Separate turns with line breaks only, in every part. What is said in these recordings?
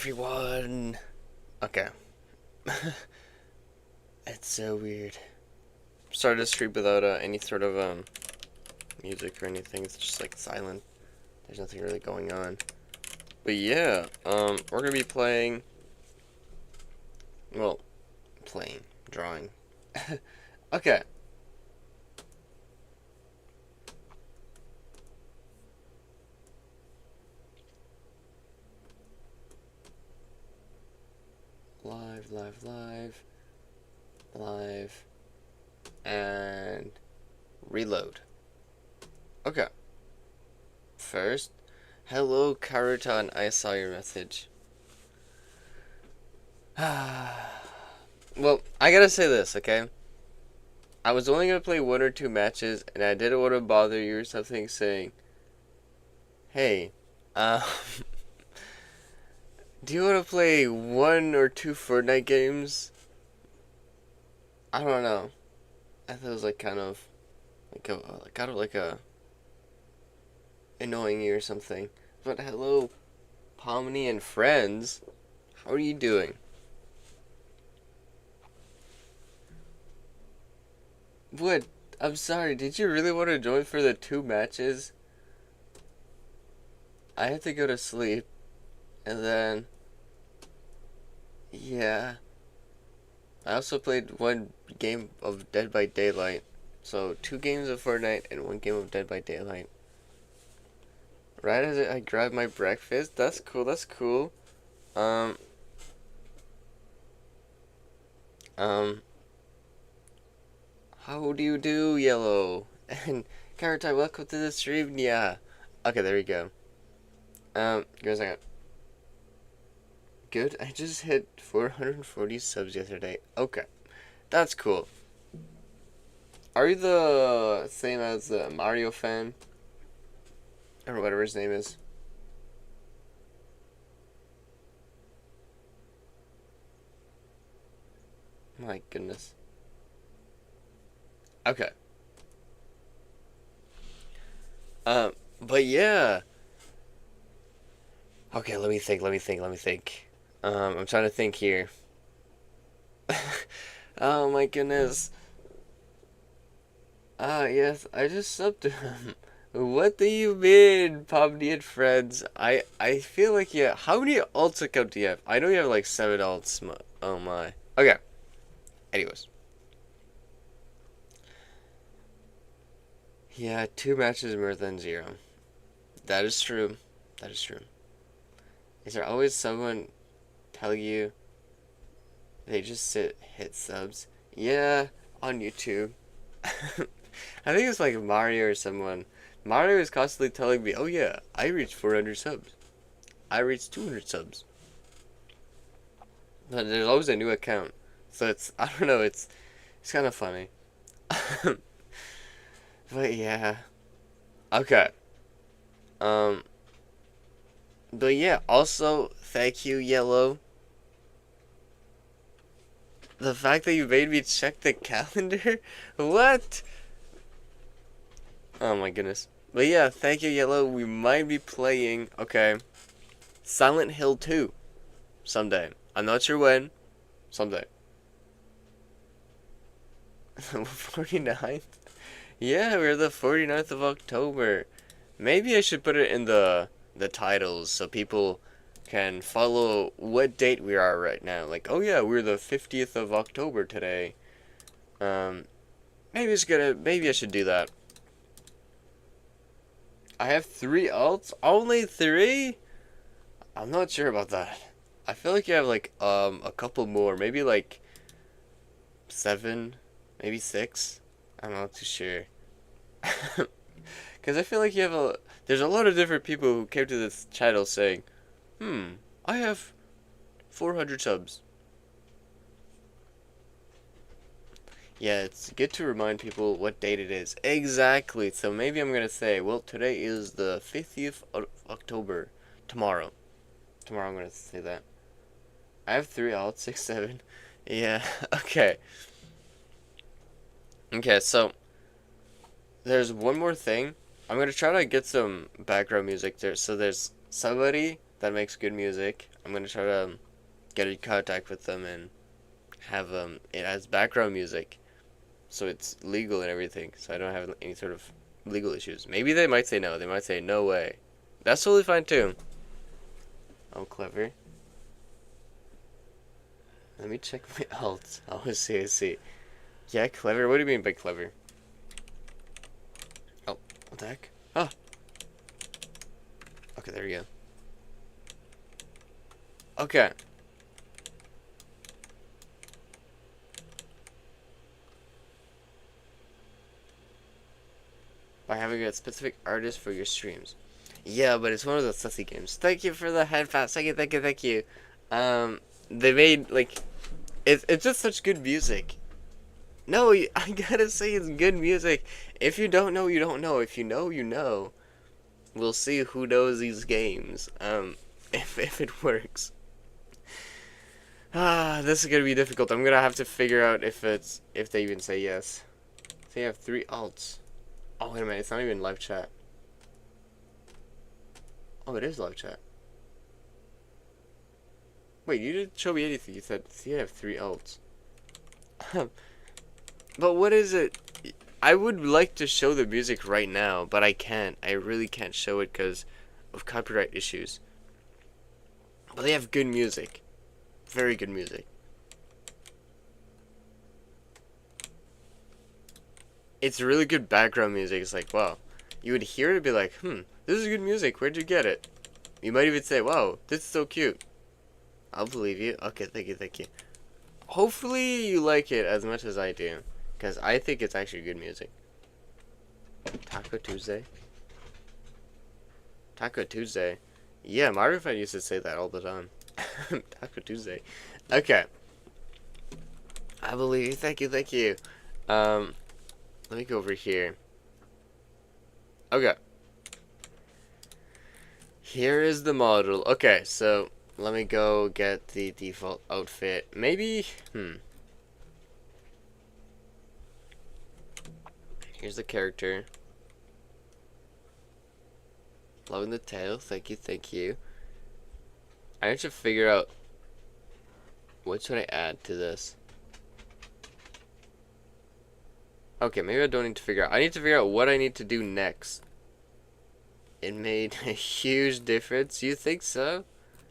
everyone. Okay. It's so weird. Started a stream without any sort of music or anything. It's just like silent. There's nothing really going on. But yeah, we're gonna be playing. Well, drawing. Okay. Live, and reload. Okay. First, hello, Karutan. I saw your message. Well, I gotta say this, okay? I was only gonna play one or two matches, and I didn't want to bother you or something saying, hey, uh, do you want to play one or two Fortnite games? I don't know. I thought it was like kind of like a annoying you or something. But hello, Pomni and friends. How are you doing? What? I'm sorry. Did you really want to join for the two matches? I had to go to sleep, and then yeah. I also played one game of Dead by Daylight. So, two games of Fortnite and one game of Dead by Daylight. Right as I grabbed my breakfast. That's cool, that's cool. Um, um, how do you do, Yellow? And Karatai, welcome to the stream, yeah. Okay, there we go. Give me a second. Good, I just hit 440 subs yesterday. Okay, that's cool. Are you the same as the Mario fan? Or whatever his name is. My goodness. Okay. But yeah. Okay, let me think. I'm trying to think here. Oh my goodness. Ah, yes, I just subbed to him. What do you mean, Pomni and friends? I feel like, yeah. How many alt accounts do you have? I know you have like 7 alts. Oh my. Okay. Anyways. Yeah, 2 matches more than 0. That is true. That is true. Is there always someone tell you they just hit subs? Yeah, on YouTube. I think it's like Mario or someone. Mario is constantly telling me, oh yeah, I reached 400 subs. I reached 200 subs. But there's always a new account. So it's, I don't know, it's kind of funny. But yeah. Okay. Um, but yeah, also, thank you, Yellow. The fact that you made me check the calendar? What? Oh my goodness. But yeah, thank you, Yellow. We might be playing, okay, Silent Hill 2 someday. I'm not sure when. Someday. 49th? Yeah, we're the 49th of October. Maybe I should put it in the titles so people can follow what date we are right now. Like, oh yeah, we're the 50th of October today. Maybe I should do that. I have 3 alts? Only 3? I'm not sure about that. I feel like you have like a couple more, maybe like 7, maybe 6. I'm not too sure. Cuz I feel like there's a lot of different people who came to this channel saying, I have 400 subs." Yeah, it's good to remind people what date it is. Exactly. So maybe I'm going to say, well, today is the 50th of October. Tomorrow. Tomorrow I'm going to say that. I have 3 alt, 6, 7. Yeah, okay. Okay, so there's one more thing. I'm going to try to get some background music there. So there's somebody that makes good music. I'm gonna try to get in contact with them and have it as background music, so it's legal and everything. So I don't have any sort of legal issues. Maybe they might say no. They might say no way. That's totally fine too. Oh, clever. Let me check my alt. Oh, I see, I see. Yeah, clever. What do you mean by clever? Oh, what the heck? Oh. Okay, there we go. Okay. By having a specific artist for your streams. Yeah, but it's one of those sussy games. Thank you for the head pass. Thank you, thank you, thank you. They made, like, it's just such good music. No, I gotta say it's good music. If you don't know, you don't know. If you know, you know. We'll see who knows these games. If it works. This is gonna be difficult. I'm gonna have to figure out if they even say yes. They have 3 alts. Oh, wait a minute. It's not even live chat. Oh, it is live chat. Wait, you didn't show me anything. You said you have 3 alts. But what is it? I would like to show the music right now, but I can't. I really can't show it because of copyright issues. But they have good music. Very good music. It's really good background music. It's like, wow. You would hear it and be like, this is good music. Where'd you get it? You might even say, wow, this is so cute. I'll believe you. Okay, thank you, thank you. Hopefully you like it as much as I do, because I think it's actually good music. Taco Tuesday? Taco Tuesday? Yeah, Mario fan used to say that all the time. Taco Tuesday. Okay. I believe you. Thank you, thank you. Let me go over here. Okay. Here is the model. Okay, so let me go get the default outfit. Maybe, Here's the character. Loving the tail. Thank you, thank you. I need to figure out what should I add to this. Okay, maybe I don't need to figure out. I need to figure out what I need to do next. It made a huge difference. You think so?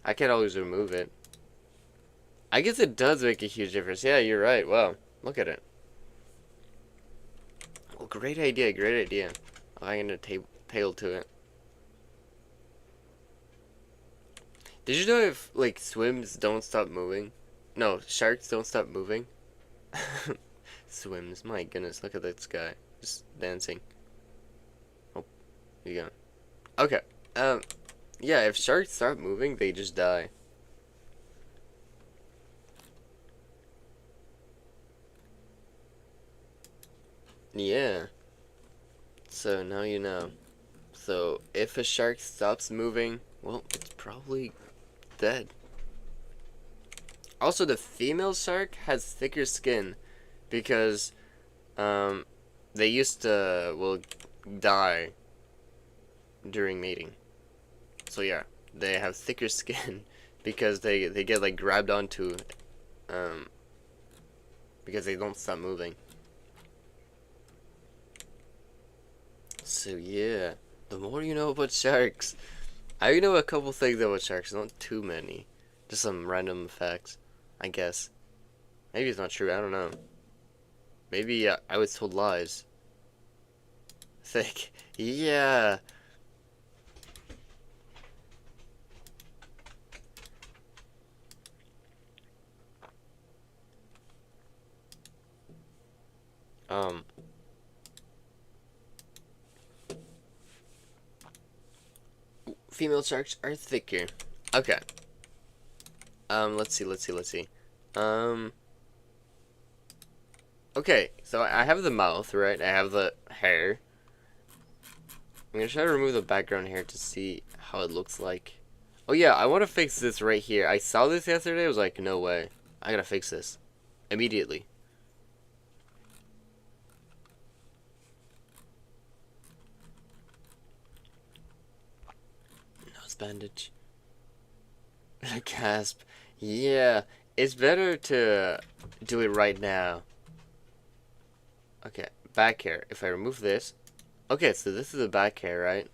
I can always remove it. I guess it does make a huge difference. Yeah, you're right. Wow, look at it. Well, great idea, great idea. I'm gonna tail to it. Did you know if, like, swims don't stop moving? No, sharks don't stop moving? Swims, my goodness, look at this guy. Just dancing. Oh, here you go. Okay, yeah, if sharks stop moving, they just die. Yeah. So, now you know. So, if a shark stops moving, well, it's probably dead. Also, the female shark has thicker skin because they used to, well, die during mating. So yeah, they have thicker skin because they get, like, grabbed onto because they don't stop moving. So yeah, the more you know about sharks. I know a couple things about sharks, not too many. Just some random facts, I guess. Maybe it's not true, I don't know. Maybe I was told lies. Thick. Yeah. Female sharks are thicker. Okay. Let's see. Okay, so I have the mouth, right? I have the hair. I'm gonna try to remove the background hair to see how it looks like. Oh yeah, I want to fix this right here. I saw this yesterday, I was like, no way. I gotta fix this. Immediately. Nose bandage. A gasp. Yeah, it's better to do it right now. Okay, back hair. If I remove this. Okay, so this is the back hair, right?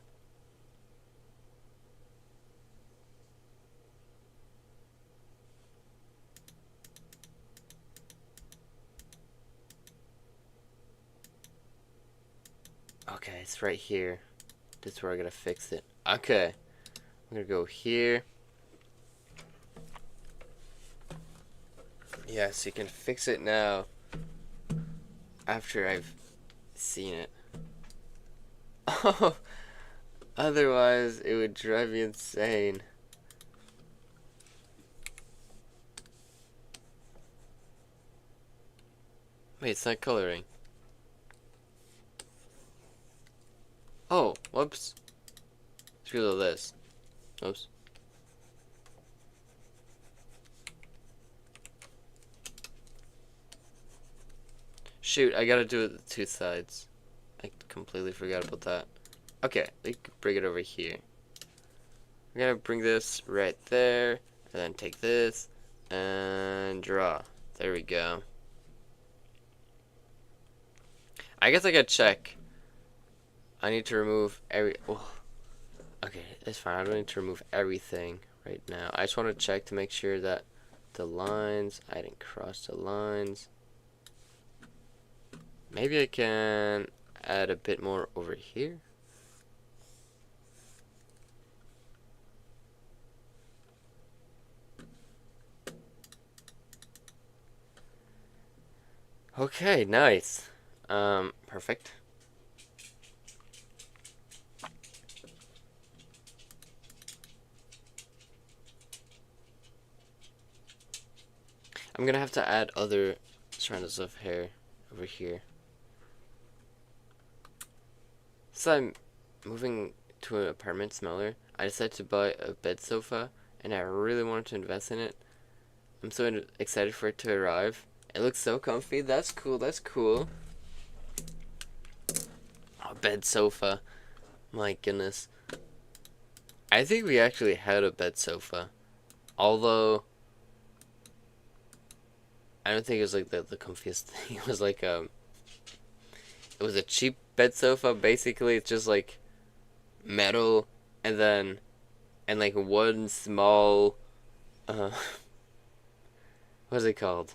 Okay, it's right here. This is where I gotta fix it. Okay, I'm gonna go here. Yeah, so you can fix it now after I've seen it. Oh, otherwise it would drive me insane. Wait, it's not coloring. Oh, whoops. Screw all this. Oops. Shoot, I gotta do it with 2 sides. I completely forgot about that. Okay, we can bring it over here. We're gonna bring this right there, and then take this, and draw. There we go. I guess I gotta check. I need to remove oh. Okay, it's fine. I don't need to remove everything right now. I just want to check to make sure that the lines, I didn't cross the lines. Maybe I can add a bit more over here. Okay, nice. Perfect. I'm gonna have to add other strands of hair over here. So I'm moving to an apartment smaller. I decided to buy a bed sofa, and I really wanted to invest in it. I'm so excited for it to arrive. It looks so comfy. That's cool. That's cool. A bed sofa. My goodness. I think we actually had a bed sofa. Although I don't think it was like the comfiest thing. It was like it was a cheap bed sofa. Basically, it's just like metal and then like one small what's it called?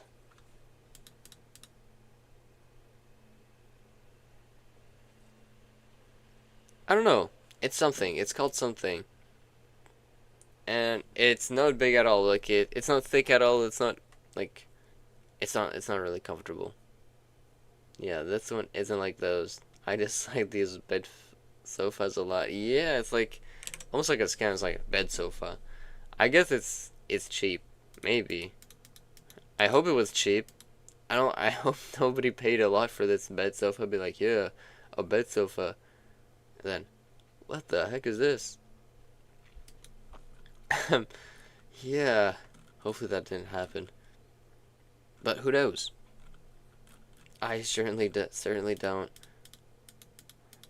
I don't know. It's something. It's called something. And it's not big at all. Like it's not thick at all. It's not like it's not really comfortable. Yeah, this one isn't like those. I just like these bed sofas a lot. Yeah, it's like almost like a scam. It's like a bed sofa. I guess it's cheap. Maybe. I hope it was cheap. I don't. I hope nobody paid a lot for this bed sofa. Be like, yeah, a bed sofa. And then, what the heck is this? Yeah. Hopefully that didn't happen. But who knows? I certainly don't.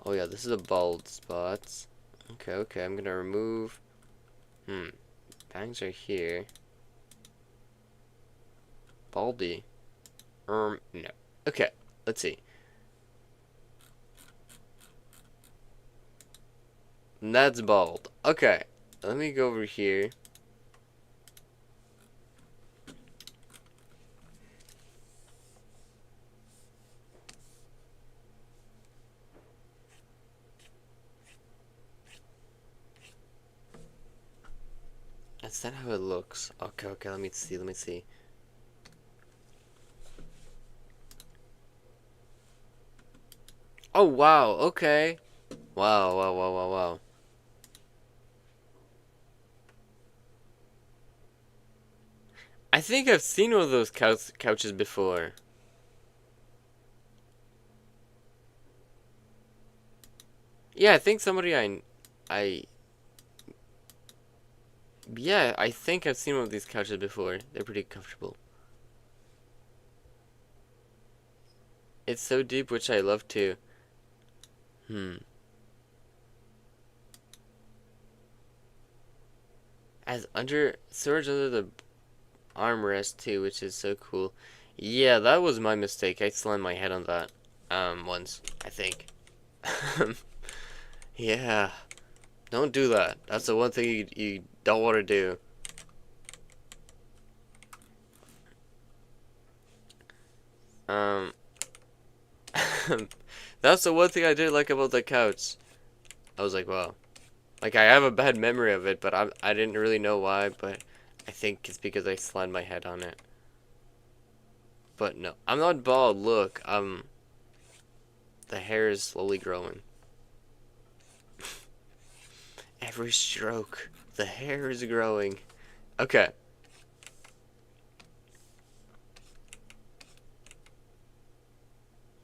Oh yeah, this is a bald spot. Okay, okay, I'm gonna remove. Bangs are here. Baldy. No. Okay, let's see. That's bald. Okay, let me go over here. Is that how it looks? Okay, okay, let me see. Oh, wow, okay. Wow. I think I've seen one of those couches before. Yeah, I think somebody yeah, I think I've seen one of these couches before. They're pretty comfortable. It's so deep, which I love too. Hmm. As under storage under the armrest too, which is so cool. Yeah, that was my mistake. I slammed my head on that once, I think. Yeah, don't do that. That's the one thing you don't want to do. Um, that's the one thing I didn't like about the couch. I was like, wow. Like, I have a bad memory of it, but I didn't really know why, but I think it's because I slammed my head on it. But no, I'm not bald, look, the hair is slowly growing. Every stroke, the hair is growing. Okay.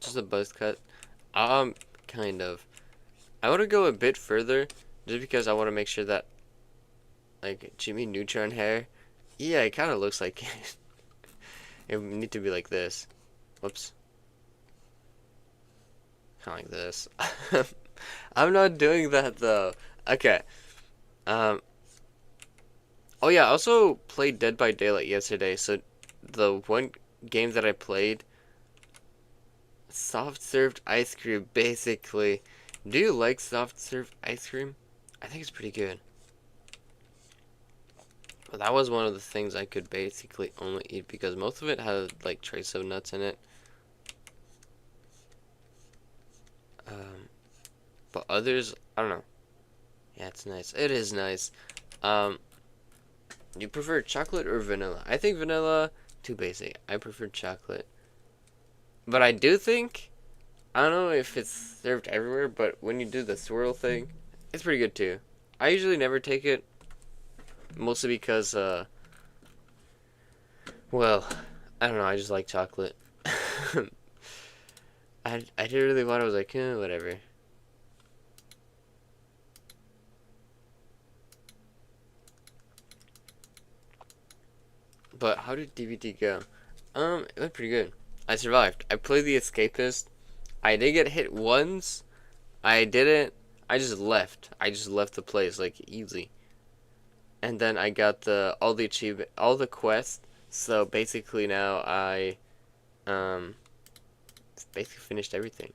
Just a buzz cut. Kind of. I want to go a bit further, just because I want to make sure that, like, Jimmy Neutron hair, yeah, it kind of looks like it. It would need to be like this. Whoops. Kind of like this. I'm not doing that, though. Okay. Um, oh yeah, I also played Dead by Daylight yesterday, so the one game that I played, soft served ice cream, basically. Do you like soft served ice cream? I think it's pretty good. But that was one of the things I could basically only eat because most of it had like trace of nuts in it. Um, but others, I don't know. Yeah, it's nice. It is nice. Um, you prefer chocolate or vanilla? I think vanilla too basic. I prefer chocolate. But I do think, I don't know if it's served everywhere, but when you do the swirl thing, it's pretty good too. I usually never take it, mostly because, well, I don't know, I just like chocolate. I didn't really want it, I was like, whatever. But how did DVD go? It went pretty good. I survived. I played the Escapist. I did get hit once. I didn't. I just left. I just left the place like easy. And then I got all the achievement, all the quests. So basically now I um basically finished everything.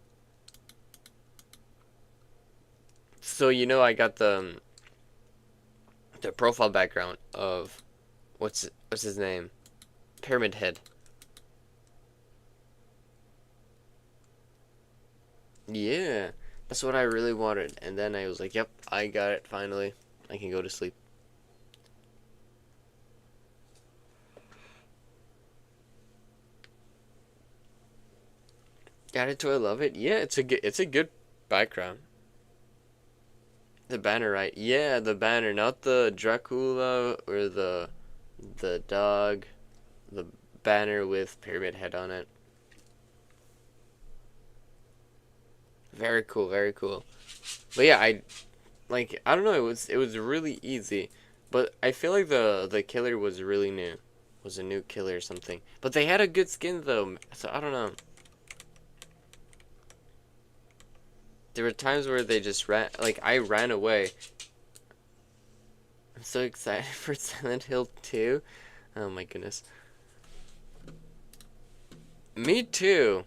So I got the profile background of what's his name? Pyramid Head. Yeah. That's what I really wanted. And then I was like, yep, I got it finally. I can go to sleep. Got it to I love it. Yeah, it's a good background. The banner, right? Yeah, the banner, not the Dracula or the dog. The banner with Pyramid Head on it. Very cool, very cool. But yeah, I don't know, it was really easy. But I feel like the killer was really new. Was a new killer or something. But they had a good skin though, so I don't know. There were times where they just ran, like I ran away. I'm so excited for Silent Hill 2. Oh my goodness. Me too.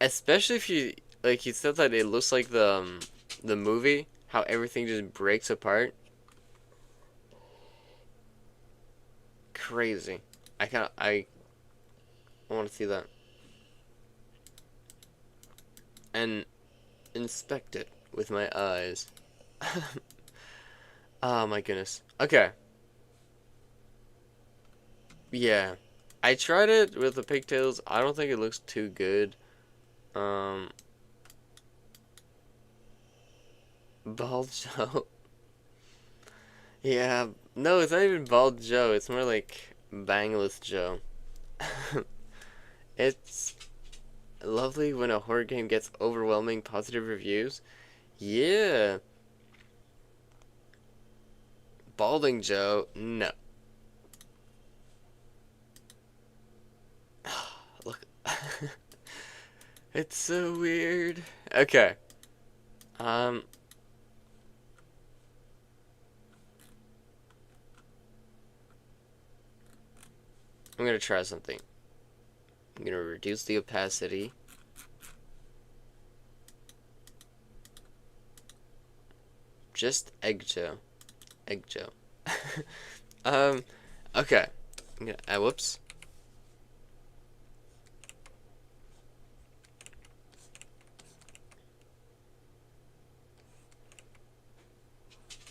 Especially if you said that it looks like the movie, how everything just breaks apart. Crazy. I want to see that and inspect it with my eyes. Oh my goodness. Okay. Yeah. I tried it with the pigtails. I don't think it looks too good. Um, Bald Joe. Yeah. No, it's not even Bald Joe. It's more like Bangless Joe. It's lovely when a horror game gets overwhelming positive reviews. Yeah. Balding Joe. No. Look. It's so weird. Okay. Um, I'm gonna try something. I'm gonna reduce the opacity. Just egg Joe. Egg Joe. Okay. I'm gonna, whoops.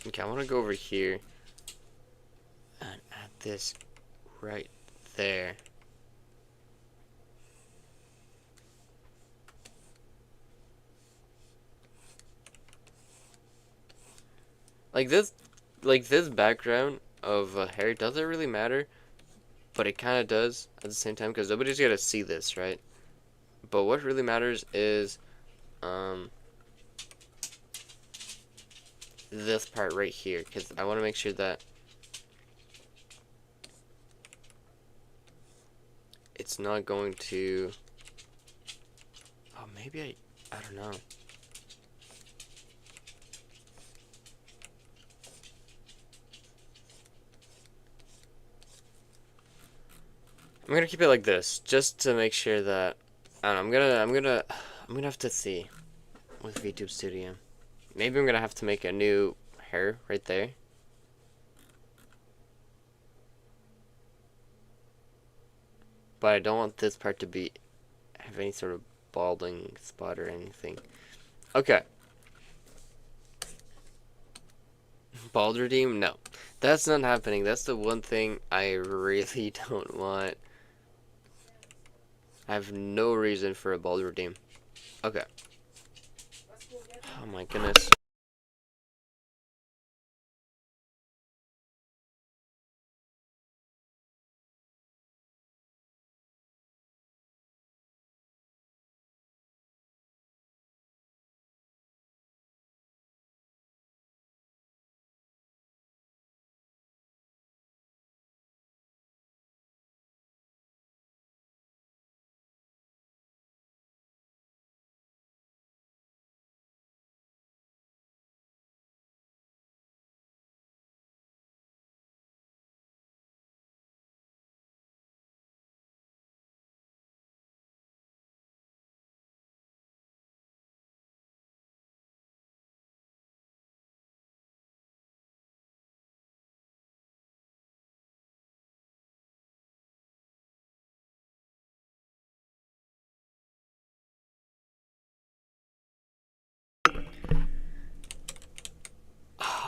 Okay, I want to go over here and add this right there. Like this background of hair doesn't really matter, but it kind of does at the same time because nobody's gonna see this, right? But what really matters is um, this part right here because I want to make sure that it's not going to. Oh, maybe I don't know. I'm gonna keep it like this just to make sure that I don't know. I'm gonna have to see with VTube Studio. Maybe I'm gonna have to make a new hair right there. But I don't want this part to have any sort of balding spot or anything. Okay. Bald redeem? No. That's not happening. That's the one thing I really don't want. I have no reason for a bald redeem. Okay. Oh my goodness.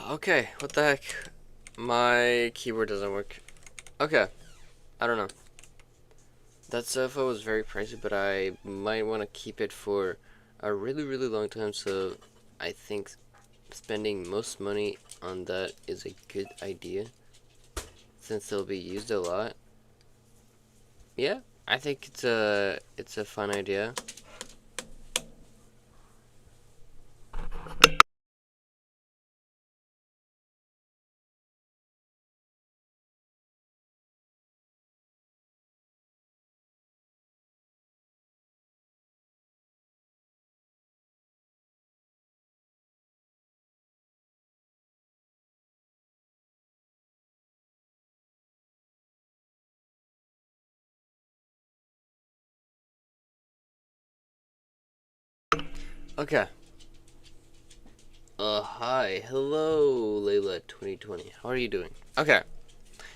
Okay, what the heck? My keyboard doesn't work. Okay, I don't know. That sofa was very pricey, but I might want to keep it for a really, really long time, so I think spending most money on that is a good idea, since they'll be used a lot. Yeah, I think it's a fun idea. Okay. Hi, hello, Layla2020. How are you doing? Okay,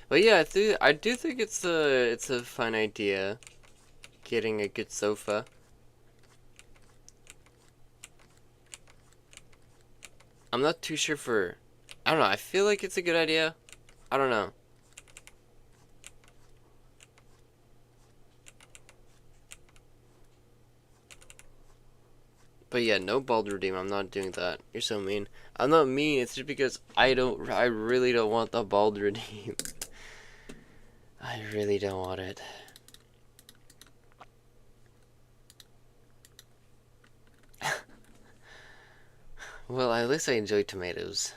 but yeah, I do think it's a fun idea, getting a good sofa. I'm not too sure for, I don't know. I feel like it's a good idea. I don't know. But yeah, no bald redeem. I'm not doing that. You're so mean. I'm not mean. It's just because I really don't want the bald redeem. I really don't want it. Well, at least I enjoy tomatoes.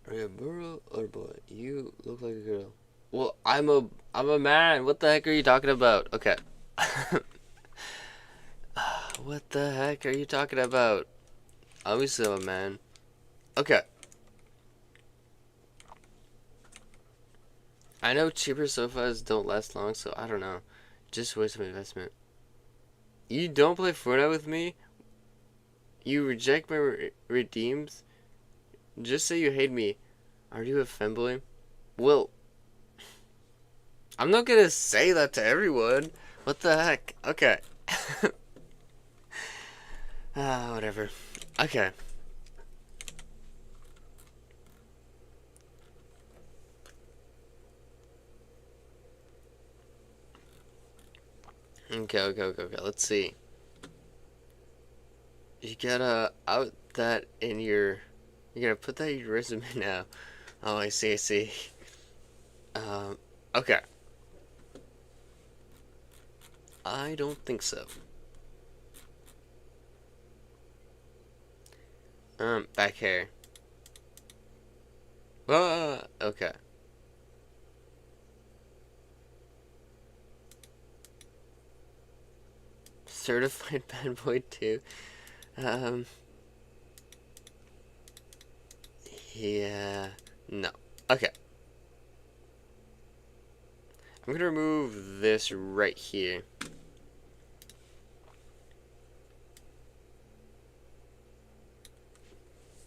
Are you a girl or a boy? You look like a girl. Well, I'm a man. What the heck are you talking about? Okay. What the heck are you talking about? Obviously I'm a man. Okay. I know cheaper sofas don't last long, so I don't know. Just waste of investment. You don't play Fortnite with me? You reject my redeems? Just say you hate me. Are you a femboy? Well, I'm not gonna say that to everyone. What the heck? Okay. Whatever. Okay. Okay. Let's see. You gotta out that in your. You gotta put that in your resume now. Oh, I see. Um, okay. I don't think so. Back hair. Okay. Certified bad boy too. Um, yeah. No. Okay. I'm gonna remove this right here.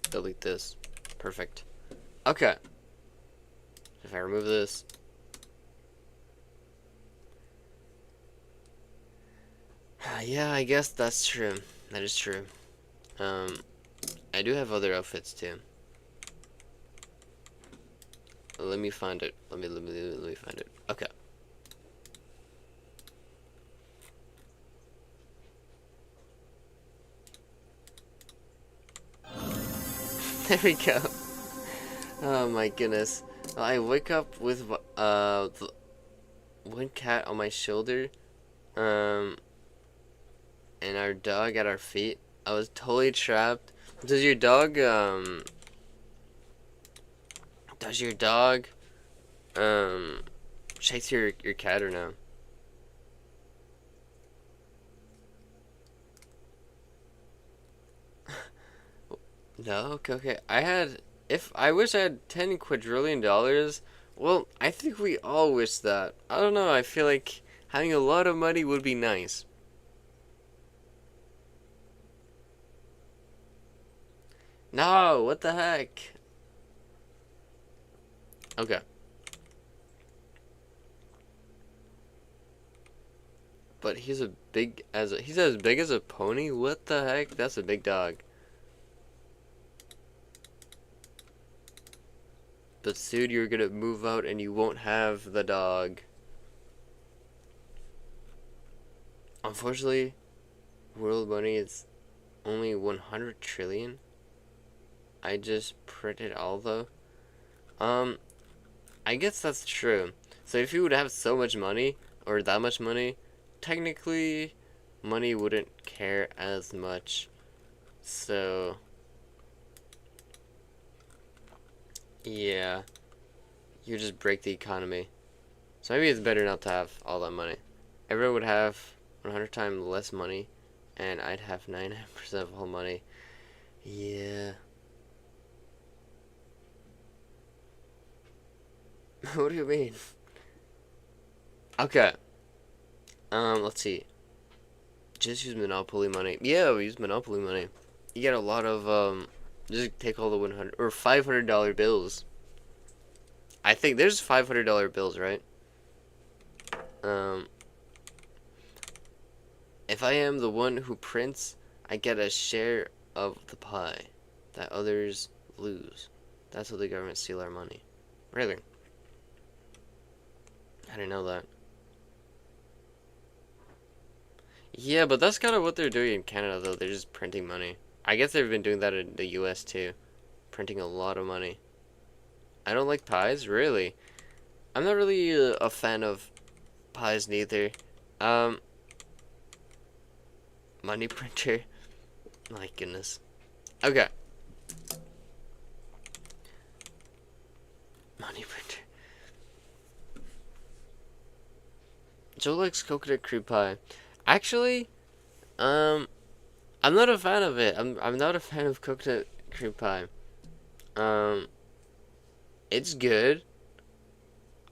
Delete this. Perfect. Okay. If I remove this. Yeah, I guess that's true. That is true. Um, I do have other outfits too. Let me find it. Let me find it. Okay. There we go. Oh my goodness. I wake up with one cat on my shoulder, um, and our dog at our feet. I was totally trapped. Does your dog does your dog um chase your cat or no? No, okay. If I wish I had $10 quadrillion. Well, I think we all wish that. I don't know. I feel like having a lot of money would be nice. No, what the heck? Okay, but he's as big as a pony. What the heck? That's a big dog. But soon you're gonna move out and you won't have the dog. Unfortunately, world money is only 100 trillion. I just printed all though. Um, I guess that's true. So if you would have so much money or that much money, technically, money wouldn't care as much. So yeah, you just break the economy. So maybe it's better not to have all that money. Everyone would have 100 times less money, and I'd have 99% of all money. Yeah. What do you mean? Okay. Let's see. Just use Monopoly money. Yeah, we use Monopoly money. You get a lot of just take all the 100 or $500 bills. I think there's $500 bills, right? Um, if I am the one who prints, I get a share of the pie that others lose. That's how the government steal our money. Really? I didn't know that. Yeah, but that's kind of what they're doing in Canada, though. They're just printing money. I guess they've been doing that in the US too, printing a lot of money. I don't like pies, really. I'm not really a fan of pies neither. Um, money printer. My goodness. Okay. Money printer. Joe likes coconut cream pie. Actually, um, I'm not a fan of it. I'm not a fan of coconut cream pie. Um, it's good.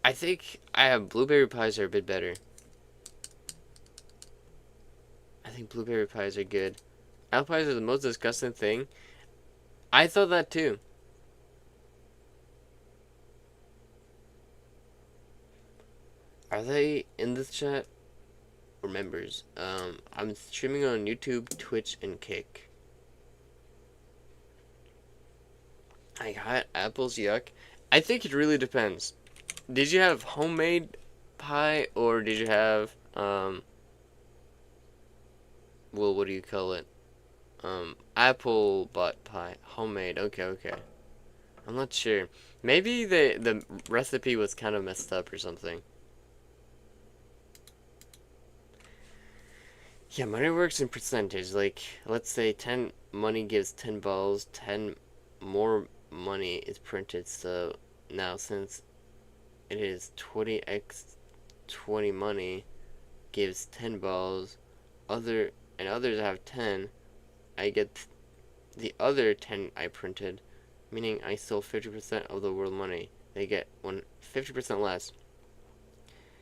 I think I have blueberry pies are a bit better. I think blueberry pies are good. Apple pies are the most disgusting thing. I thought that too. Are they in this chat? Or members? I'm streaming on YouTube, Twitch, and Kick. I got apples, yuck. I think it really depends. Did you have homemade pie or did you have well, what do you call it? Apple butt pie, homemade. Okay, okay. I'm not sure. Maybe the recipe was kind of messed up or something. Yeah, money works in percentage. Like, let's say 10 money gives 10 balls, 10 more money is printed. So now since it is 20x 20 money gives 10 balls, others have 10, I get the other 10 I printed, meaning I stole 50% of the world money. They get 50% less.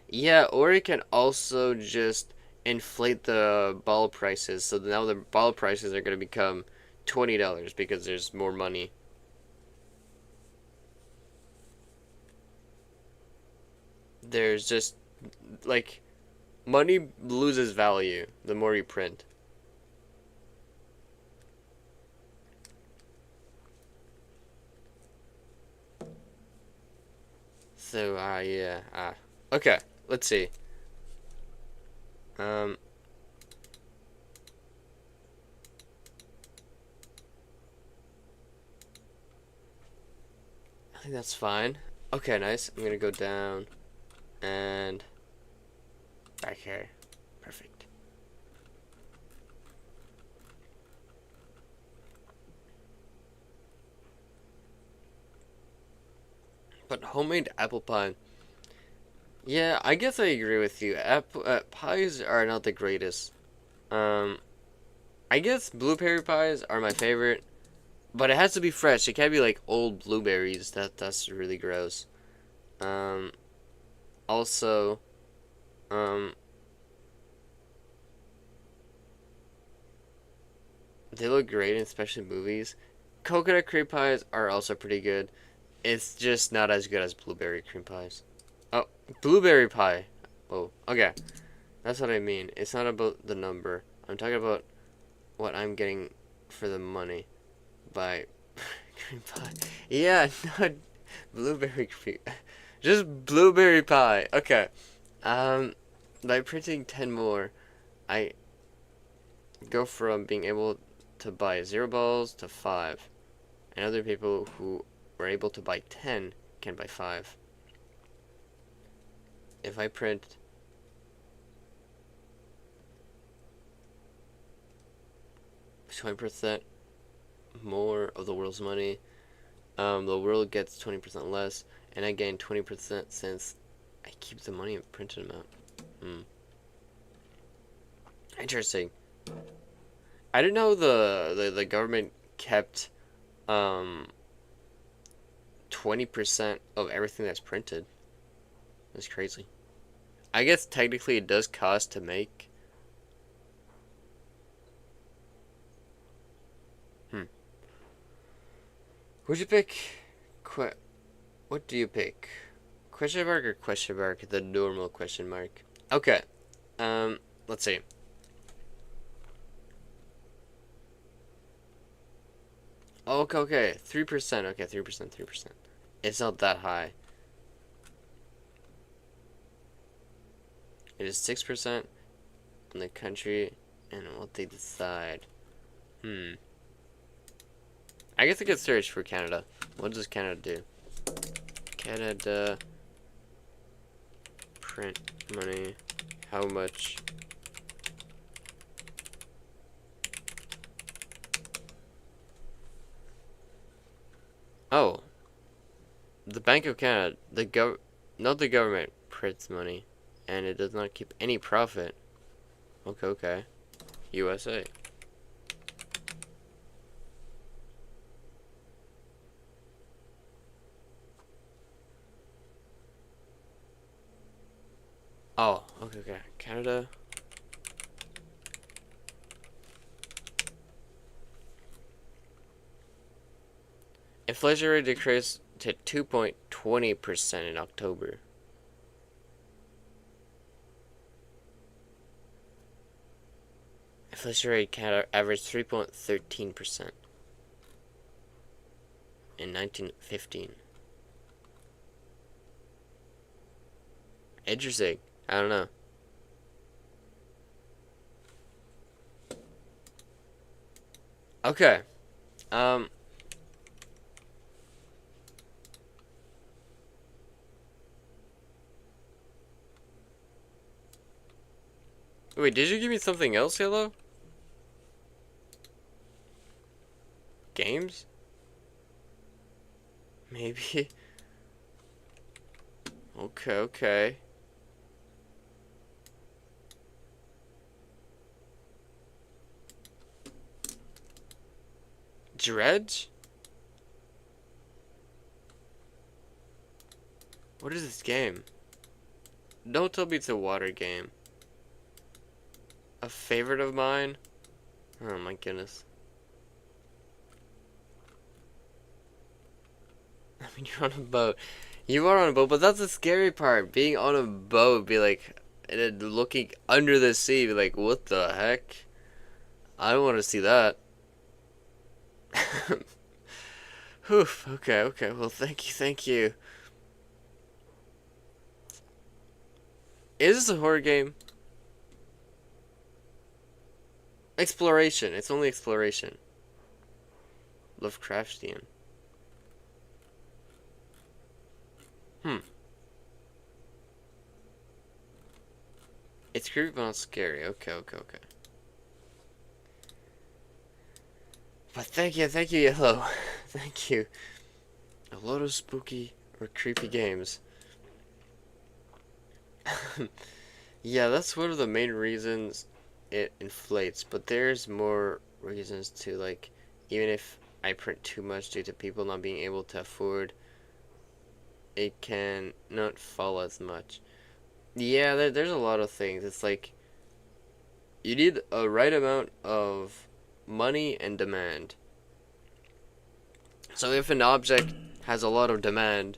Yeah, or it can also just inflate the ball prices. So now the ball prices are going to become $20 because there's more money. There's just like money loses value the more you print. So yeah, okay, let's see. Um I think that's fine. Okay, nice. I'm gonna go down and back here. Perfect. But homemade apple pie. Yeah, I guess I agree with you. Apple pies are not the greatest. Um, I guess blueberry pies are my favorite, but it has to be fresh. It can't be like old blueberries. That's really gross. Um, also, um, they look great in special movies. Coconut cream pies are also pretty good. It's just not as good as blueberry cream pies. Oh, blueberry pie. Oh, okay. That's what I mean. It's not about the number. I'm talking about what I'm getting for the money by cream pie. Yeah, not blueberry cream. Just blueberry pie. Okay. Um, by printing 10 more, I go from being able to buy 0 balls to 5. And other people who were able to buy 10 can buy 5. If I print 20% more of the world's money, the world gets 20% less, and I gain 20% since I keep the money and printed amount. Interesting. I didn't know the government kept 20% of everything that's printed. That's crazy. I guess technically it does cost to make. Would you pick? What do you pick? Question mark or question mark? The normal question mark. Okay. Let's see. Okay, okay. 3%. Okay, 3%, 3%. It's not that high. It is 6% on the country and what they decide. I guess I could search for Canada. What does Canada do? Canada print money. How much? Oh, the Bank of Canada, not the government prints money, and it does not keep any profit. Okay, okay. USA. Oh, okay, okay. Canada. Inflation rate decreased to 2.20% in October. Inflation rate in Canada averaged 3.13% in 1915. Interesting. I don't know. Okay. Um. Wait, did you give me something else, Yellow? Games? Maybe. Okay, okay. Dredge? What is this game? Don't tell me it's a water game. A favorite of mine? Oh my goodness. I mean, you're on a boat. You are on a boat, but that's the scary part. Being on a boat, be like, and then looking under the sea, be like, what the heck? I don't want to see that. Whew, okay, okay. Well, thank you, thank you. Is this a horror game? Exploration. It's only exploration. Lovecraftian. Hmm. It's creepy but not scary. Okay, okay, okay. But thank you, Yellow. Thank you. A lot of spooky or creepy games. Yeah, that's one of the main reasons it inflates, but there's more reasons to, like, even if I print too much due to people not being able to afford, it can not fall as much. Yeah, there's a lot of things. It's like you need a right amount of money and demand. So if an object has a lot of demand,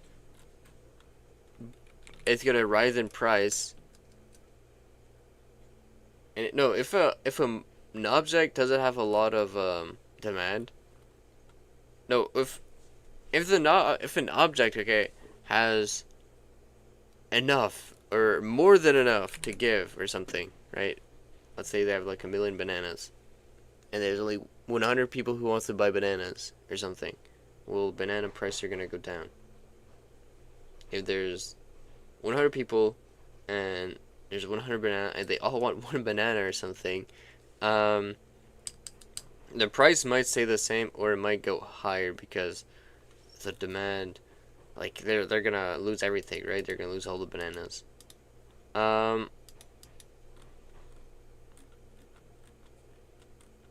it's gonna rise in price. And no, an object doesn't have a lot of demand. No, if an object, okay, has enough or more than enough to give or something, right? Let's say they have like a million bananas, and there's only 100 people who wants to buy bananas or something. Well, banana prices are gonna go down. If there's 100 people and there's 100 banana and they all want one banana or something, um, the price might stay the same or it might go higher because the demand, like they're gonna lose everything, right? They're gonna lose all the bananas. Um,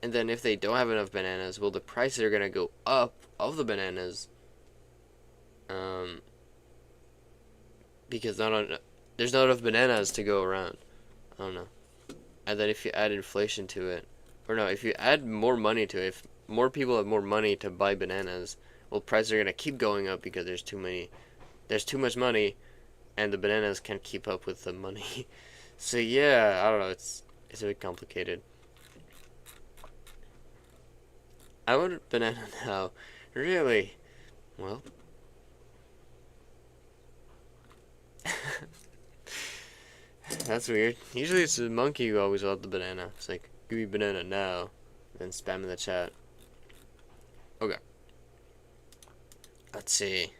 and then if they don't have enough bananas, well, the prices are gonna go up of the bananas. Um, because there's not enough bananas to go around. I don't know. And then if you add inflation to it, or no, if you add more money to it, if more people have more money to buy bananas, well, prices are gonna keep going up because there's too much money, and the bananas can't keep up with the money. So yeah, I don't know. It's a bit complicated. I want a banana now. Really? Well, that's weird. Usually it's the monkey who always wants the banana. It's like, give me banana now, and then spam in the chat. Okay. Let's see.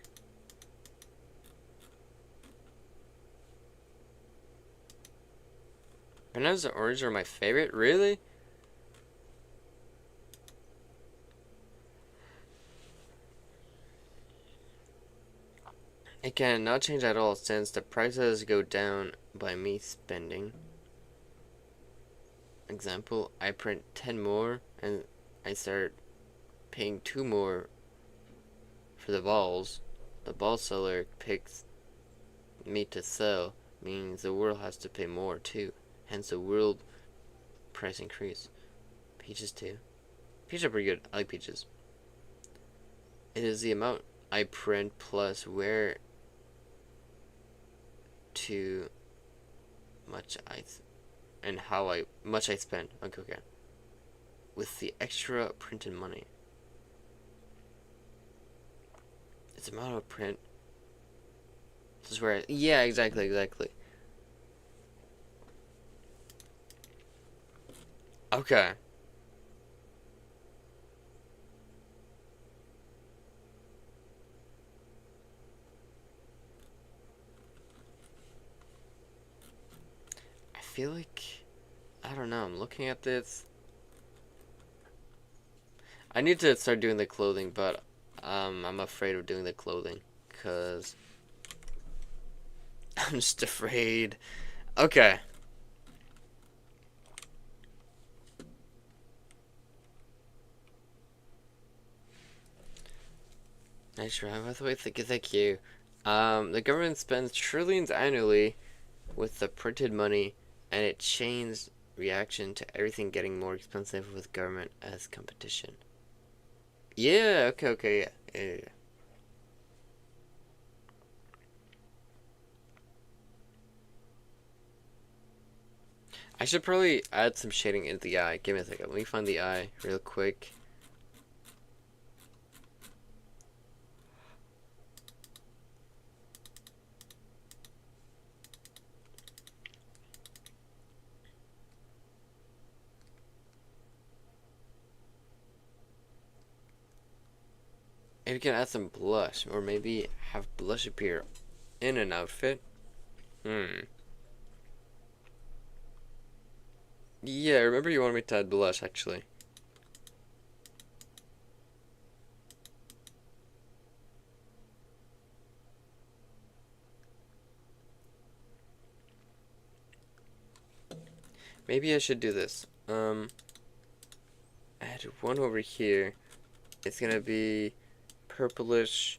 Bananas and orange are my favorite? Really? It can not change at all since the prices go down by me spending. Example, I print 10 more and I start paying 2 more for the balls. The ball seller picks me to sell, means the world has to pay more too. Hence the world price increase. Peaches too. Peaches are pretty good. I like peaches. It is the amount I print plus where too much and how much I spend on cocaine. With the extra printed money. It's the amount of print. This is where yeah, exactly. Okay. I feel like I don't know. I'm looking at this. I need to start doing the clothing, but I'm afraid of doing the clothing because I'm just afraid. Okay. Nice try, by the way. Thank you. The government spends trillions annually with the printed money, and it chains reaction to everything getting more expensive with government as competition. Yeah, okay, yeah. I should probably add some shading into the eye. Give me a second. Let me find the eye real quick. Maybe you can add some blush, or maybe have blush appear in an outfit. Yeah, remember you wanted me to add blush, actually. Maybe I should do this. Add one over here. It's gonna be purplish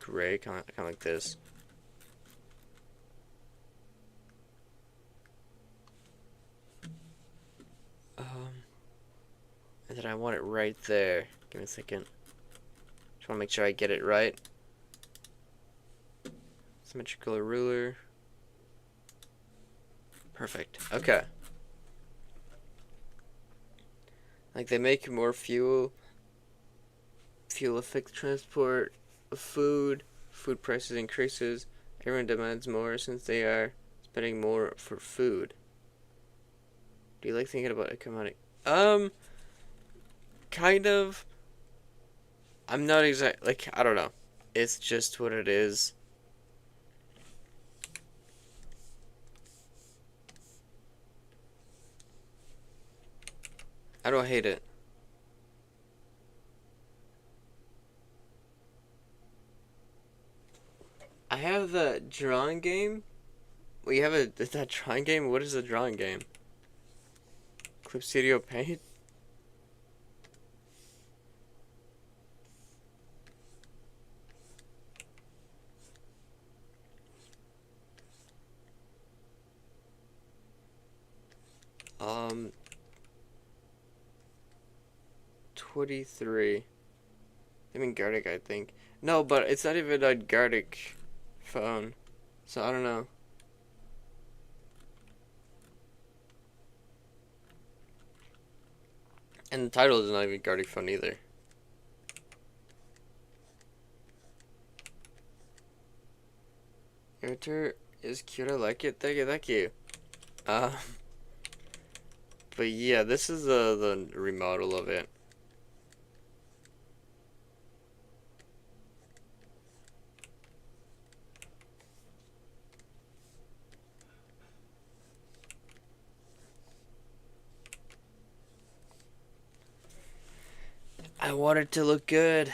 gray, kind of like this. And then I want it right there. Give me a second. Just want to make sure I get it right. Symmetrical ruler. Perfect. Okay. Like they make more fuel affects transport of food prices increases, everyone demands more since they are spending more for food. Do you like thinking about economic? Kind of. I'm not like, I don't know. It's just what it is. I don't hate it. I have the drawing game. We have is that drawing game? What is the drawing game? Clip Studio Paint? Um, 23. I mean Gardic, I think. No, but it's not even a Gardic phone. So I don't know. And the title is not even Gardic phone either. Your turn is cute, I like it. Thank you. Uh, but yeah, this is the remodel of it. I want it to look good.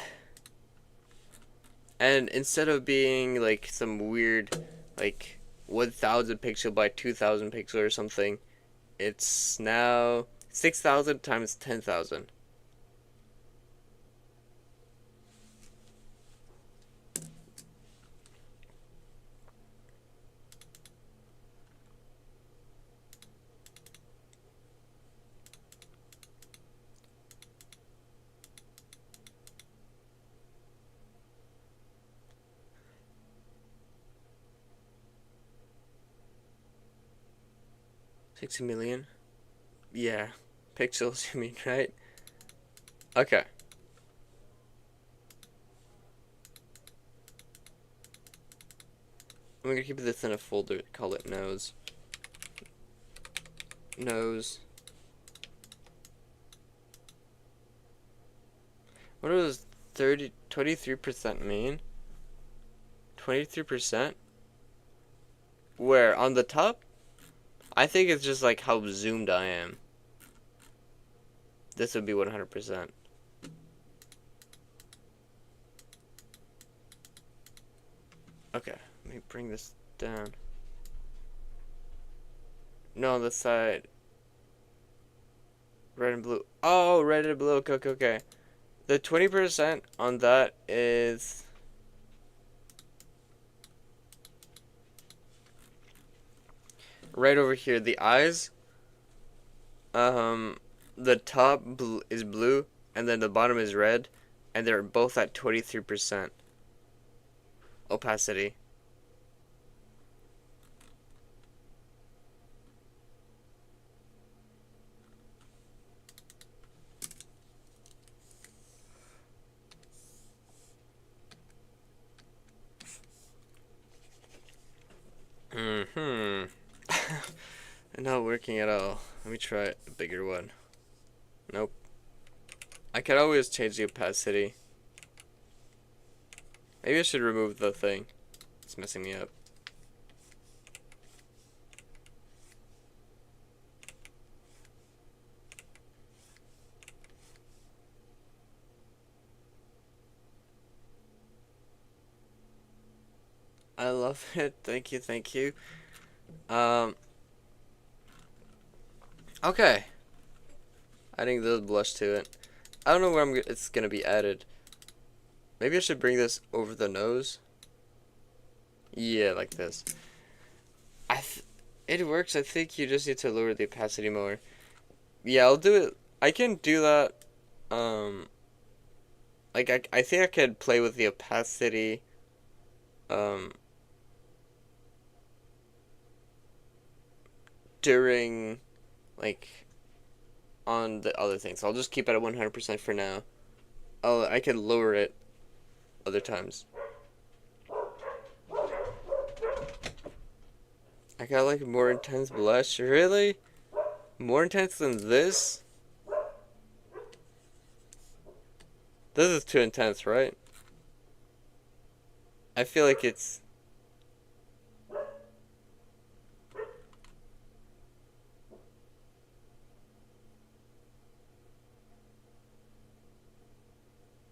And instead of being like some weird, like 1,000 pixel by 2,000 pixel or something, it's now 6,000 times 10,000. 60 million? Yeah. Pixels, you mean, right? Okay. I'm gonna keep this in a folder, call it nose. Nose. What does 23% mean? 23%? Where? On the top? I think it's just like how zoomed I am. This would be 100%. Okay, let me bring this down. No, on the side. Red and blue. Oh, red and blue. Okay, okay, okay. The 20% on that is right over here. The eyes. The top is blue, and then the bottom is red, and they're both at 23% opacity. Mm-hmm. Not working at all. Let me try a bigger one. Nope. I could always change the opacity. Maybe I should remove the thing. It's messing me up. I love it. Thank you, thank you. Okay. Adding the blush to it. I don't know where it's gonna be added. Maybe I should bring this over the nose. Yeah, like this. It works. I think you just need to lower the opacity more. Yeah, I'll do it. I can do that. Like I think I could play with the opacity. Um, During, like, on the other things. I'll just keep it at 100% for now. I can lower it other times. I got like more intense blush. Really? More intense than this? This is too intense, right? I feel like it's...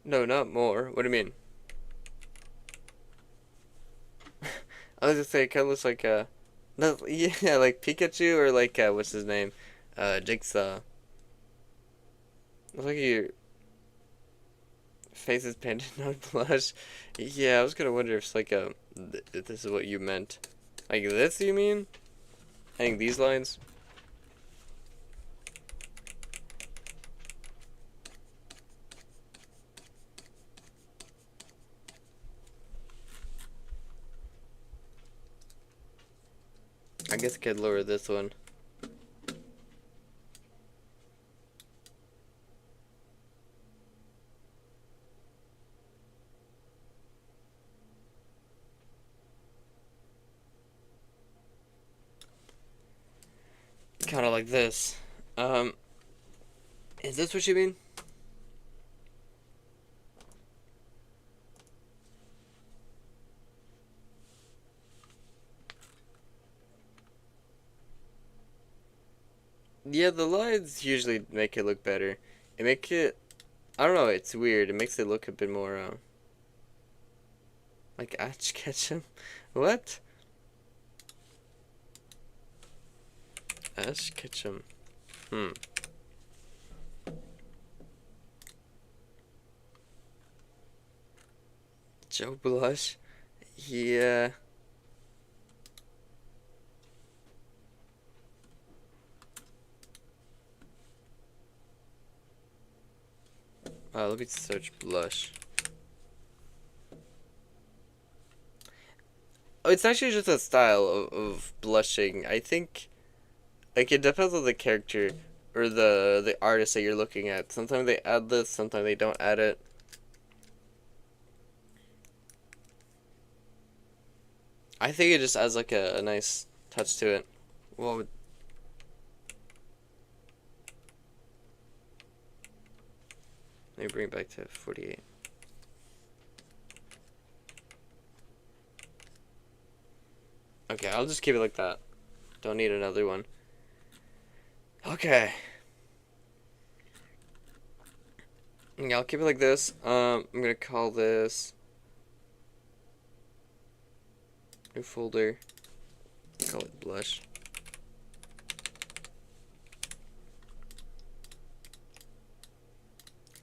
No, not more. What do you mean? I was gonna say, it kind of looks like no, yeah, like Pikachu or like what's his name, Jigsaw. Looks like your face is painted on blush. Yeah, I was gonna wonder if it's like if this is what you meant. Like this, you mean? I think these lines. I guess I could lower this one. Kind of like this. Um, is this what you mean? Yeah, the lines usually make it look better. It make it, I don't know, it's weird. It makes it look a bit more, like Ash Ketchum. What? Ash Ketchum. Hmm. Joe Blush? Yeah. Let me search blush. Oh, it's actually just a style of blushing. I think Like it depends on the character or the artist that you're looking at. Sometimes they add this, sometimes they don't add it. I think it just adds like a nice touch to it. Well, let me bring it back to 48. Okay, I'll just keep it like that. Don't need another one. Okay. Yeah, I'll keep it like this. I'm gonna call this new folder. Call it blush.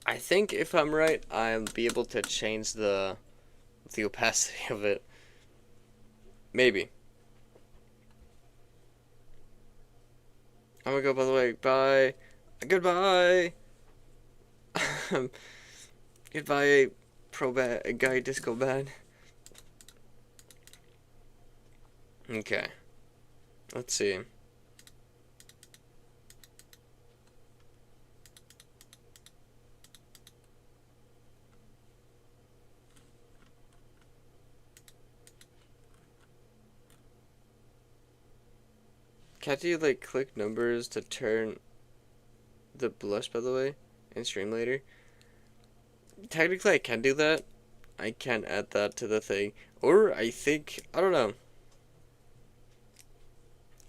I think if I'm right, I'll be able to change the opacity of it. Maybe. I'm gonna go, by the way. Bye. Goodbye. Goodbye, guy disco band. Okay. Let's see. Can't you like click numbers to turn the blush, by the way, in Streamlater? Technically I can do that. I can add that to the thing. Or I think, I don't know.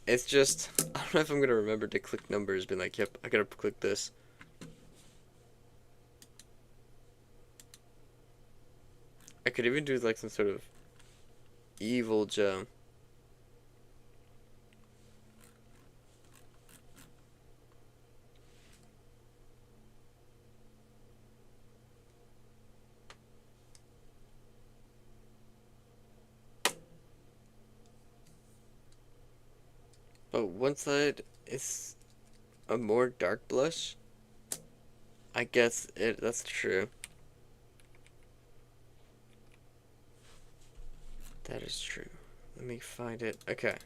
It's just, I don't know if I'm gonna remember to click numbers, being like, yep, I gotta click this. I could even do like some sort of evil jump. But one side is a more dark blush. I guess that's true. That is true. Let me find it. Okay.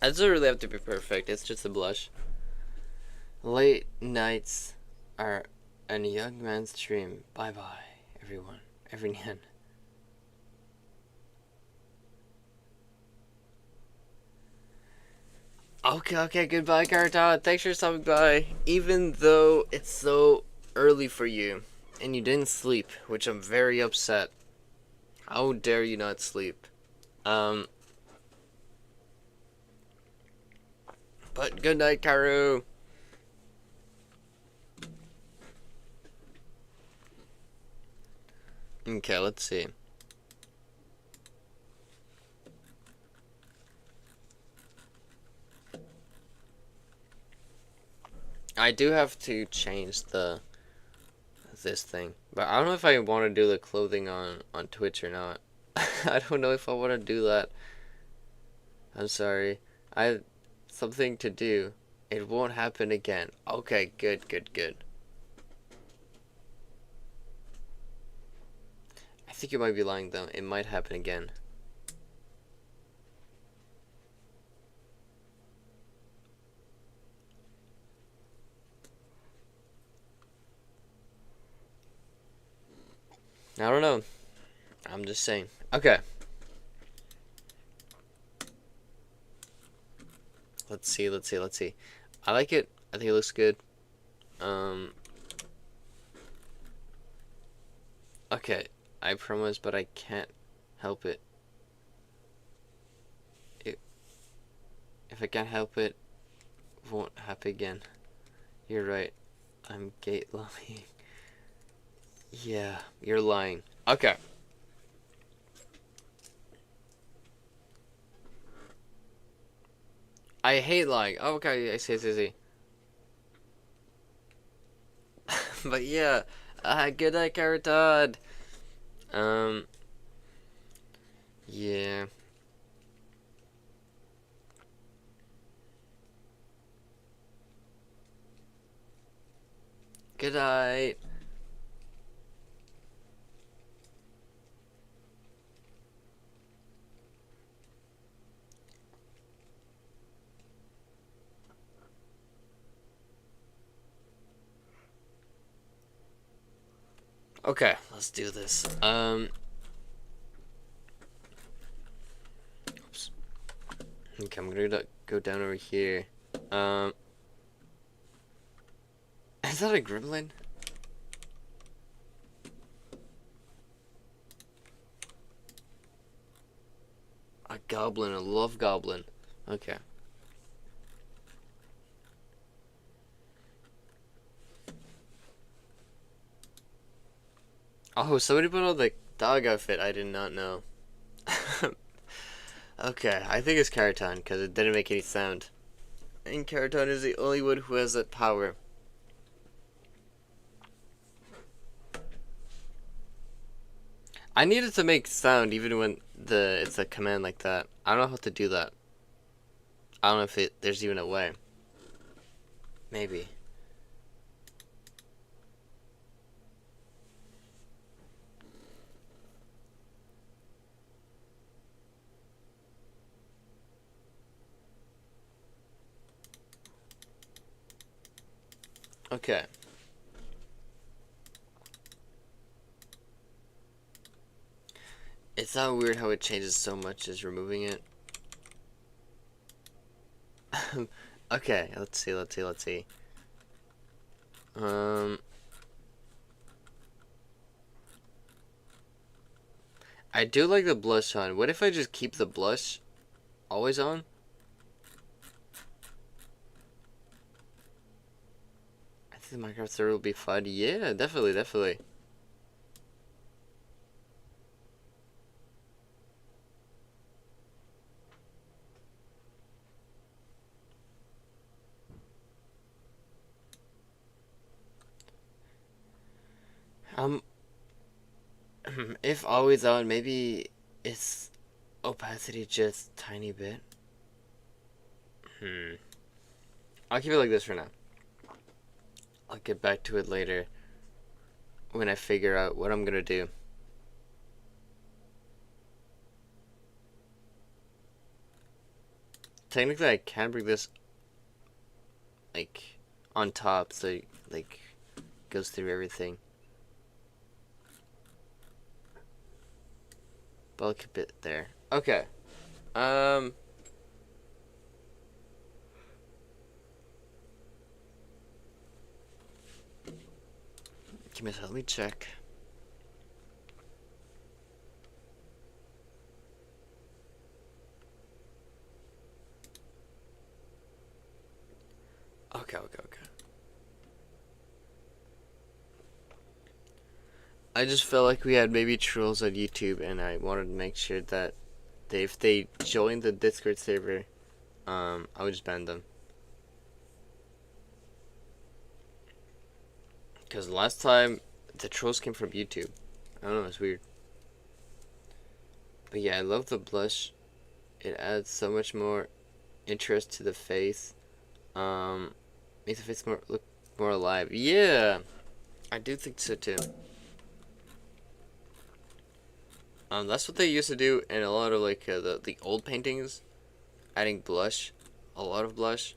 It doesn't really have to be perfect. It's just a blush. Late nights are a young man's dream. Bye bye, everyone. Everyone. Okay, goodbye, Carton. Thanks for stopping by. Even though it's so early for you and you didn't sleep, which I'm very upset. How dare you not sleep? Um, but good night, Karu. Okay, let's see. I do have to change this thing, but I don't know if I want to do the clothing on Twitch or not. I don't know if I want to do that. I'm sorry. I have something to do. It won't happen again. Okay, good. I think you might be lying though. It might happen again. I don't know. I'm just saying. Okay. Let's see. I like it. I think it looks good. Okay. I promise, but I can't help it. If I can't help it, it won't happen again. You're right. I'm gate lying. Yeah, you're lying. Okay. I hate lying. Okay, I see. But yeah, good night, Carrot. Um, yeah. Good night. Okay, let's do this. Oops. Okay, I'm gonna go down over here. Is that a gremlin? A goblin, a love goblin. Okay. Oh, somebody put on the dog outfit. I did not know. Okay, I think it's Keraton because it didn't make any sound. And Keraton is the only one who has that power. I needed to make sound even when it's a command like that. I don't know how to do that. I don't know if there's even a way. Maybe. Okay. It's not weird how it changes so much as removing it. Okay, let's see. I do like the blush on. What if I just keep the blush always on? I think the Minecraft server will be fun. Yeah, definitely. Um, if always on, maybe it's opacity just tiny bit. I'll keep it like this for now. I'll get back to it later when I figure out what I'm gonna do. Technically, I can bring this like on top so it, like goes through everything. But I'll keep it there. Okay. Give me a second, let me check. Okay. I just felt like we had maybe trolls on YouTube, and I wanted to make sure that if they join the Discord server, I would just ban them. Because last time, the trolls came from YouTube. I don't know, it's weird. But yeah, I love the blush. It adds so much more interest to the face. Makes the face look more alive. Yeah, I do think so too. That's what they used to do in a lot of like the old paintings, adding blush, a lot of blush.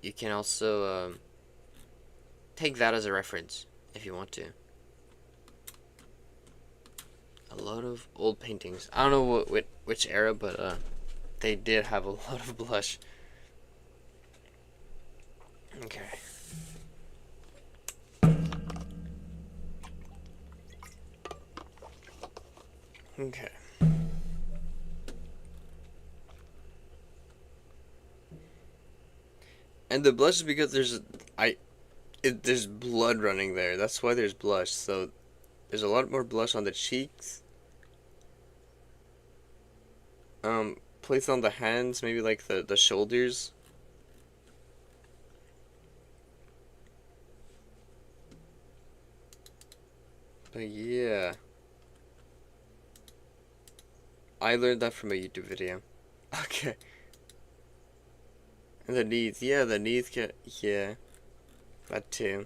You can also take that as a reference if you want to. A lot of old paintings. I don't know which era, but they did have a lot of blush. Okay. Okay. And the blush is because there's blood running there. That's why there's blush. So there's a lot more blush on the cheeks. Place on the hands, maybe like the shoulders. But yeah. I learned that from a YouTube video. Okay. And the knees, yeah, the knees get, yeah. That too.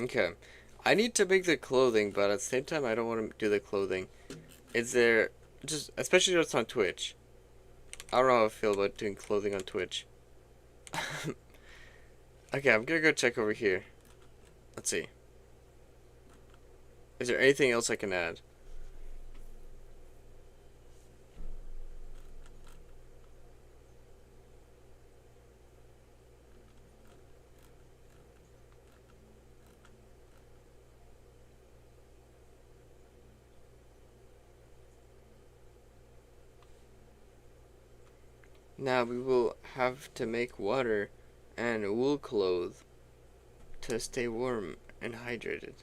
Okay. I need to make the clothing, but at the same time, I don't want to do the clothing. Is there, just, especially just on Twitch. I don't know how I feel about doing clothing on Twitch. Okay, I'm gonna go check over here. Let's see. Is there anything else I can add? Now we will have to make water and wool clothes to stay warm and hydrated.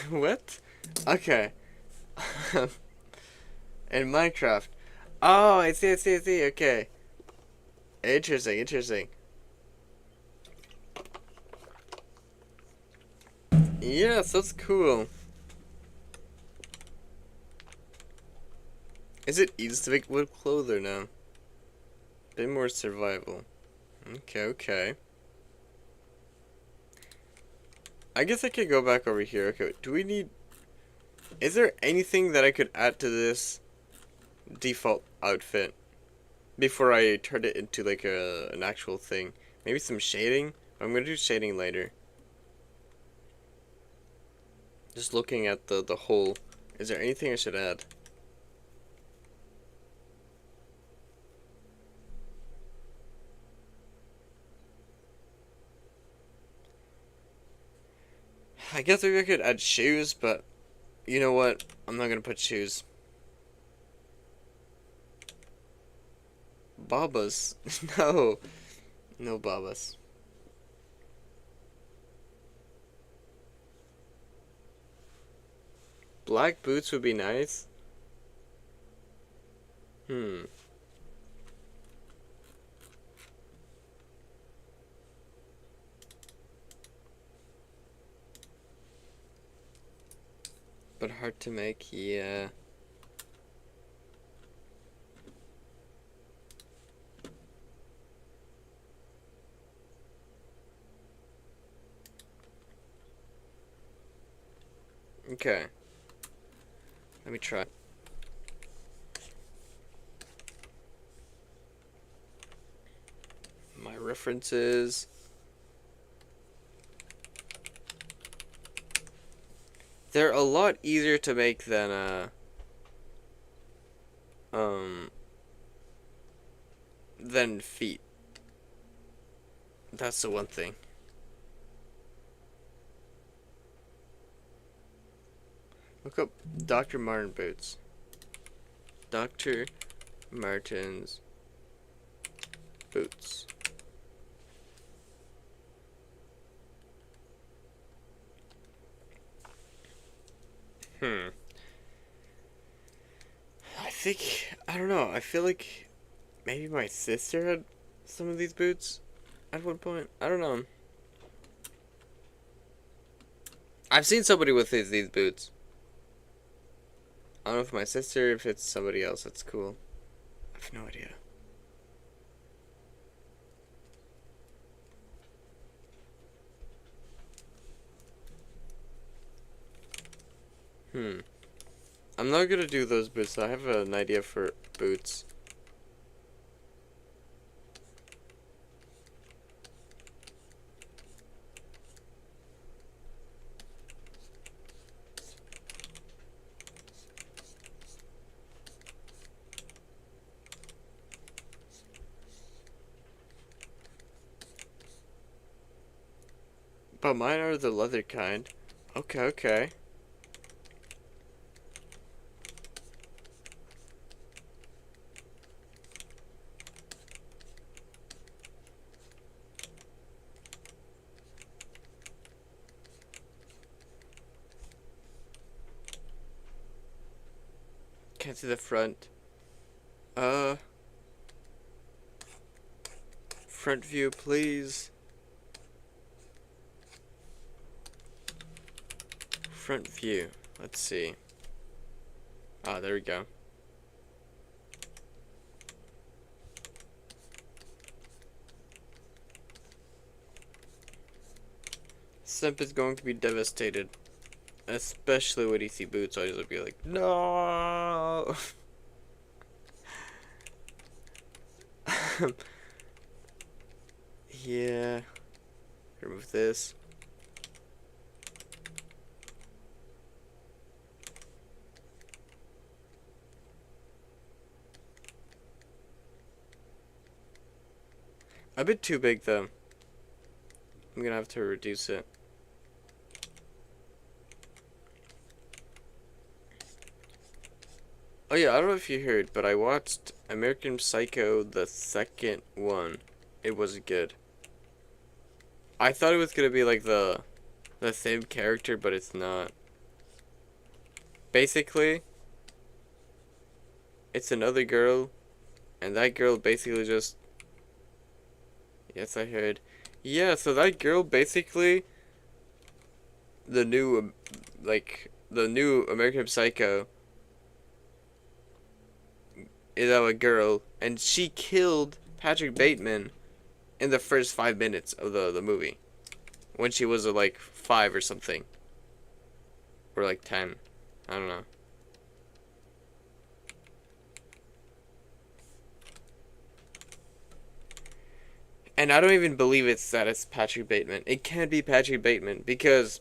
What? Okay. In Minecraft. Oh, I see. Okay. Interesting. Yes, that's cool. Is it easy to make wood clothes or no? Bit more survival. Okay. I guess I could go back over here. Okay, do we need... Is there anything that I could add to this default outfit before I turn it into like an actual thing? Maybe some shading? I'm gonna do shading later. Just looking at the whole. Is there anything I should add? I guess maybe I could add shoes, but you know what? I'm not gonna put shoes. Bobas. No. No Bobas. Black boots would be nice. Hmm. But hard to make, yeah. Okay. Let me try. My references. They're a lot easier to make um than feet. That's the one thing. Look up Dr. Martin boots. Dr. Martin's boots. I don't know. I feel like maybe my sister had some of these boots at one point. I don't know. I've seen somebody with these boots. I don't know if my sister, if it's somebody else. That's cool. I have no idea. I'm not gonna do those boots. I have an idea for boots. But mine are the leather kind. Okay. Can't see the front. Front view, please. Front view. Let's see. Ah, there we go. Simp is going to be devastated. Especially when he see Boots, so he'll be like, no! Yeah. Remove this. A bit too big, though. I'm gonna have to reduce it. Oh yeah, I don't know if you heard, but I watched American Psycho, the second one. It was good. I thought it was gonna be like the same character, but it's not. Basically, it's another girl, and that girl basically just... Yes, I heard. Yeah, so that girl basically, the new, the new American Psycho is a girl, and she killed Patrick Bateman in the first 5 minutes of the movie. When she was like 5 or something. Or like 10. I don't know. And I don't even believe it's Patrick Bateman. It can't be Patrick Bateman because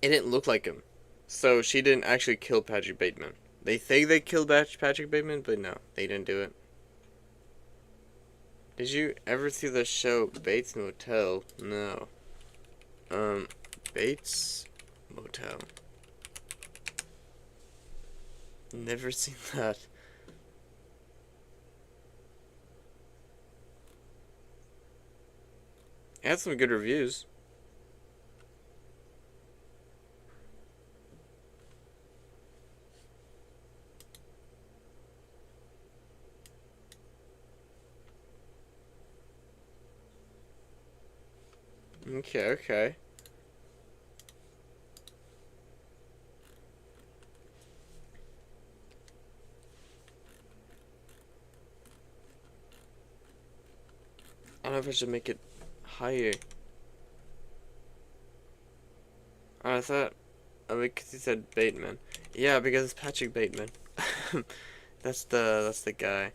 it didn't look like him. So she didn't actually kill Patrick Bateman. They think they killed Patrick Bateman, but no, they didn't do it. Did you ever see the show Bates Motel? No. Bates Motel. Never seen that. It had some good reviews. Okay, okay. I don't know if I should make it higher. I thought, because he said Bateman. Yeah, because it's Patrick Bateman. That's the guy.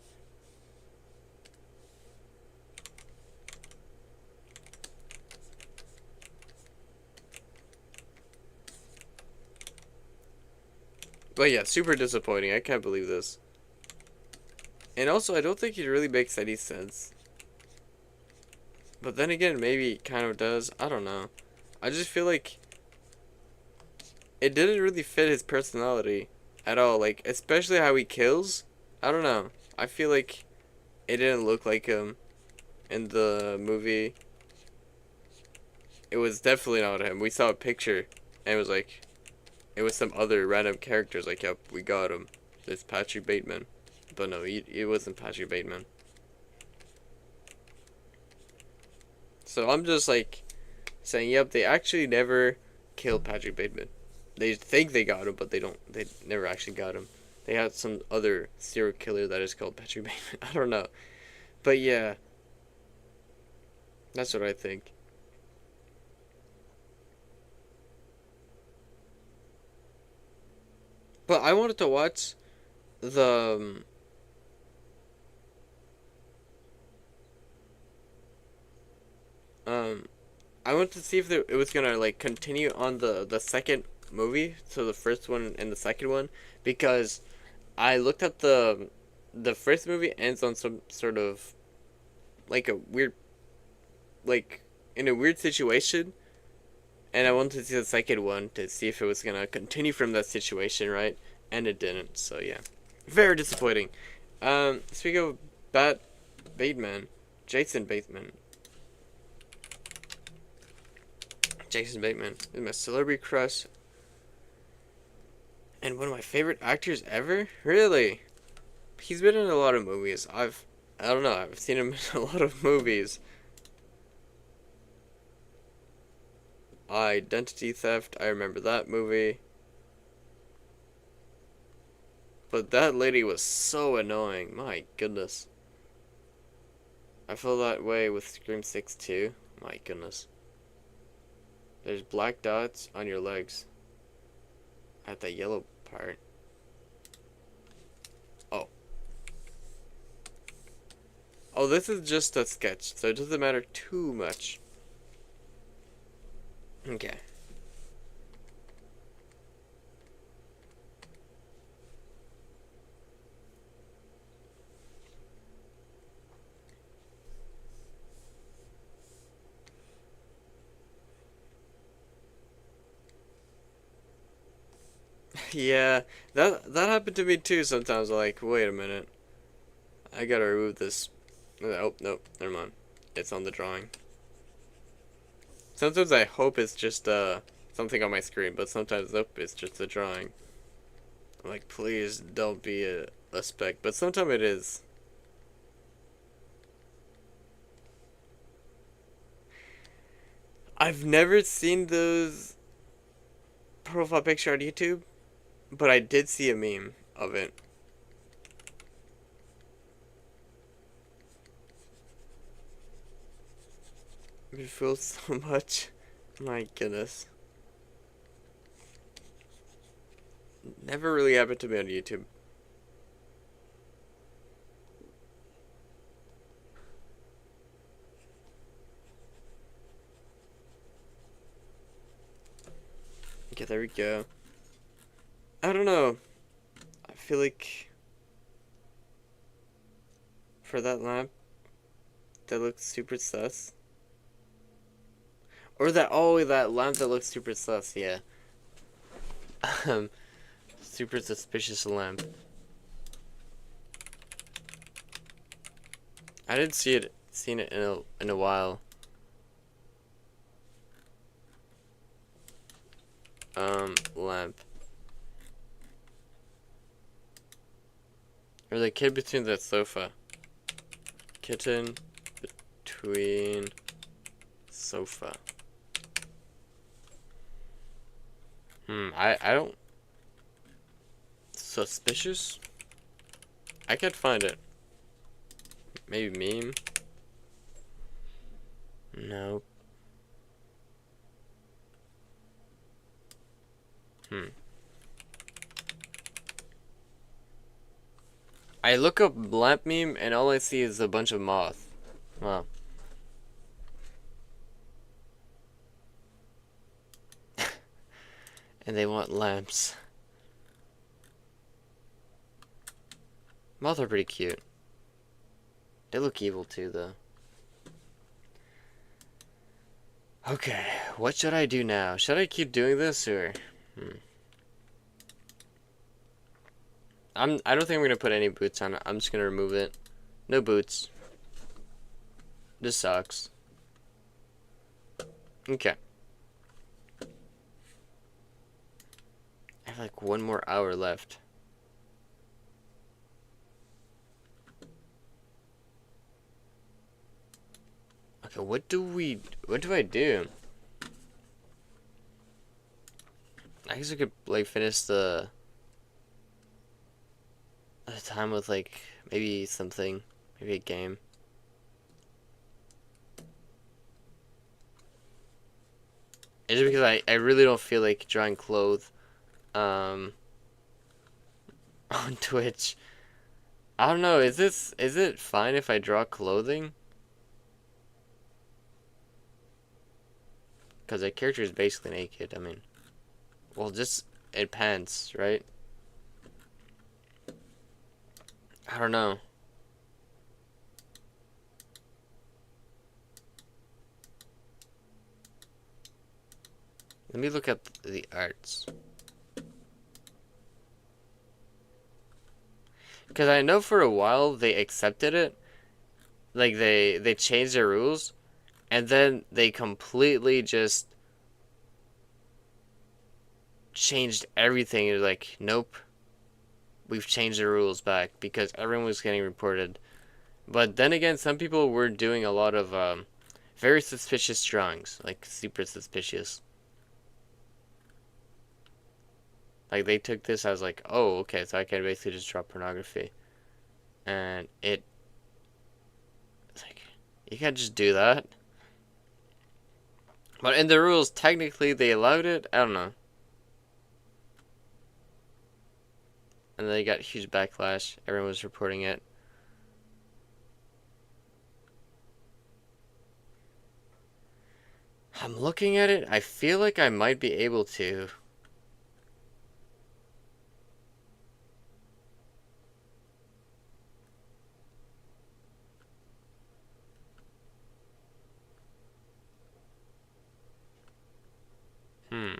But yeah, super disappointing. I can't believe this. And also, I don't think it really makes any sense. But then again, maybe it kind of does. I don't know. I just feel like it didn't really fit his personality at all. Like, especially how he kills. I don't know. I feel like it didn't look like him in the movie. It was definitely not him. We saw a picture, and it was like, it was some other random characters. Like, yep, we got him. It's Patrick Bateman. But no, it wasn't Patrick Bateman. So I'm just like saying, yep, they actually never killed Patrick Bateman. They think they got him, but they don't. They never actually got him. They had some other serial killer that is called Patrick Bateman. I don't know, but yeah, that's what I think. But I wanted to watch the um I wanted to see if it was gonna like continue on the second movie, so the first one and the second one, because I looked at the first movie ends on some sort of like a weird, like in a weird situation, and I wanted to see the second one to see if it was gonna continue from that situation, right? And it didn't. So yeah, very disappointing. Speaking of Bateman, Jason Bateman. Jason Bateman is my celebrity crush and one of my favorite actors ever. Really, he's been in a lot of movies. I don't know. I've seen him in a lot of movies. Identity Theft. I remember that movie. But that lady was so annoying. My goodness. I feel that way with Scream 6 too. My goodness. There's black dots on your legs at that yellow part. Oh. Oh, this is just a sketch, so it doesn't matter too much. Okay. Yeah, that happened to me too sometimes. Like, wait a minute. I gotta remove this. Oh, nope, never mind. It's on the drawing. Sometimes I hope it's just something on my screen, but sometimes nope, it's just a drawing. I'm like, please don't be a speck, but sometimes it is. I've never seen those profile picture on YouTube, but I did see a meme of it. It feels so much. My goodness. Never really happened to me on YouTube. Okay, there we go. I don't know. I feel like for that lamp, that looks super sus. Or that lamp that looks super sus, yeah. Um, Super suspicious lamp. I didn't seen it in a while. Lamp. Or the kid between the sofa. Kitten between sofa. I don't... Suspicious? I can't find it. Maybe meme? No. I look up lamp meme and all I see is a bunch of moth. Wow. And they want lamps. Moth are pretty cute. They look evil too, though. Okay, what should I do now? Should I keep doing this or? I don't think I'm gonna put any boots on it. I'm just gonna remove it. No boots. This sucks. Okay. I have like 1 more hour left. Okay, what do I do? I guess I could like finish the time with like maybe something, maybe a game. It's just because I really don't feel like drawing clothes on Twitch. I don't know, is it fine if I draw clothing? Because the character is basically naked, I mean. Well, just in pants, right? I don't know. Let me look up the arts. Because I know for a while they accepted it. Like, they changed their rules. And then they completely just changed everything. It was like, nope. We've changed the rules back. Because everyone was getting reported. But then again, some people were doing a lot of very suspicious drawings. Like, super suspicious. Like, they took this as like, oh, okay, so I can basically just draw pornography. And it's like, you can't just do that. But in the rules, technically, they allowed it. I don't know. And they got huge backlash. Everyone was reporting it. I'm looking at it. I feel like I might be able to. Hmm.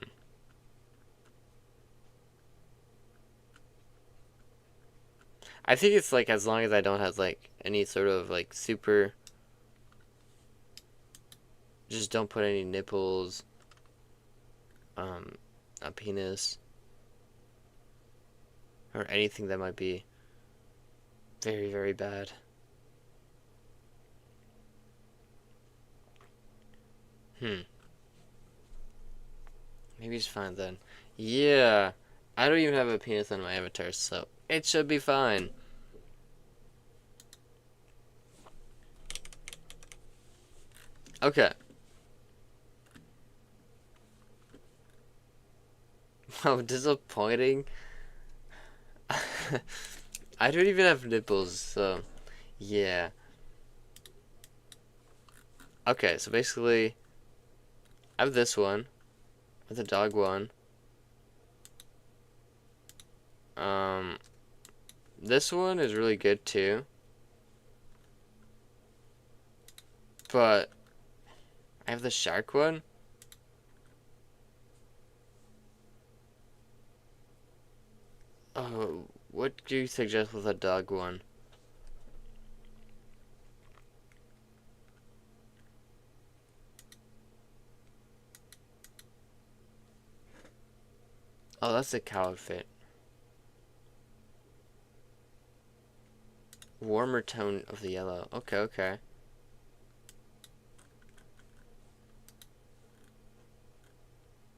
I think it's like as long as I don't have like any sort of like super. Just don't put any nipples. A penis. Or anything that might be very, very bad. Hmm. Maybe it's fine then. Yeah. I don't even have a penis on my avatar, so it should be fine. Okay. Wow, disappointing. I don't even have nipples, so yeah. Okay, so basically, I have this one. I have the dog one. Um, this one is really good too. But I have the shark one. Oh, what do you suggest with the dog one? Oh, that's the cow outfit. Warmer tone of the yellow. Okay, okay.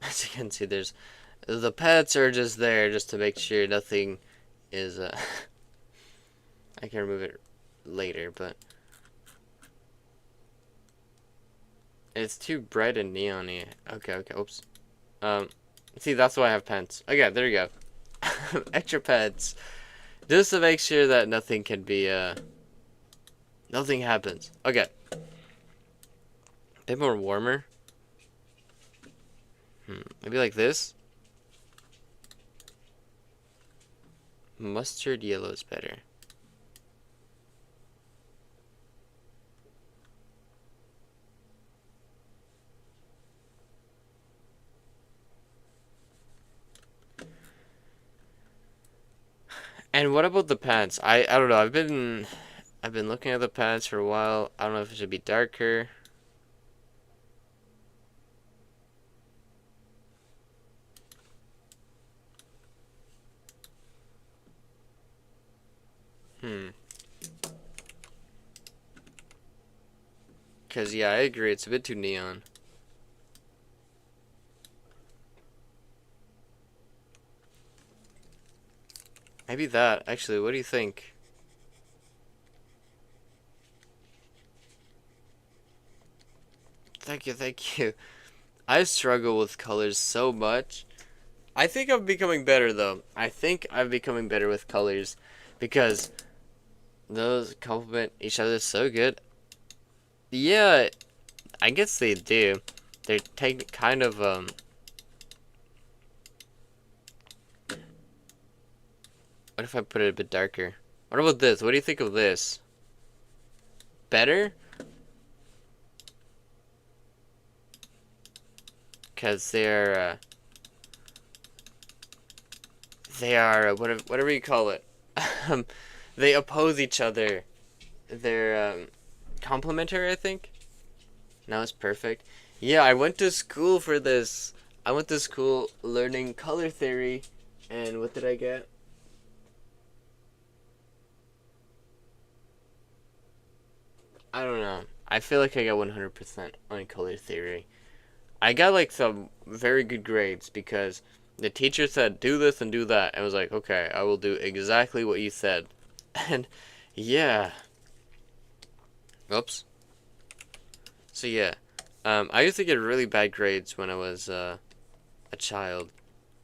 As you can see, there's the pets are just there just to make sure nothing is. I can remove it later, but it's too bright and neon-y. Okay, okay. Oops. Um, see, that's why I have pets. Okay, there you go. Extra pets, just to make sure that nothing can be nothing happens. Okay. A bit more warmer. Maybe like this. Mustard yellow is better. And what about the pants? I don't know. I've been looking at the pants for a while. I don't know if it should be darker. Hmm. Cause yeah, I agree. It's a bit too neon. Maybe that. Actually, what do you think? Thank you, thank you. I struggle with colors so much. I think I'm becoming better though. I think I'm becoming better with colors because those complement each other so good. Yeah, I guess they do. They're take kind of what if I put it a bit darker? What about this? What do you think of this? Better? Cause they are whatever you call it. Um, they oppose each other. They're complementary, I think. Now it's perfect. Yeah, I went to school for this. I went to school learning color theory, and what did I get? I don't know. I feel like I got 100% on color theory. I got like some very good grades because the teacher said do this and do that. I was like, okay, I will do exactly what you said. And yeah. Oops. So yeah. I used to get really bad grades when I was a child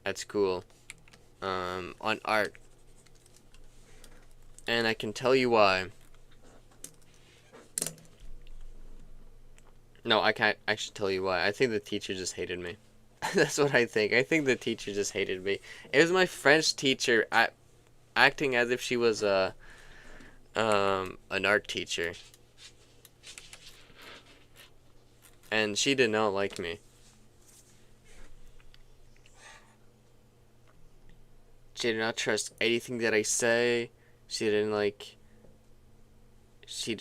at school on art, and I can tell you why. No, I can't actually tell you why. I think the teacher just hated me. That's what I think. I think the teacher just hated me. It was my French teacher acting as if she was an art teacher, and she did not like me. She did not trust anything that I say. She didn't like.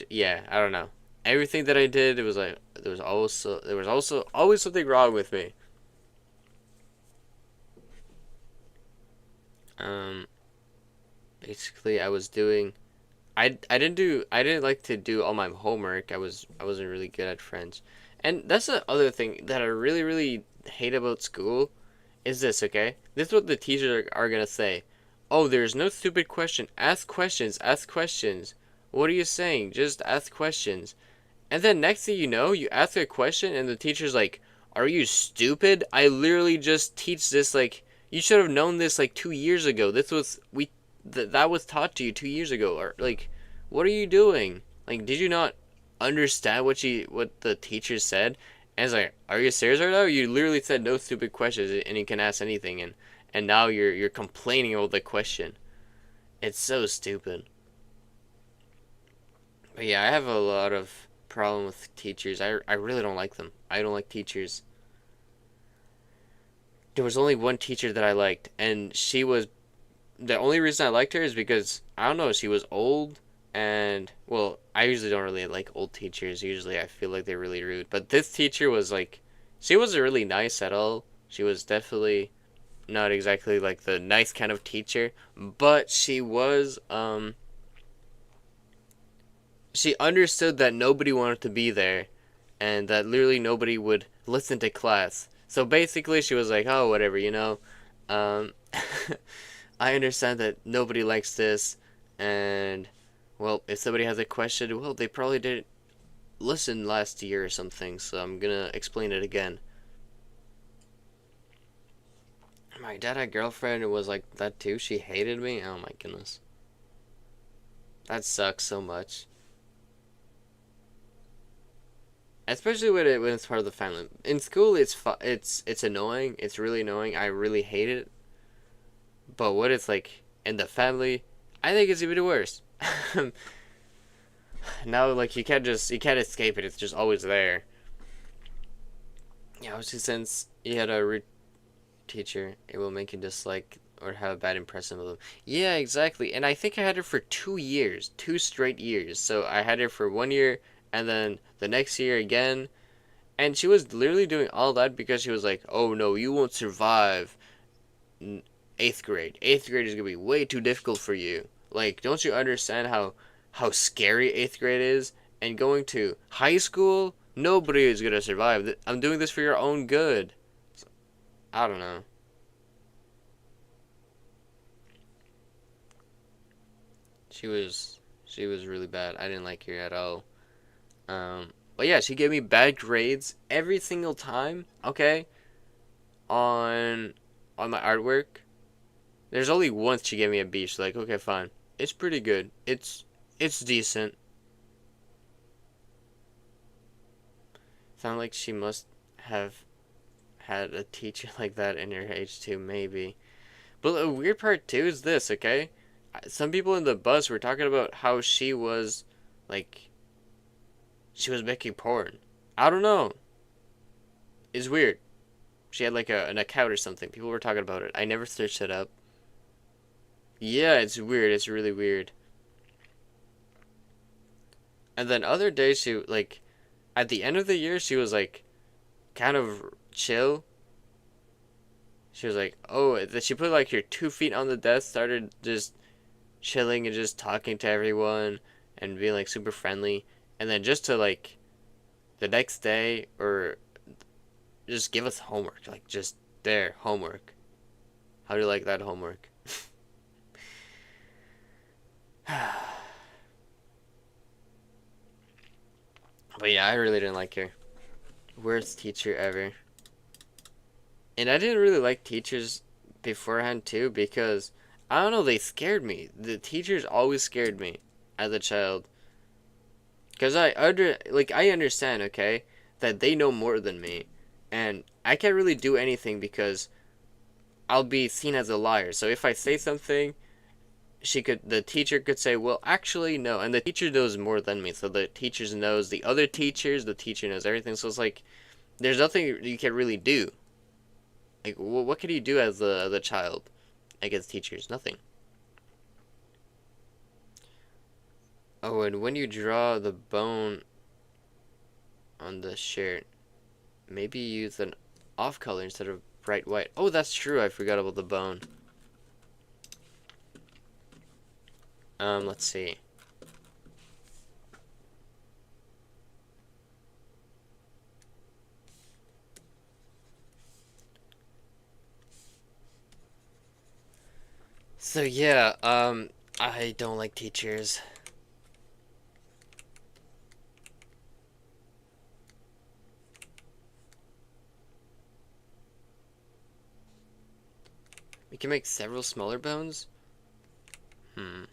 Yeah, I don't know. Everything that I did, it was like there was also always something wrong with me. Um, Basically, I didn't like to do all my homework. I wasn't really good at French, and that's the other thing that I really hate about school is this. Okay, this is what the teachers are gonna say. Oh, there's no stupid question. Ask questions. Ask questions. What are you saying? Just ask questions. And then next thing you know, you ask a question and the teacher's like, "Are you stupid? I literally just teach this like you should have known this like 2 years ago. This was we that was taught to you 2 years ago." Or like, "What are you doing? Like, did you not understand what the teacher said?" And it's like, "Are you serious right now? You literally said no stupid questions and you can ask anything and now you're complaining about the question. It's so stupid." But yeah, I have a lot of problem with teachers. I really don't like them. I don't like teachers. There was only one teacher that I liked, and she was the only reason I liked her is because I don't know, she was old and well, I usually don't really like old teachers. Usually I feel like they're really rude. But this teacher was like she wasn't really nice at all. She was definitely not exactly like the nice kind of teacher, but she understood that nobody wanted to be there and that literally nobody would listen to class. So basically, she was like, "Oh, whatever, you know. Um, I understand that nobody likes this, and well, if somebody has a question, well, they probably didn't listen last year or something. So I'm gonna explain it again." My dad had a girlfriend who was like that too. She hated me. Oh my goodness, that sucks so much. Especially when it's part of the family. In school, it's annoying. It's really annoying. I really hate it. But what it's like in the family, I think it's even worse. Now, like you can't escape it. It's just always there. Yeah, obviously since you had a rude teacher, it will make you dislike or have a bad impression of them. Yeah, exactly. And I think I had her for 2 years, 2 straight years. So I had her for 1 year, and then the next year again. And she was literally doing all that because she was like, "Oh no, you won't survive eighth grade. Eighth grade is gonna be way too difficult for you. Like, don't you understand how scary eighth grade is? And going to high school, nobody is gonna survive. I'm doing this for your own good." So, I don't know. She was really bad. I didn't like her at all. But yeah, she gave me bad grades every single time. Okay, on my artwork. There's only once she gave me a B. She's like, "Okay, fine. It's pretty good. It's decent." Sound like she must have had a teacher like that in her age too, maybe. But the weird part too is this, okay? Some people in the bus were talking about how like, she was making porn. I don't know. It's weird. She had like an account or something. People were talking about it. I never searched it up. Yeah, it's weird. It's really weird. And then other days like at the end of the year she was like kind of chill. She was like, "Oh," she put like her 2 feet on the desk, started just chilling and just talking to everyone and being like super friendly. And then just to like the next day or just give us homework, like just there, homework. How do you like that homework? But yeah, I really didn't like her. Worst teacher ever. And I didn't really like teachers beforehand too because I don't know, they scared me. The teachers always scared me as a child. Cause I understand, okay, that they know more than me, and I can't really do anything because I'll be seen as a liar. So if I say something, the teacher could say, well, actually no, and the teacher knows more than me. So the teacher knows the other teachers, the teacher knows everything. So it's like there's nothing you can really do. Like what can you do as a child against teachers? Nothing. Oh, and when you draw the bone on the shirt, maybe use an off color instead of bright white. Oh, that's true. I forgot about the bone. Let's see. So yeah, I don't like teachers. We can make several smaller bones? Hmm.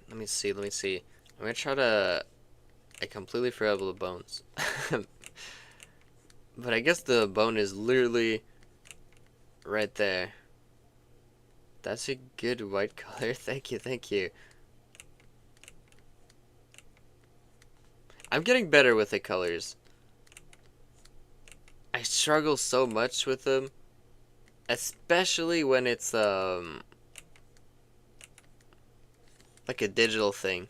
Let me see. I'm gonna try to... I completely forgot about the bones. But I guess the bone is literally right there. That's a good white color. Thank you, thank you. I'm getting better with the colors. I struggle so much with them. Especially when it's, like a digital thing.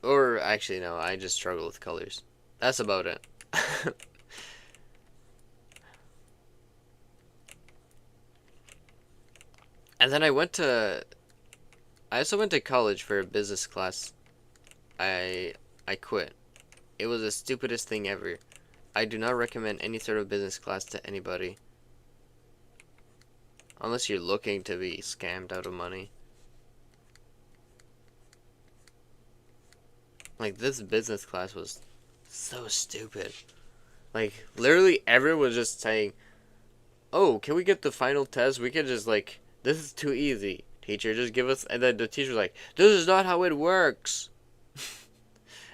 Or, actually, no, I just struggle with colors. That's about it. And then I also went to college for a business class. I I quit. It was the stupidest thing ever. I do not recommend any sort of business class to anybody. Unless you're looking to be scammed out of money. Like, this business class was so stupid. Like, literally everyone was just saying, oh, can we get the final test? We can just, like, this is too easy. Teacher, just give us... And then the teacher's like, this is not how it works.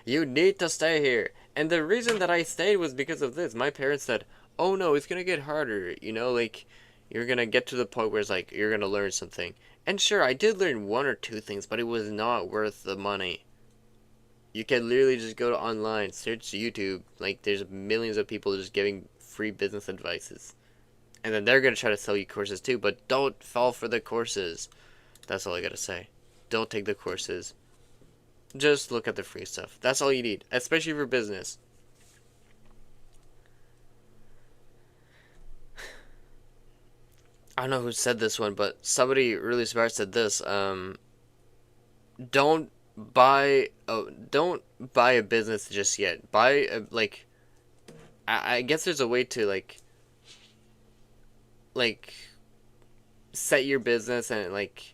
You need to stay here. And the reason that I stayed was because of this. My parents said, oh no, it's gonna get harder. You know, like, you're gonna get to the point where it's like, you're gonna learn something. And sure, I did learn one or two things, but it was not worth the money. You can literally just go to online, search YouTube. Like, there's millions of people just giving free business advices. And then they're gonna try to sell you courses too, but don't fall for the courses. That's all I gotta say. Don't take the courses. Just look at the free stuff. That's all you need, especially for business. I don't know who said this one, but somebody really smart said this. Don't don't buy a business just yet. Buy like, I guess there's a way to like set your business and like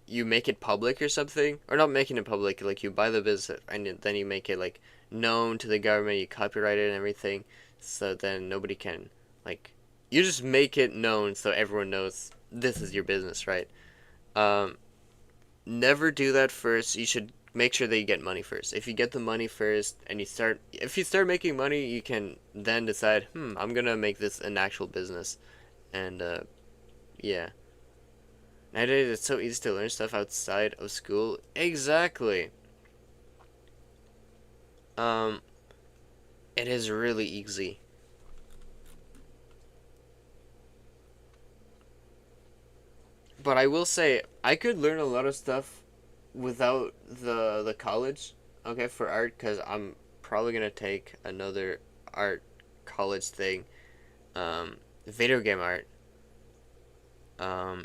you make it public or something, or not making it public. Like, you buy the business and then you make it like known to the government. You copyright it and everything, so then nobody can like. You just make it known so everyone knows this is your business, right? Um, Never do that first. You should make sure that you get money first. If you get the money first and if you start making money, you can then decide, I'm gonna make this an actual business. And yeah. Nowadays, it's so easy to learn stuff outside of school. Exactly. Um, it is really easy. But I will say, I could learn a lot of stuff without the college, okay, for art, because I'm probably gonna take another art college thing, video game art. Um,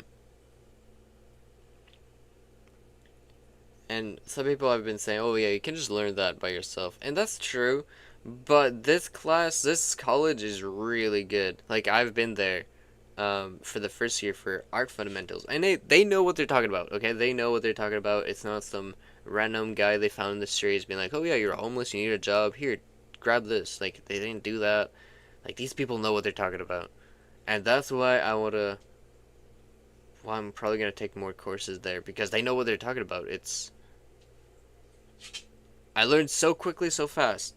And some people have been saying, oh yeah, you can just learn that by yourself. And that's true. But this class, this college is really good. Like, I've been there for the first year for art fundamentals. And they know what they're talking about, okay? They know what they're talking about. It's not some random guy they found in the streets being like, oh yeah, you're homeless, you need a job. Here, grab this. Like, they didn't do that. Like, these people know what they're talking about. And that's why well, I'm probably going to take more courses there because they know what they're talking about. I learned so quickly, so fast.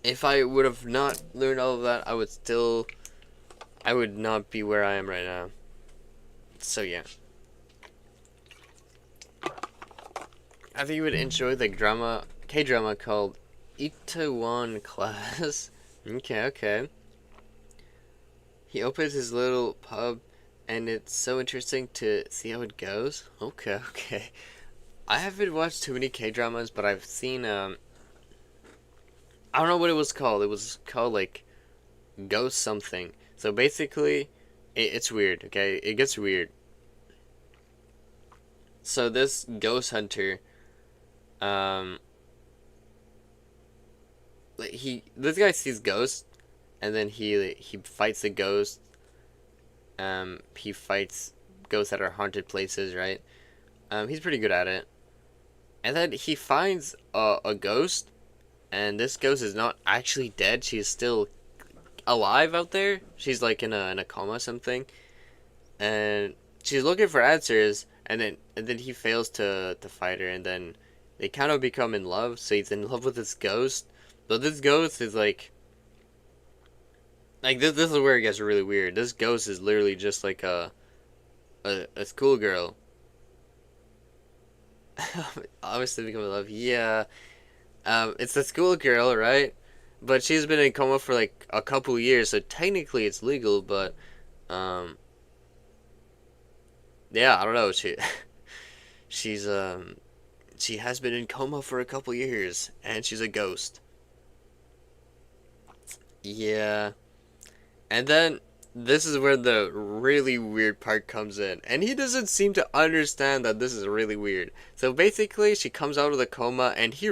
If I would have not learned all of that, I would not be where I am right now. So yeah. I think you would enjoy the K-drama called Itaewon Class. Okay, okay. He opens his little pub, and it's so interesting to see how it goes. Okay, okay. I haven't watched too many K-dramas, but I've seen I don't know what it was called. It was called like Ghost something. So basically, it's weird. Okay, it gets weird. So this ghost hunter, um, like this guy sees ghosts, and then he fights the ghost. He fights ghosts that are haunted places, right? He's pretty good at it. And then he finds a ghost, and this ghost is not actually dead. She's still alive out there. She's like in a coma or something, and she's looking for answers. And then he fails to fight her, and then they kind of become in love. So he's in love with this ghost, but this ghost is like this is where it gets really weird. This ghost is literally just like a schoolgirl. Obviously become in love. Yeah. It's a schoolgirl, right? But she's been in coma for like a couple years, so technically it's legal. But um, yeah, I don't know. She's she has been in coma for a couple years, and she's a ghost. Yeah, and then this is where the really weird part comes in, and he doesn't seem to understand that this is really weird. So basically, she comes out of the coma, and he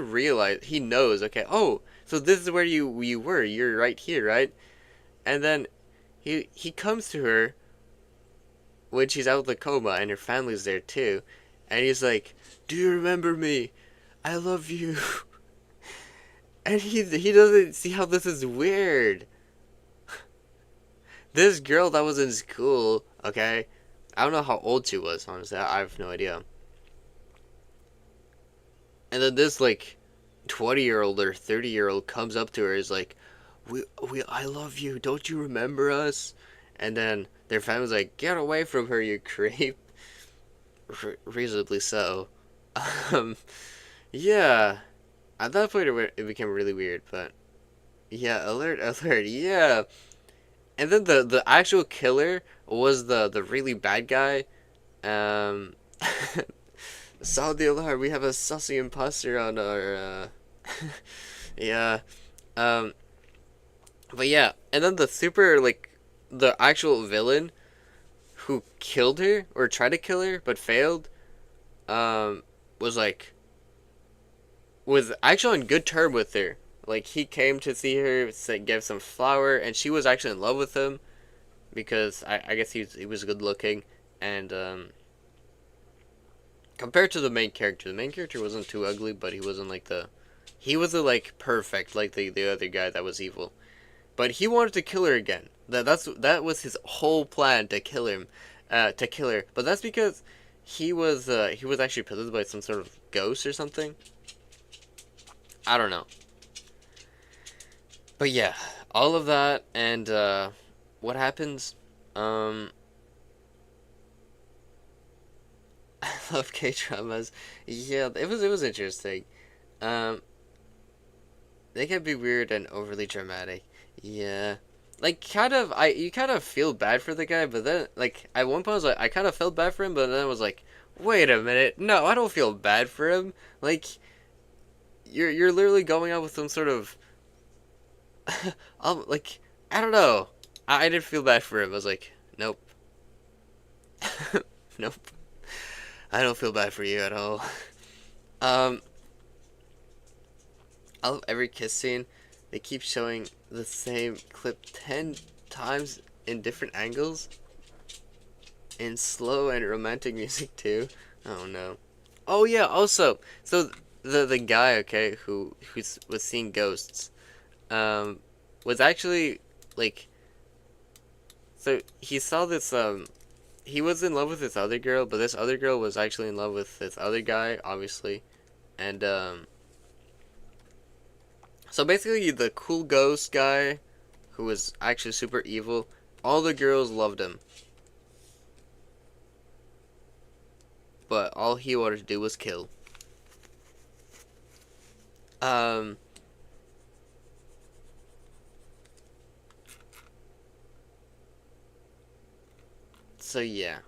knows, okay, oh, so this is where you were. You're right here, right? And then he comes to her when she's out of the coma, and her family's there too, and he's like, "Do you remember me? I love you." And he doesn't see how this is weird. This girl that was in school, okay, I don't know how old she was, honestly. I have no idea. And then this like 20-year-old or 30-year-old comes up to her is like, I love you. Don't you remember us? And then their family's like, get away from her, you creep. Reasonably so. Um, yeah. At that point, it became really weird, but yeah, alert, alert, yeah. And then the actual killer was the really bad guy. Um, sound the alarm. We have a sussy imposter on our. Yeah. Um. But yeah, and then the actual villain who killed her or tried to kill her but failed. Um, was like was actually on good term with her. Like he came to see her, gave some flower, and she was actually in love with him because I guess he was good looking, and compared to the main character wasn't too ugly, but he wasn't like perfect like the other guy that was evil. But he wanted to kill her again. That was his whole plan to kill her. But that's because he was actually possessed by some sort of ghost or something. I don't know. But yeah, all of that and what happens? Um, I love K dramas. Yeah, it was interesting. Um, they can be weird and overly dramatic. Yeah. Like kind of you kind of feel bad for the guy, but then like at one point I was like I kind of felt bad for him, but then I was like, "Wait a minute. No, I don't feel bad for him." Like you're literally going out with some sort of like I don't know. I didn't feel bad for him. I was like, "Nope." Nope. I don't feel bad for you at all. Um, I love every kiss scene. They keep showing the same clip 10 times in different angles, in slow and romantic music too. Oh no. Oh yeah. Also, so the guy, okay, who was seeing ghosts, um, was actually like, so he saw this he was in love with this other girl, but this other girl was actually in love with this other guy, obviously, and so basically the cool ghost guy, who was actually super evil, all the girls loved him, but all he wanted to do was kill. Um, so yeah.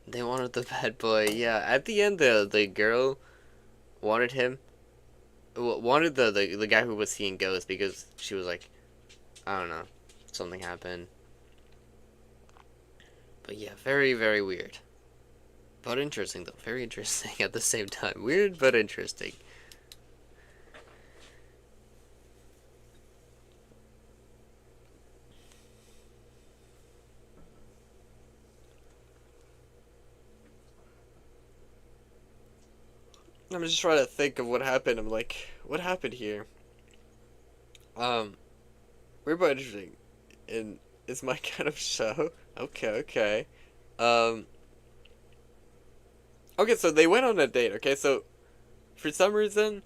They wanted the bad boy. Yeah, at the end, the girl wanted him, wanted the guy who was seeing ghosts because she was like, I don't know, something happened. But yeah, very very weird, but interesting though. Very interesting at the same time. Weird but interesting. I'm just trying to think of what happened. I'm like, what happened here? Um, weird but interesting, and it's my kind of show. Okay, okay. Um, okay, so they went on a date. Okay, so for some reason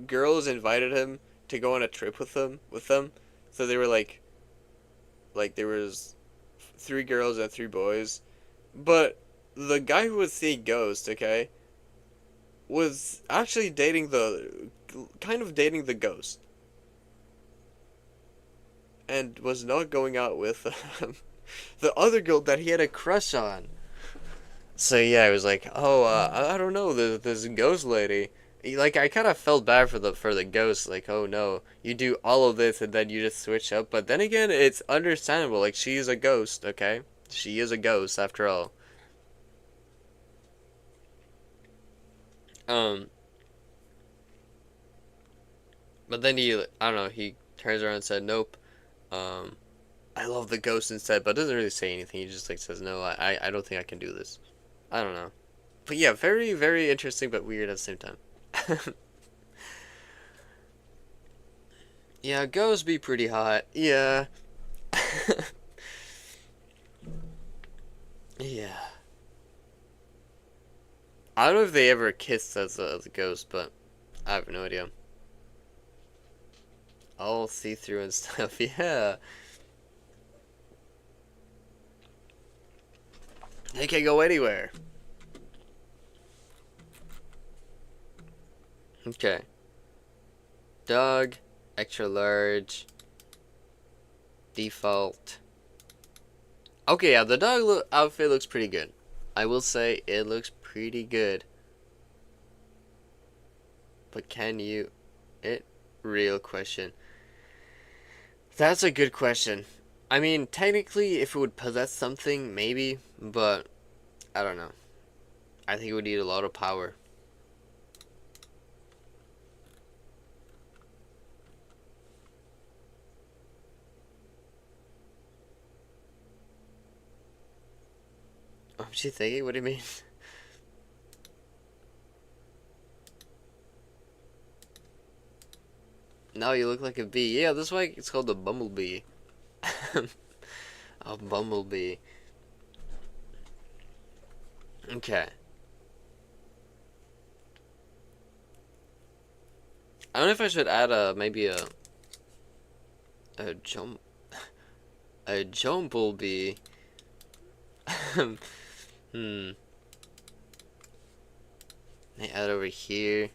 girls invited him to go on a trip with them. So they were like there was three girls and three boys. But the guy who was seeing ghosts, okay, was actually dating the kind of dating the ghost and was not going out with the other girl that he had a crush on. So yeah, I was like, oh, I don't know, this ghost lady. Like I kind of felt bad for the ghost. Like, oh no, you do all of this and then you just switch up. But then again, it's understandable. Like she is a ghost, okay? She is a ghost after all. Um, but then I don't know, he turns around and said, nope. Um, I love the ghost instead, but doesn't really say anything. He just like says, no, I don't think I can do this. I don't know. But yeah, very very interesting but weird at the same time. Yeah, ghosts be pretty hot. Yeah. Yeah. I don't know if they ever kissed as a ghost, but I have no idea. All see through and stuff. Yeah. They can go anywhere. Okay. Dog, extra large, default. Okay, yeah, the dog outfit looks pretty good. I will say it looks pretty good. But can you? It? Real question. That's a good question. I mean, technically, if it would possess something, maybe, but I don't know. I think it would need a lot of power. What's she thinking? What do you mean? No, you look like a bee. Yeah, that's why it's called a bumblebee. A bumblebee. Okay. I don't know if I should add maybe a jump a jumblebee. Hmm. May add over here.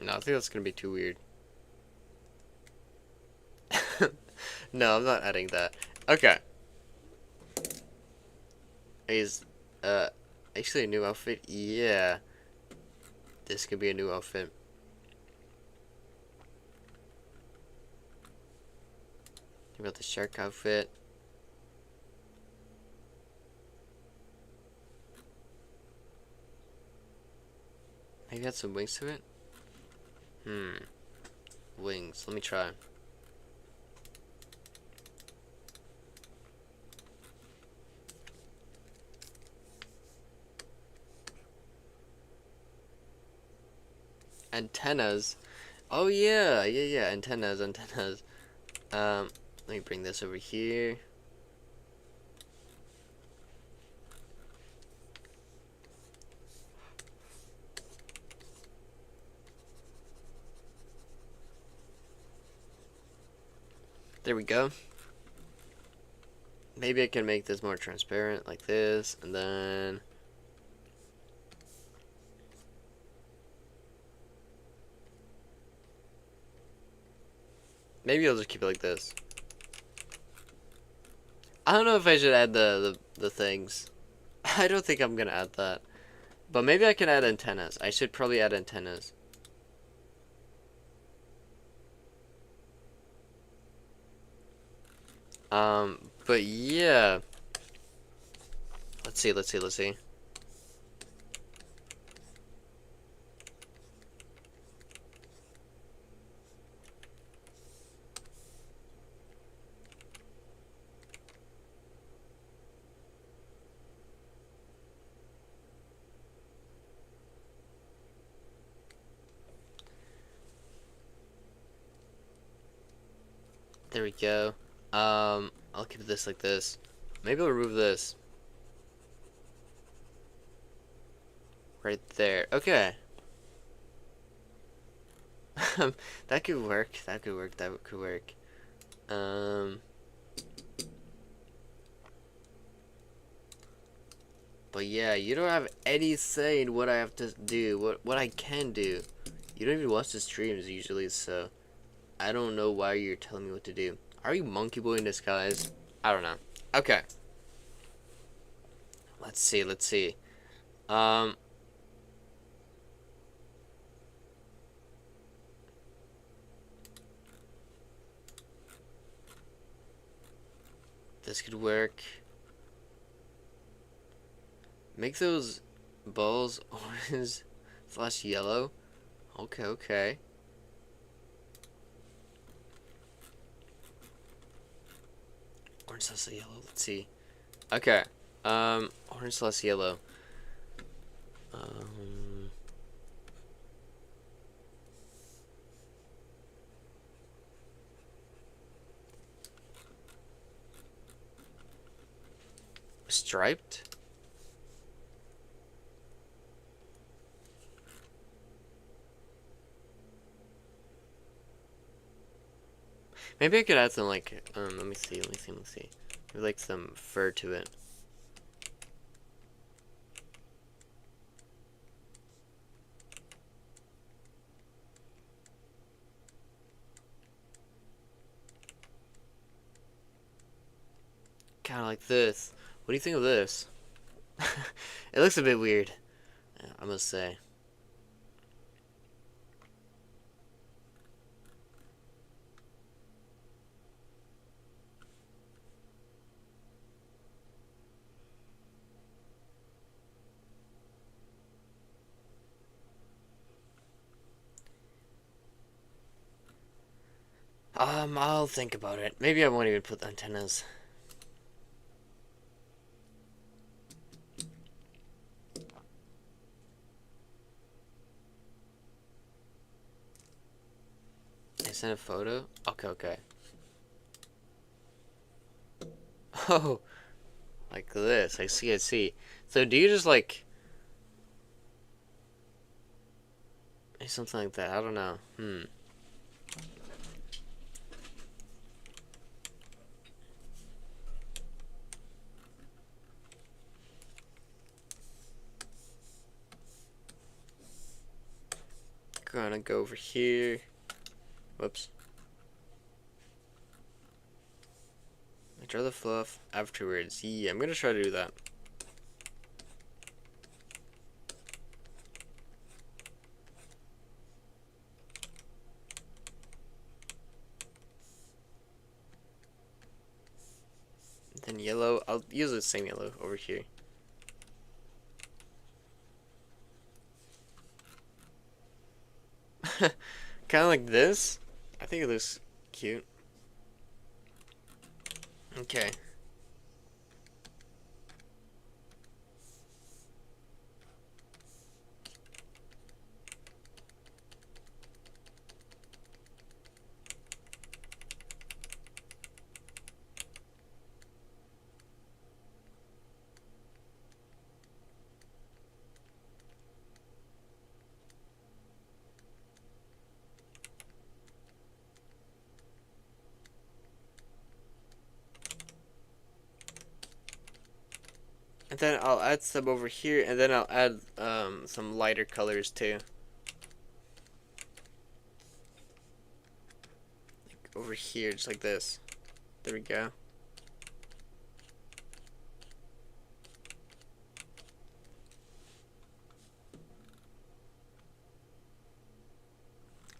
No, I think that's gonna be too weird. No, I'm not adding that. Okay. Is uh actually a new outfit? Yeah. This could be a new outfit. About the shark outfit. Maybe add some wings to it? Wings. Let me try. Antennas. Oh yeah, yeah. Antennas. Let me bring this over here. There we go. Maybe I can make this more transparent like this, and then maybe I'll just keep it like this. I don't know if I should add the things. I don't think I'm gonna add that. But maybe I can add antennas. I should probably add antennas. But yeah. Let's see. There we go. I'll keep this like this. Maybe I'll remove this. Right there. Okay. That could work. That could work. But yeah, you don't have any say in what I have to do, what I can do. You don't even watch the streams usually, so I don't know why you're telling me what to do. Are you Monkey Boy in disguise? I don't know. Okay. Let's see. Um, this could work. Make those balls orange / yellow. Okay. Orange / yellow. Let's see. Okay. Orange / yellow. Striped. Maybe I could add some like let me see. Maybe like some fur to it. Kind of like this. What do you think of this? It looks a bit weird, I must say. I'll think about it. Maybe I won't even put the antennas. I sent a photo? Okay. Oh, like this. I see. So do you just like something like that? I don't know. Gonna go over here. Whoops. I draw the fluff afterwards. Yeah, I'm gonna try to do that. Then yellow. I'll use the same yellow over here. Kind of like this. I think it looks cute. Okay. And then I'll add some over here, and then I'll add some lighter colors too. Like over here, just like this. There we go.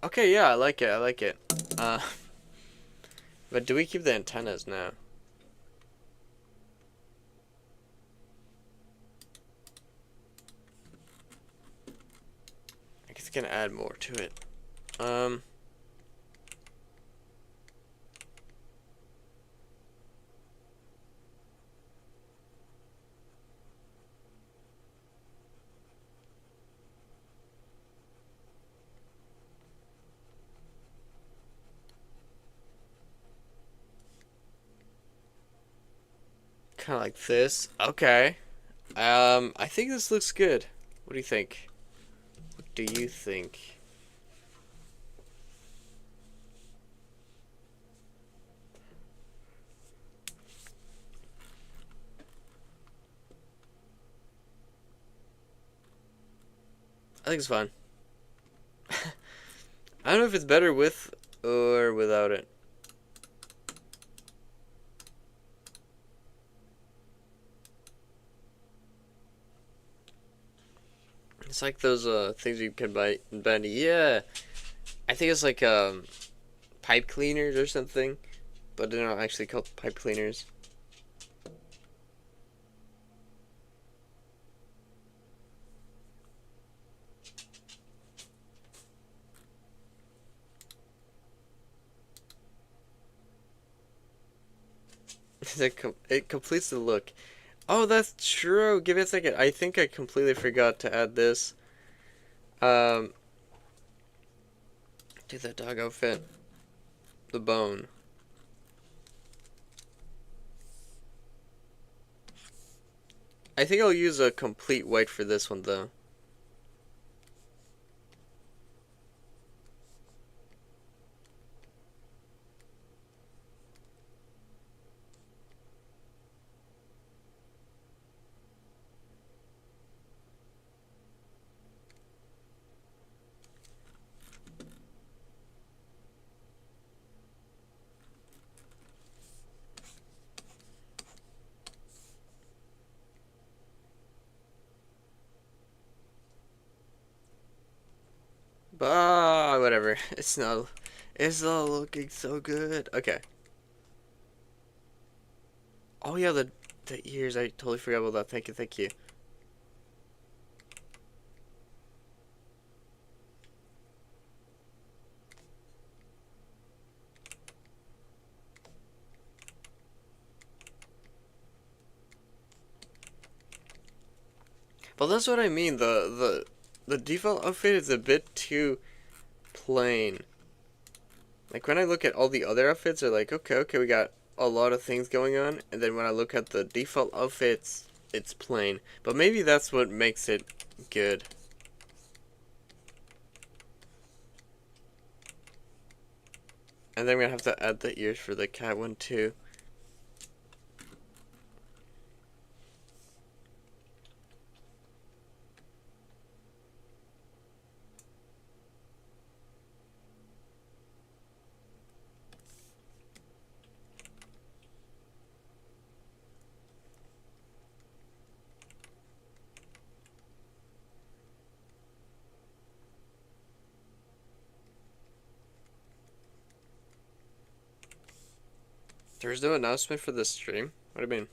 Okay, yeah, I like it. I like it. But do we keep the antennas now? I guess I can add more to it. Kind of like this. Okay. I think this looks good. What do you think? What do you think? I think it's fun. I don't know if it's better with or without it. It's like those things you can buy in Bendy. Yeah, I think it's like pipe cleaners or something, but they're not actually called pipe cleaners. It completes the look. Oh, that's true. Give me a second. I think I completely forgot to add this. Um, to the dog outfit. The bone. I think I'll use a complete white for this one though. But whatever. It's not looking so good. Okay. Oh yeah, the ears. I totally forgot about that. Thank you, thank you. But that's what I mean. The default outfit is a bit too plain. Like when I look at all the other outfits, they're like, okay, we got a lot of things going on, and then when I look at the default outfits, it's plain. But maybe that's what makes it good. And then we're gonna have to add the ears for the cat one too. There's no announcement for the stream. What do you mean?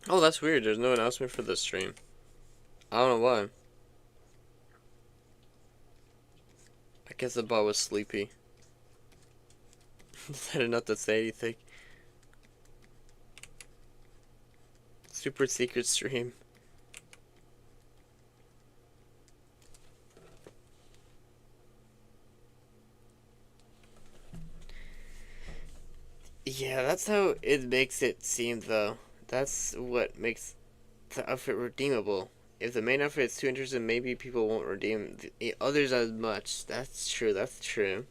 Oh, that's weird. There's no announcement for the stream. I don't know why. I guess the bot was sleepy. Decided not to say anything. Super secret stream. Yeah, that's how it makes it seem, though. That's what makes the outfit redeemable. If the main outfit is too interesting, maybe people won't redeem the others as much. That's true, that's true.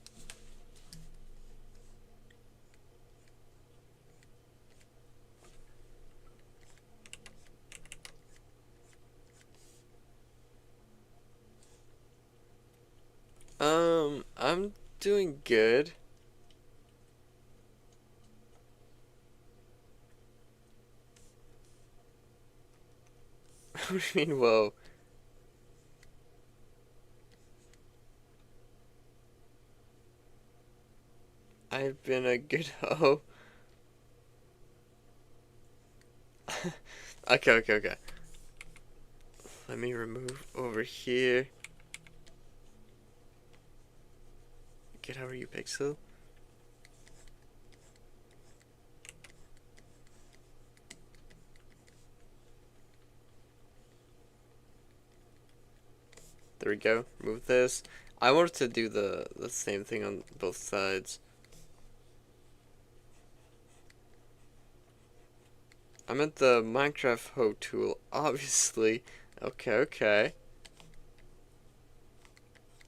I'm doing good. What do you mean, whoa? I've been a good hoe. Okay. Let me remove over here. Get how are you, Pixel? There we go. Remove this. I wanted to do the same thing on both sides. I meant the Minecraft hoe tool, obviously. Okay.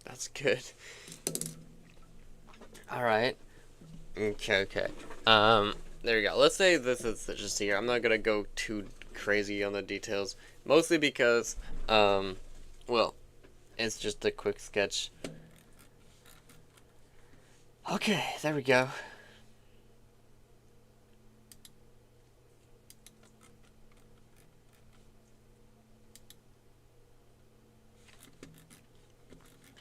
That's good. Alright. Okay. There you go. Let's say this is just here. I'm not gonna go too crazy on the details. Mostly because, well, it's just a quick sketch. Okay, there we go.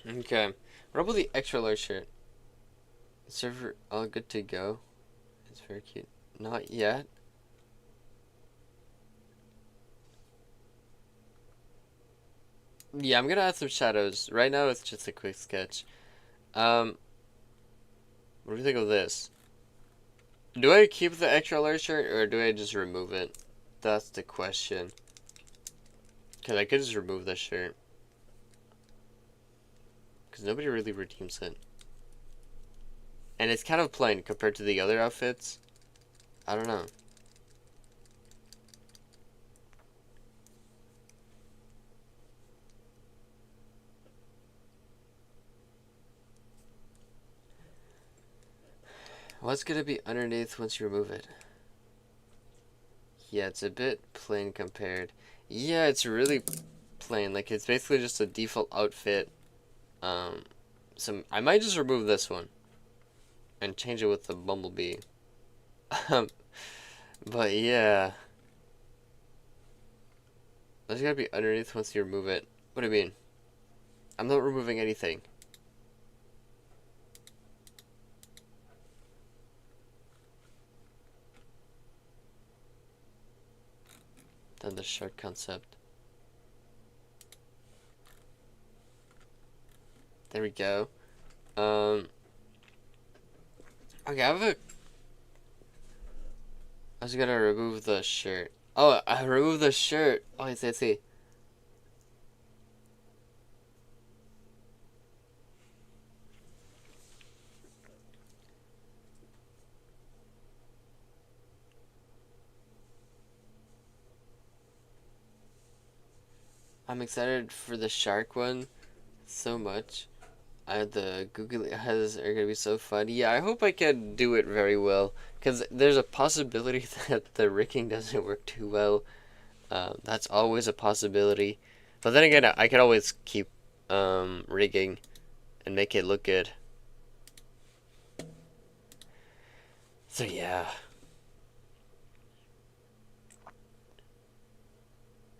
Okay. What about the extra large shirt? Server all good to go. It's very cute. Not yet. Yeah, I'm gonna add some shadows. Right now it's just a quick sketch. What do you think of this? Do I keep the extra large shirt or do I just remove it? That's the question. Cause I could just remove this shirt. Cause nobody really redeems it. And it's kind of plain compared to the other outfits. I don't know. What's gonna be underneath once you remove it? Yeah, it's a bit plain compared. Yeah, it's really plain. Like, it's basically just a default outfit. I might just remove this one and change it with the bumblebee. But yeah. That's gotta be underneath once you remove it. What do you mean? I'm not removing anything. Then the shirt concept. There we go. Okay, I was gonna remove the shirt. Oh, I removed the shirt. Oh, I see. I'm excited for the shark one so much. The googly eyes are gonna be so fun. Yeah, I hope I can do it very well. Because there's a possibility that the rigging doesn't work too well. That's always a possibility. But then again, I can always keep rigging and make it look good. So yeah.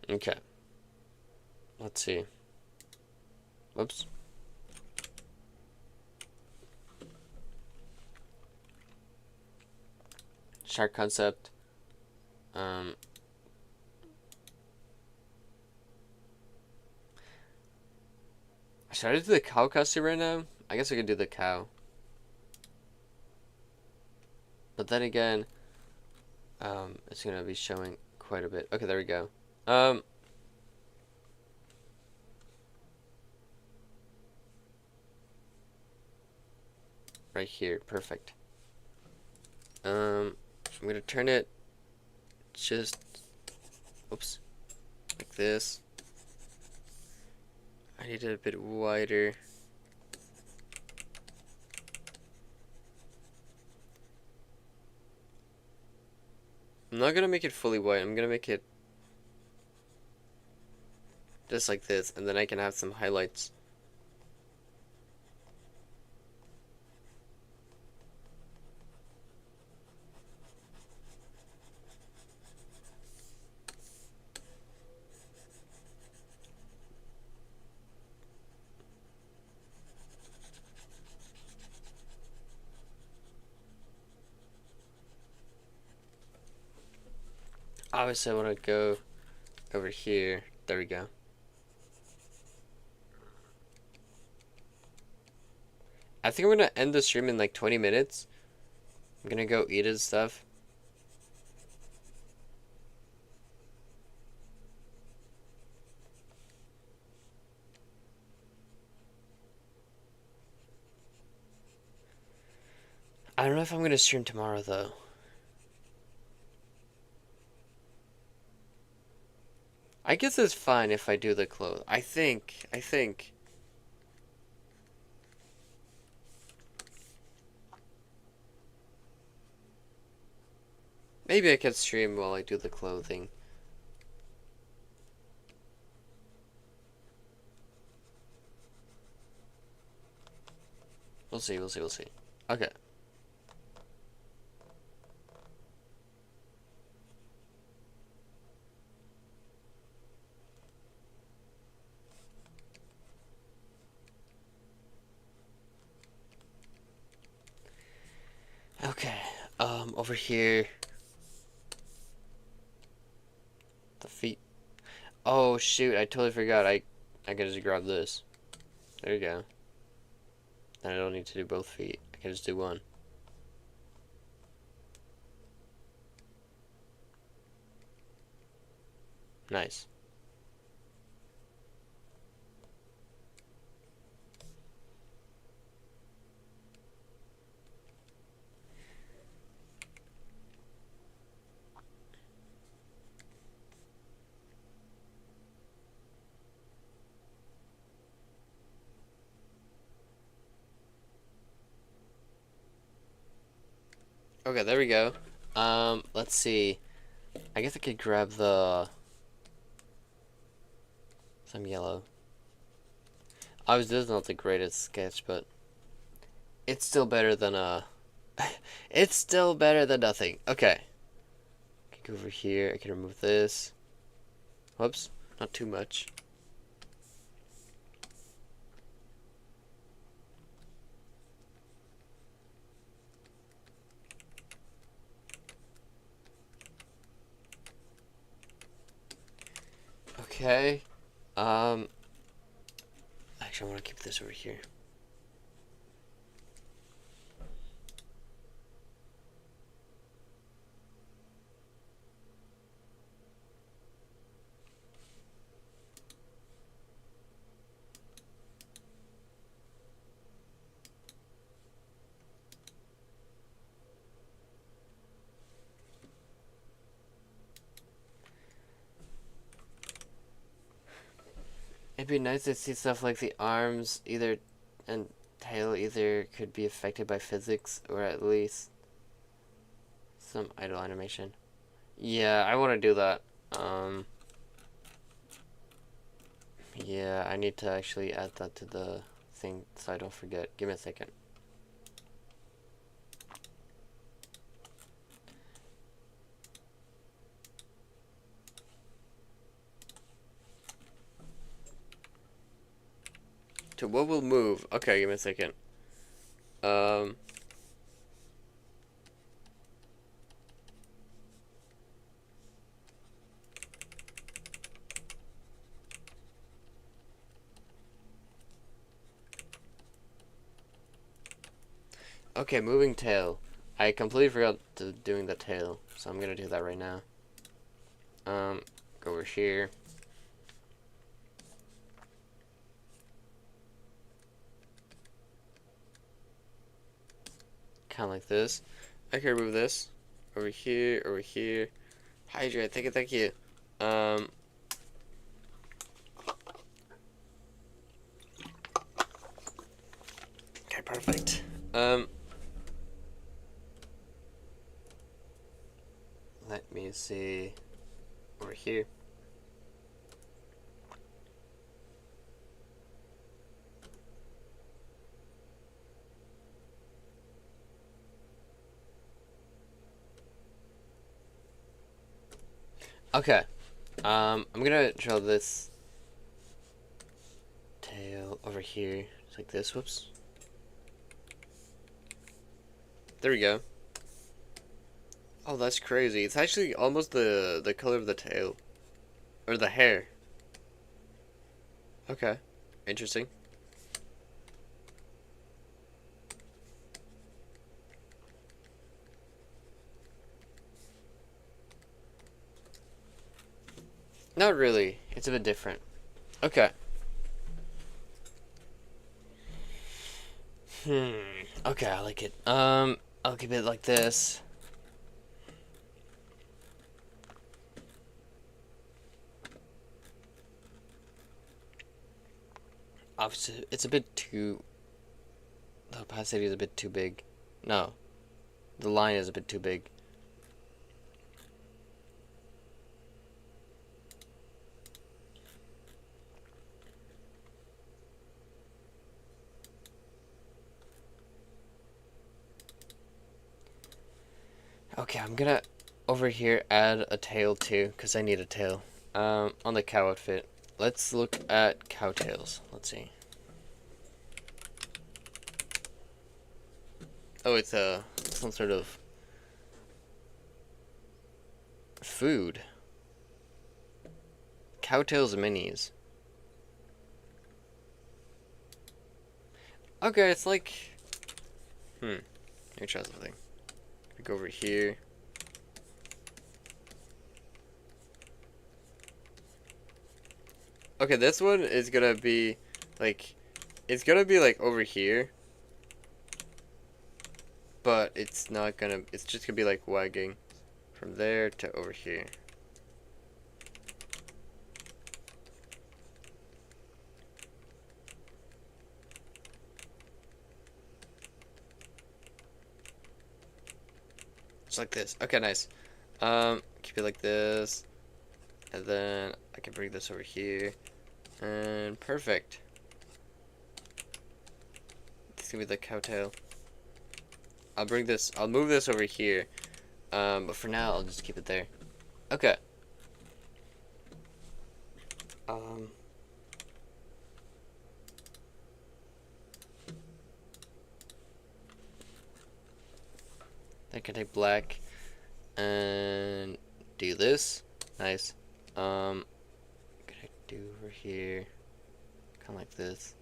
Okay. Let's see. Whoops. entire concept. Should I do the cow costume right now? I guess I could do the cow. But then again, it's gonna be showing quite a bit. Okay, there we go. Right here, perfect. I'm gonna turn it just, oops, like this. I need it a bit wider. I'm not gonna make it fully white. I'm gonna make it just like this, and then I can have some highlights. Obviously, I want to go over here. There we go. I think I'm gonna end the stream in like 20 minutes. I'm gonna go eat and stuff. I don't know if I'm gonna stream tomorrow though. I guess it's fine if I do the clothes. I think. Maybe I can stream while I do the clothing. We'll see. Okay. Okay. Over here. The feet. Oh shoot, I totally forgot. I can just grab this. There you go. Then I don't need to do both feet. I can just do one. Nice. Okay, there we go. Let's see. I guess I could grab some yellow. Obviously, this is not the greatest sketch, but it's still better than it's still better than nothing. Okay. I can go over here. I can remove this. Whoops, not too much. Okay. Actually, I want to keep this over here. It'd be nice to see stuff like the arms and tail either could be affected by physics or at least some idle animation. Yeah, I want to do that. Yeah, I need to actually add that to the thing so I don't forget. Give me a second. To what will move? Okay, give me a second. Okay, moving tail. I completely forgot to doing the tail, so I'm gonna do that right now. Go over here. Kind of like this. I can remove this. Over here, over here. Hydrate, thank you. Okay, perfect. Let me see. Over here. Okay. I'm gonna draw this tail over here. Just like this. Whoops. There we go. Oh, that's crazy. It's actually almost the color of the tail. Or the hair. Okay. Interesting. Not really. It's a bit different. Okay. Okay, I like it. I'll keep it like this. Obviously, it's a bit too... The opacity is a bit too big. No. The line is a bit too big. Okay, I'm gonna over here add a tail too, because I need a tail. On the cow outfit. Let's look at cow tails. Let's see. Oh, it's some sort of food. Cowtails minis. Okay, it's like... Let me try something. Go over here. Okay, this one is gonna be like... It's gonna be like over here. But it's not gonna... It's just gonna be like wagging from there to over here. Just like this. Okay, nice. Keep it like this. And then I can bring this over here. And perfect. This is gonna be the cowtail. I'll move this over here. But for now, I'll just keep it there. Okay. I can take black and do this. Nice. What can I do over here? Kind of like this.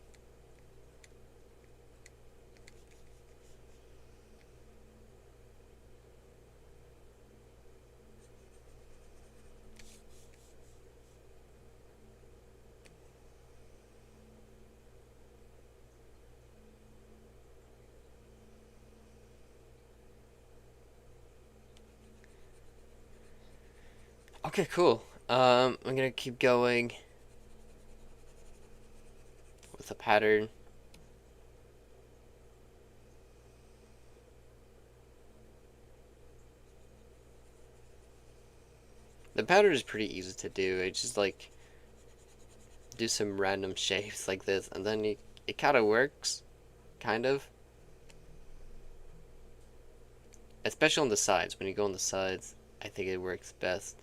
Okay, cool. I'm gonna keep going with the pattern. The pattern is pretty easy to do. It's just like do some random shapes like this, and then it kind of works, kind of. Especially on the sides. When you go on the sides, I think it works best.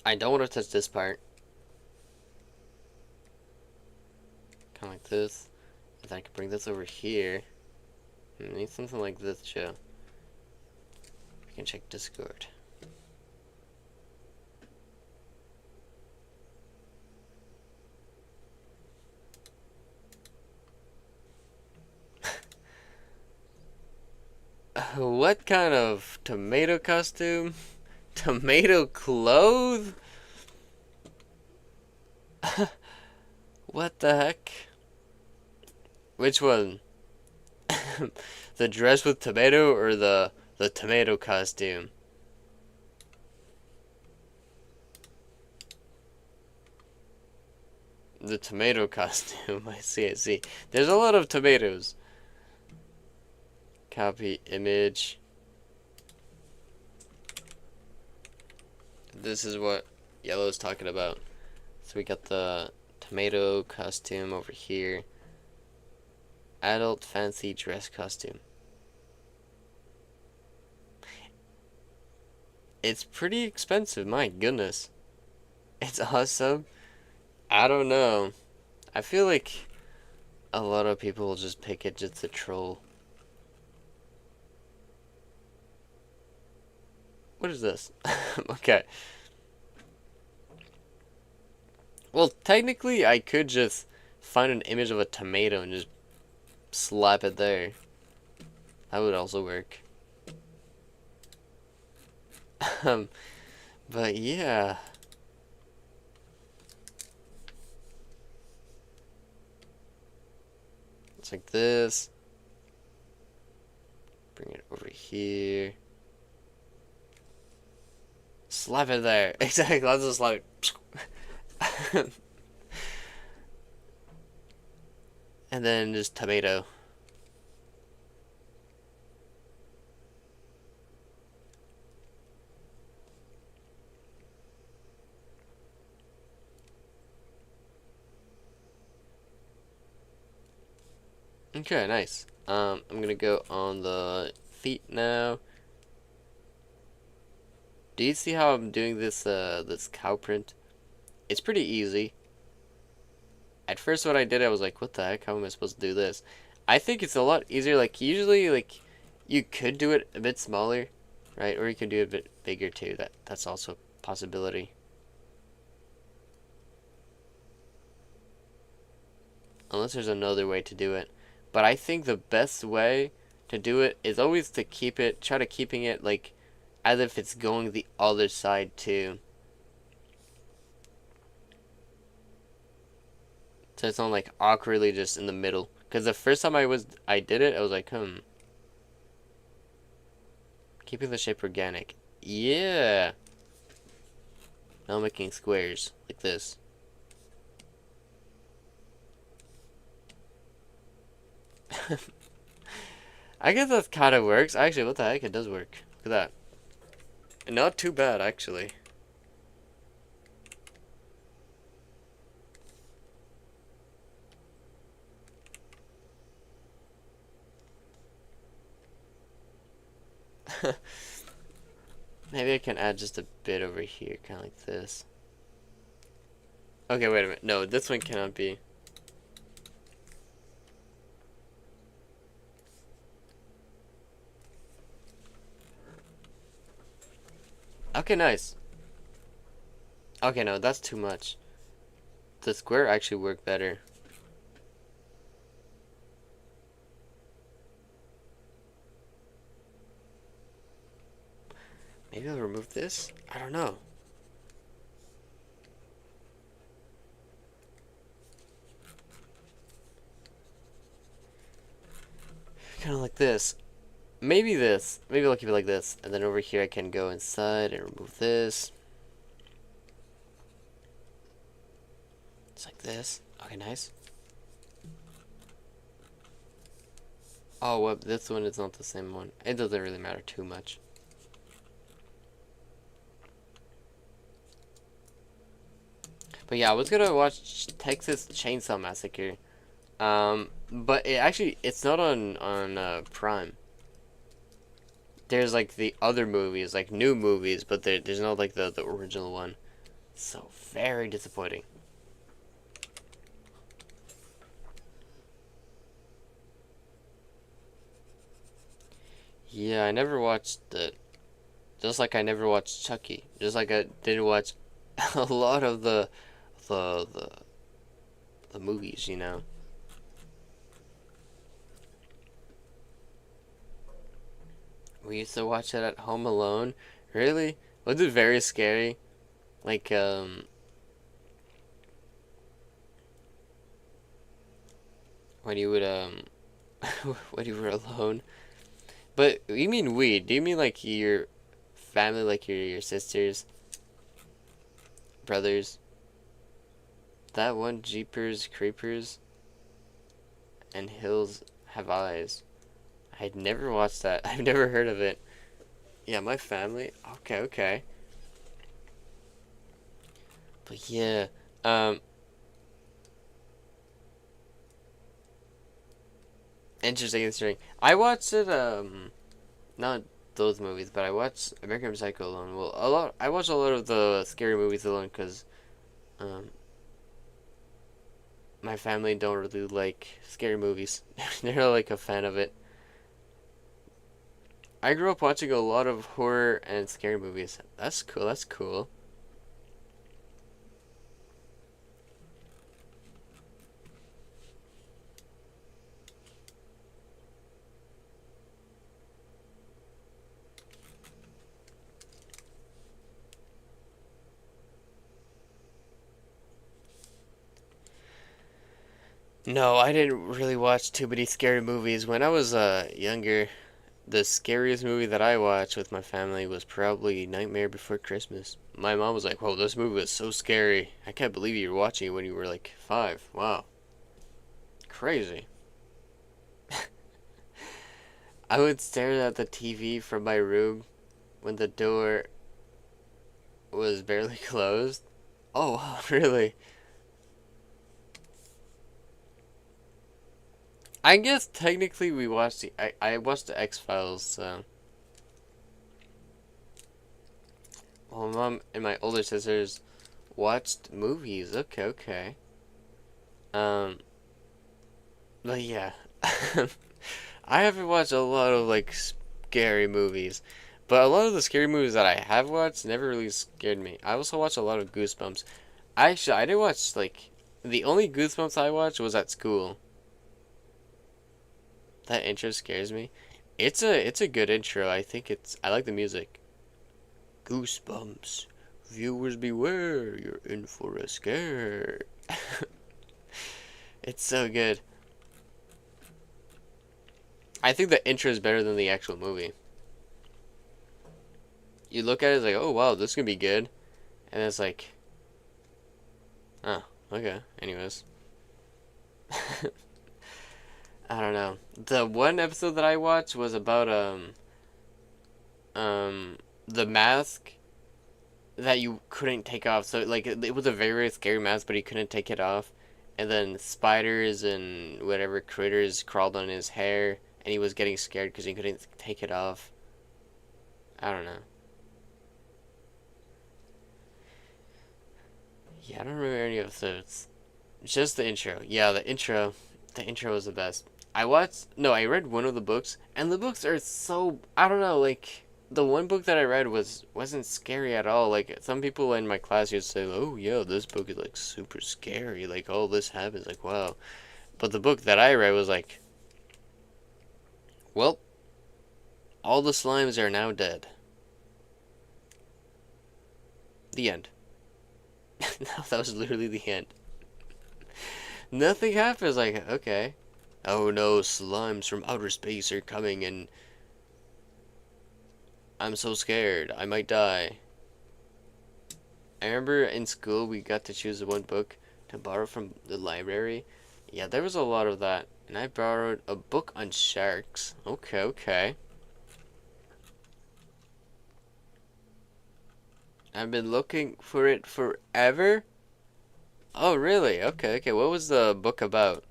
I don't want to touch this part. Kind of like this. And then I can bring this over here. I need something like this, Joe. We can check Discord. What kind of tomato costume? Tomato clothes? What the heck? Which one? The dress with tomato or the tomato costume? The tomato costume. I see, I see. There's a lot of tomatoes. Copy image. This is what yellow's talking about. So we got the tomato costume over here. Adult fancy dress costume. It's pretty expensive, my goodness. It's awesome. I don't know. I feel like a lot of people will just pick it just to troll. What is this? Okay. Well, technically, I could just find an image of a tomato and just slap it there. That would also work. But yeah. It's like this. Bring it over here. Slap it there. Exactly, let's just slap it. And then just tomato. Okay, nice. I'm gonna go on the feet now. Do you see how I'm doing this this cow print? It's pretty easy. At first when I did it, I was like, what the heck? How am I supposed to do this? I think it's a lot easier. Like, usually, like, you could do it a bit smaller, right? Or you could do it a bit bigger, too. That's also a possibility. Unless there's another way to do it. But I think the best way to do it is always to try to keeping it, like, as if it's going the other side, too. So it's not like awkwardly just in the middle. Because the first time I did it, I was like, keeping the shape organic. Yeah. Now I'm making squares like this. I guess that kind of works. Actually, what the heck? It does work. Look at that. Not too bad, actually. Maybe I can add just a bit over here, kind of like this. Okay, wait a minute. No, this one cannot be. Okay, nice. Okay, no, that's too much. The square actually worked better. Maybe I'll remove this? I don't know. Kind of like this. Maybe this. Maybe I'll keep it like this. And then over here I can go inside and remove this. It's like this. Okay, nice. Oh, well, this one is not the same one. It doesn't really matter too much. But yeah, I was gonna watch Texas Chainsaw Massacre. But it's not on Prime. There's like the other movies, like new movies, but there's not like the original one. So very disappointing. Yeah, I never watched it. Just like I never watched Chucky. Just like I didn't watch a lot of the the, the movies, you know. We used to watch it at home alone. Really? Was it very scary? Like, when you would, when you were alone? But you mean we? Do you mean like your family, like your sisters, brothers? That one Jeepers Creepers and Hills Have Eyes. I'd never watched that. I've never heard of it. Yeah, my family. Okay, okay. But yeah, um, interesting, interesting. I watched it. Not those movies, but I watched American Psycho alone. Well, a lot. I watched a lot of the scary movies alone because um, my family don't really like scary movies. They're not like a fan of it. I grew up watching a lot of horror and scary movies. That's cool. That's cool. No, I didn't really watch too many scary movies. When I was younger, the scariest movie that I watched with my family was probably Nightmare Before Christmas. My mom was like, "Whoa, this movie was so scary. I can't believe you were watching it when you were like 5. Wow, crazy." I would stare at the TV from my room when the door was barely closed. Oh, wow, really? I guess technically we watched I watched the X-Files, so well, my mom and my older sisters watched movies. Okay, okay. Um, but yeah. I haven't watched a lot of like scary movies, but a lot of the scary movies that I have watched never really scared me. I also watched a lot of Goosebumps. Actually, I didn't watch like the only Goosebumps I watched was at school. That intro scares me. It's a good intro. I like the music. Goosebumps. Viewers beware, you're in for a scare. It's so good. I think the intro is better than the actual movie. You look at it, it's like, oh wow, this is gonna be good. And it's like, oh, okay. Anyways. I don't know. The one episode that I watched was about the mask that you couldn't take off. So like it was a very, very scary mask, but he couldn't take it off. And then spiders and whatever critters crawled on his hair, and he was getting scared because he couldn't take it off. I don't know. Yeah, I don't remember any episodes. Just the intro. Yeah, the intro. The intro was the best. I read one of the books, and the books are so, I don't know, like, the one book that I read wasn't scary at all. Like, some people in my class used to say, oh, yeah, this book is, like, super scary. Like, all this happens. Like, wow. But the book that I read was like, well, all the slimes are now dead. The end. That was literally the end. Nothing happens. Like, okay. Oh no, slimes from outer space are coming and I'm so scared. I might die. I remember in school we got to choose one book to borrow from the library. Yeah, there was a lot of that. And I borrowed a book on sharks. Okay, okay. I've been looking for it forever. Oh, really? Okay, okay. What was the book about?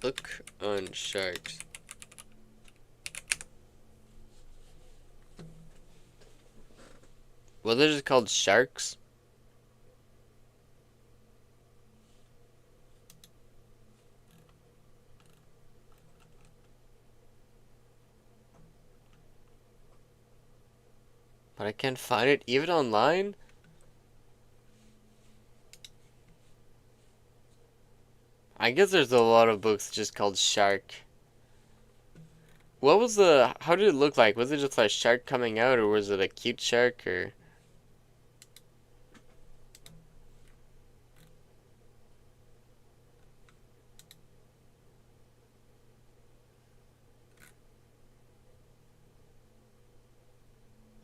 Book on sharks. Well, they're just called sharks. But I can't find it even online. I guess there's a lot of books just called Shark. What was the? How did it look like? Was it just a shark coming out, or was it a cute shark, or?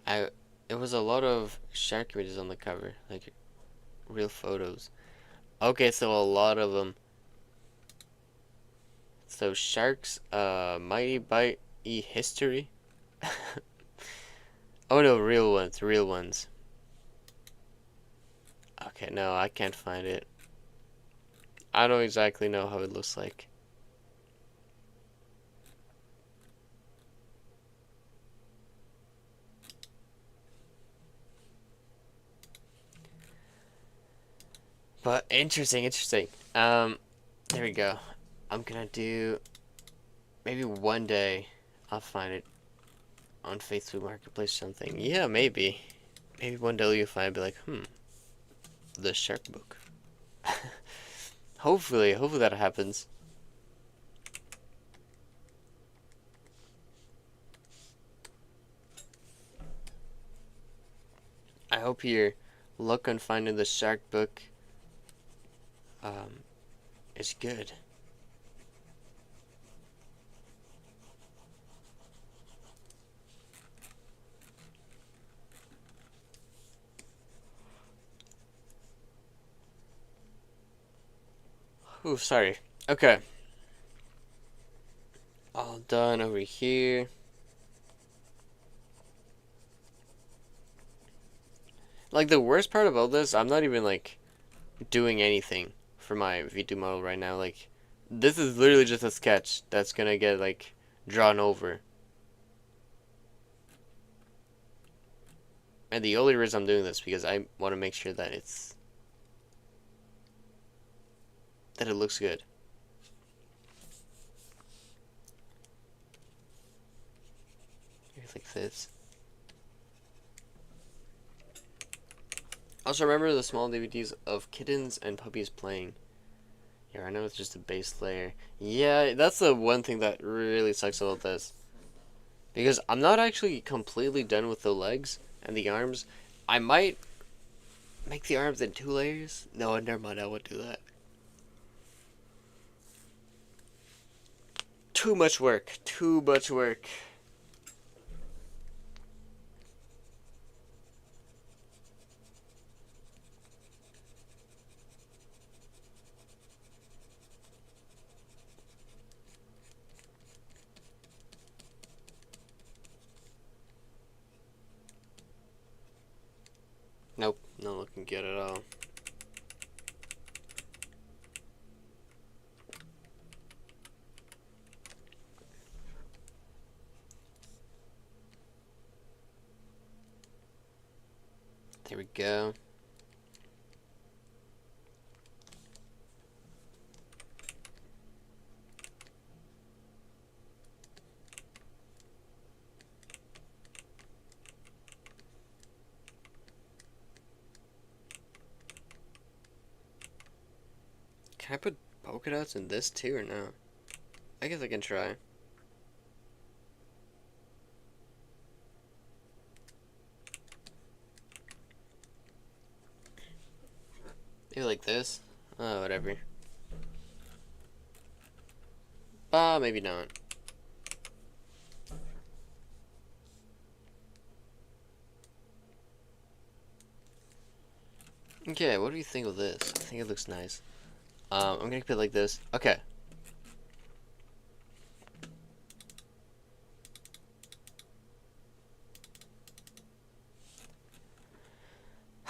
I. It was a lot of shark images on the cover, like real photos. Okay, so a lot of them. So sharks, mighty bite e history. Oh no, real ones, real ones. Okay, no, I can't find it. I don't exactly know how it looks like. But interesting, interesting. There we go. I'm gonna do maybe one day I'll find it on Facebook Marketplace or something. Yeah, maybe. Maybe one day you'll find it and be like, the shark book. Hopefully that happens. I hope your luck on finding the shark book um, is good. Ooh, sorry. Okay. All done over here. Like, the worst part about this, I'm not even, like, doing anything for my V2 model right now. Like, this is literally just a sketch that's gonna get, like, drawn over. And the only reason I'm doing this because I want to make sure that it looks good. Maybe like this. Also, remember the small DVDs of kittens and puppies playing. Yeah, I know it's just a base layer. Yeah, that's the one thing that really sucks about this. Because I'm not actually completely done with the legs and the arms. I might make the arms in 2 layers. No, never mind, I won't do that. Too much work. Too much work. Nope, not looking good at all. There we go. Can I put polka dots in this too or no? I guess I can try. Maybe like this? Oh, whatever. Maybe not. Okay, what do you think of this? I think it looks nice. I'm gonna keep it like this. Okay.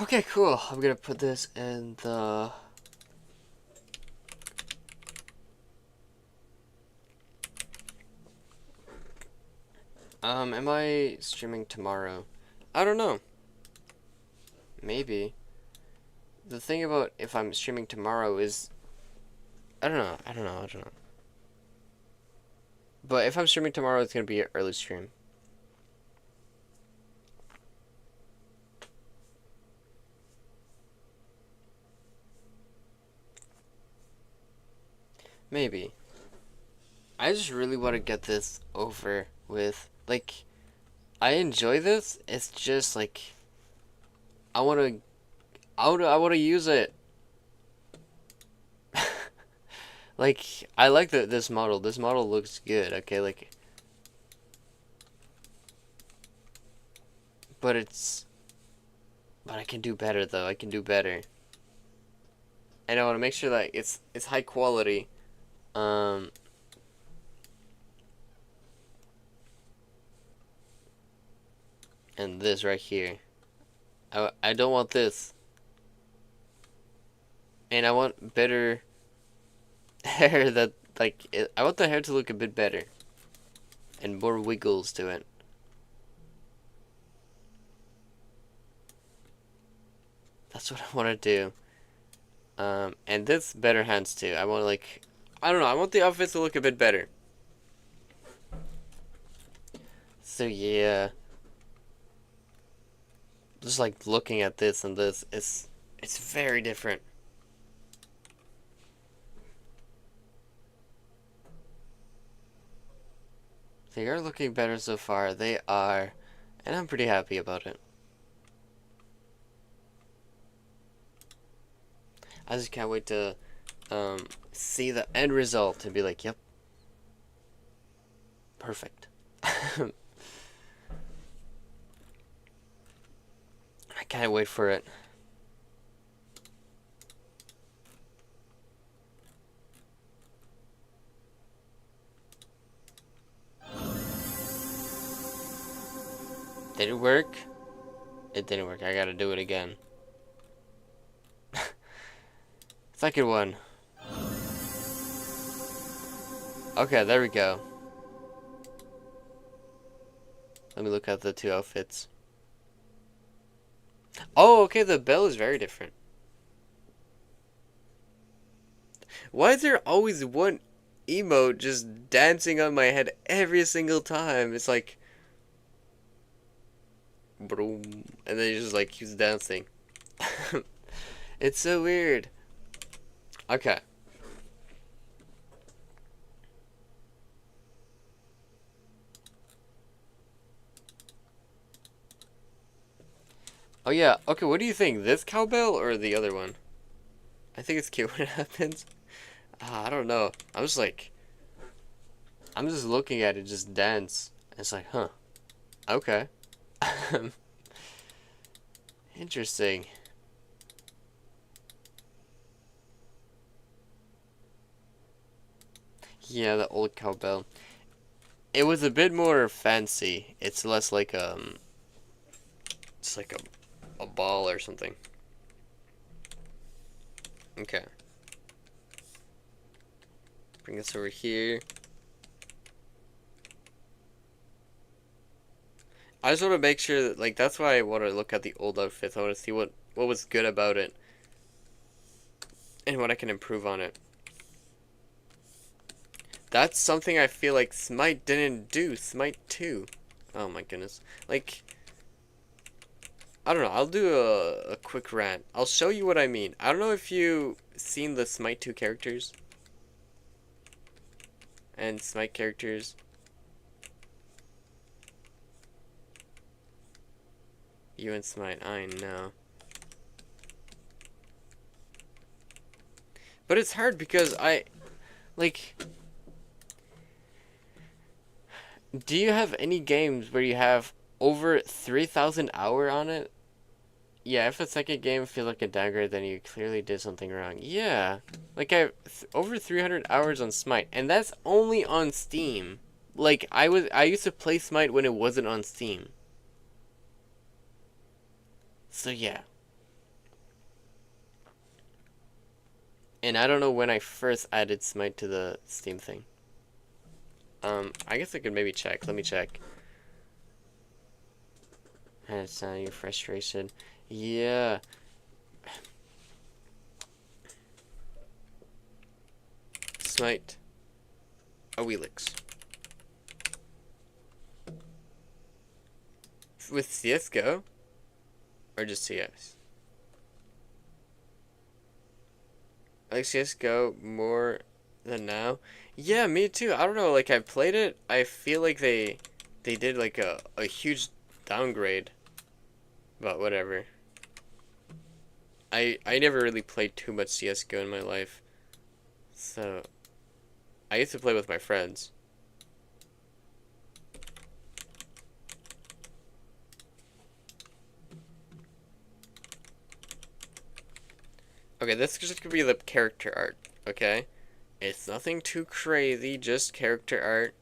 Okay, cool. I'm gonna put this in the... am I streaming tomorrow? I don't know. Maybe. The thing about if I'm streaming tomorrow is... I don't know. But if I'm streaming tomorrow, it's gonna be an early stream. Maybe. I just really want to get this over with like I enjoy this. It's just like I wanna I wanna use it. Like I like this model. This model looks good. Okay, like but it's but I can do better though. I can do better. And I want to make sure that it's high quality. Um and this right here. I don't want this. And I want better hair that like I want the hair to look a bit better and more wiggles to it. That's what I want to do. And this better hands too. I want like I don't know. I want the outfits to look a bit better. So yeah, just like looking at this and this, it's very different. They are looking better so far. They are, and I'm pretty happy about it. I just can't wait to see the end result and be like, yep, perfect. I can't wait for it. Did it work? It didn't work. I gotta do it again. Second one. Okay, there we go. Let me look at the two outfits. Oh, okay, the bell is very different. Why is there always one emote just dancing on my head every single time? It's like, boom, and then he just like keeps dancing. It's so weird. Okay. Oh yeah, okay, what do you think? This cowbell or the other one? I think it's cute when it happens. I don't know. I'm just looking at it just dance. It's like, huh. Okay. Interesting. Yeah, the old cowbell. It was a bit more fancy. It's less like it's like a ball or something. Okay. Bring this over here. I just want to make sure that, like, that's why I want to look at the old outfits. I want to see what was good about it and what I can improve on it. That's something I feel like Smite didn't do. Smite 2. Oh my goodness. Like, I don't know. I'll do a quick rant. I'll show you what I mean. I don't know if you seen the Smite 2 characters and Smite characters. You and Smite, I know. But it's hard because like, do you have any games where you have over 3,000 hours on it? Yeah, if the second game feels like a downgrade, then you clearly did something wrong. Yeah, like I have over 300 hours on Smite, and that's only on Steam. Like I used to play Smite when it wasn't on Steam. So yeah. And I don't know when I first added Smite to the Steam thing. I guess I could maybe check. Let me check. It's not your frustration. Yeah. Smite. Awelix. With CSGO? Or just CS? I like CSGO more than now. Yeah, me too. I don't know, like I've played it. I feel like they they did like a huge downgrade, but whatever. I never really played too much CS:GO in my life, so I used to play with my friends. Okay, this just could be the character art, okay? It's nothing too crazy, just character art.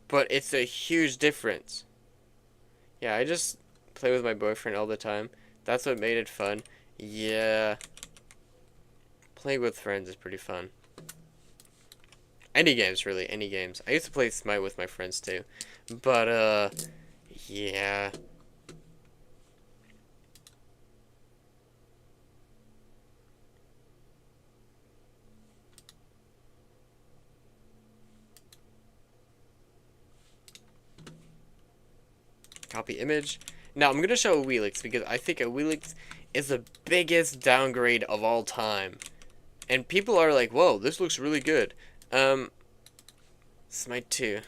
But it's a huge difference. Yeah, I just play with my boyfriend all the time. That's what made it fun. Yeah. Playing with friends is pretty fun. Any games, really, any games. I used to play Smite with my friends, too. But, yeah. Copy image. Now, I'm going to show a Wheelix because I think a Wheelix is the biggest downgrade of all time. And people are like, whoa, this looks really good. Smite 2.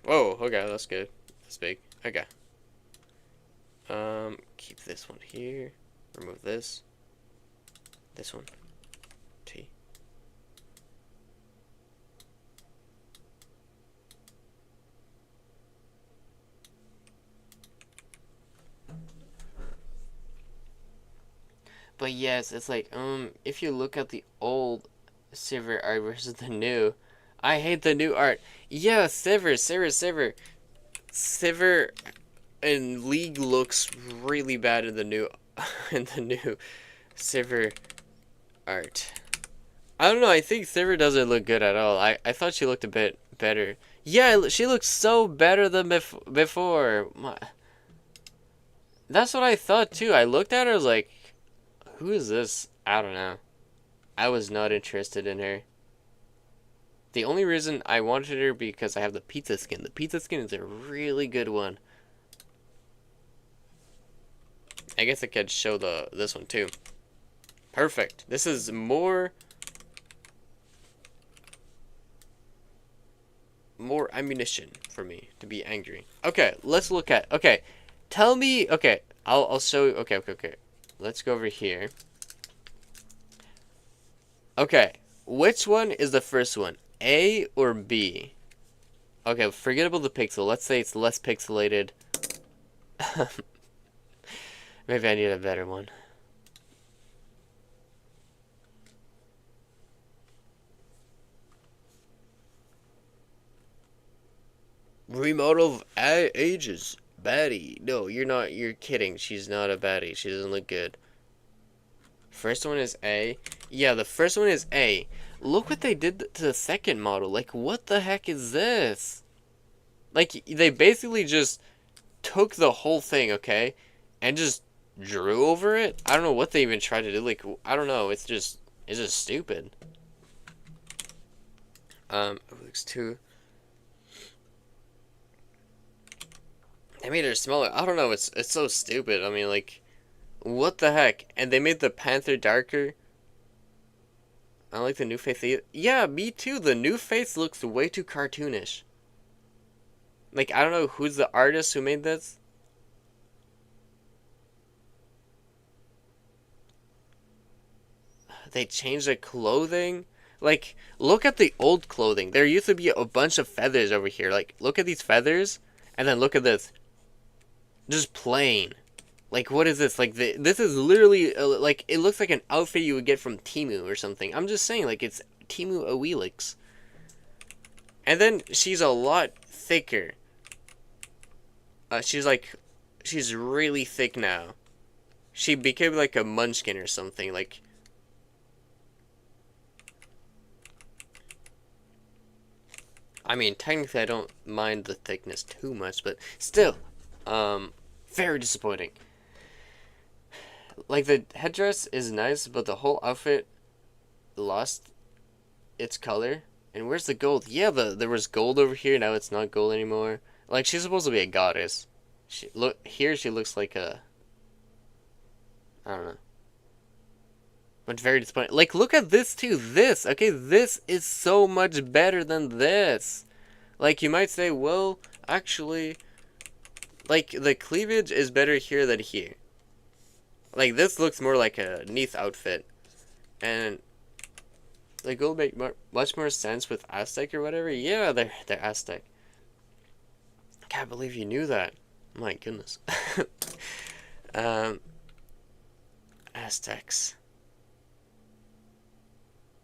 Whoa, okay, that's good. That's big. Okay. Keep this one here. Remove this. This one. T. But yes, it's like, if you look at the old Sivir art versus the new, I hate the new art. Yeah, Sivir in League looks really bad in the new in the new Sivir art. I don't know, I think Sivir doesn't look good at all. I thought she looked a bit better. Yeah, she looks so better than before. That's what I thought too. I looked at her, I was like, who is this? I don't know. I was not interested in her. The only reason I wanted her because I have the pizza skin. The pizza skin is a really good one. I guess I could show this one too. Perfect. This is more ammunition for me to be angry. Okay, let's look at. Okay, tell me. Okay, I'll show you. Okay. Let's go over here. Okay, which one is the first one? A or B? Okay, forget about the pixel. Let's say it's less pixelated. Maybe I need a better one. Remodel of ages. Baddie. No, you're not. You're kidding. She's not a baddie. She doesn't look good. First one is A. Yeah, the first one is A. Look what they did to the second model. Like, what the heck is this? Like, they basically just took the whole thing, okay? And just drew over it? I don't know what they even tried to do. Like, I don't know. It's just stupid. It looks too... They made her smaller. I don't know. It's so stupid. I mean, like, what the heck? And they made the Panther darker. I like the new face. Yeah, me too. The new face looks way too cartoonish. Like, I don't know who's the artist who made this. They changed the clothing. Like, look at the old clothing. There used to be a bunch of feathers over here. Like, look at these feathers. And then look at this. Just plain. Like, what is this? Like, this is literally, like, it looks like an outfit you would get from Temu or something. I'm just saying, like, it's Temu Awilix. And then she's a lot thicker. She's really thick now. She became like a munchkin or something. Like, I mean, technically I don't mind the thickness too much, but still, very disappointing. Like, the headdress is nice, but the whole outfit lost its color. And where's the gold? Yeah, there was gold over here, now it's not gold anymore. Like, she's supposed to be a goddess. She looks like a, I don't know. But very disappointed. Like, look at this too. This, okay, this is so much better than this. Like, you might say, well, actually, like, the cleavage is better here than here. Like, this looks more like a Neath outfit. And, like, it'll make much more sense with Aztec or whatever. Yeah, they're Aztec. I can't believe you knew that. My goodness. um, Aztecs.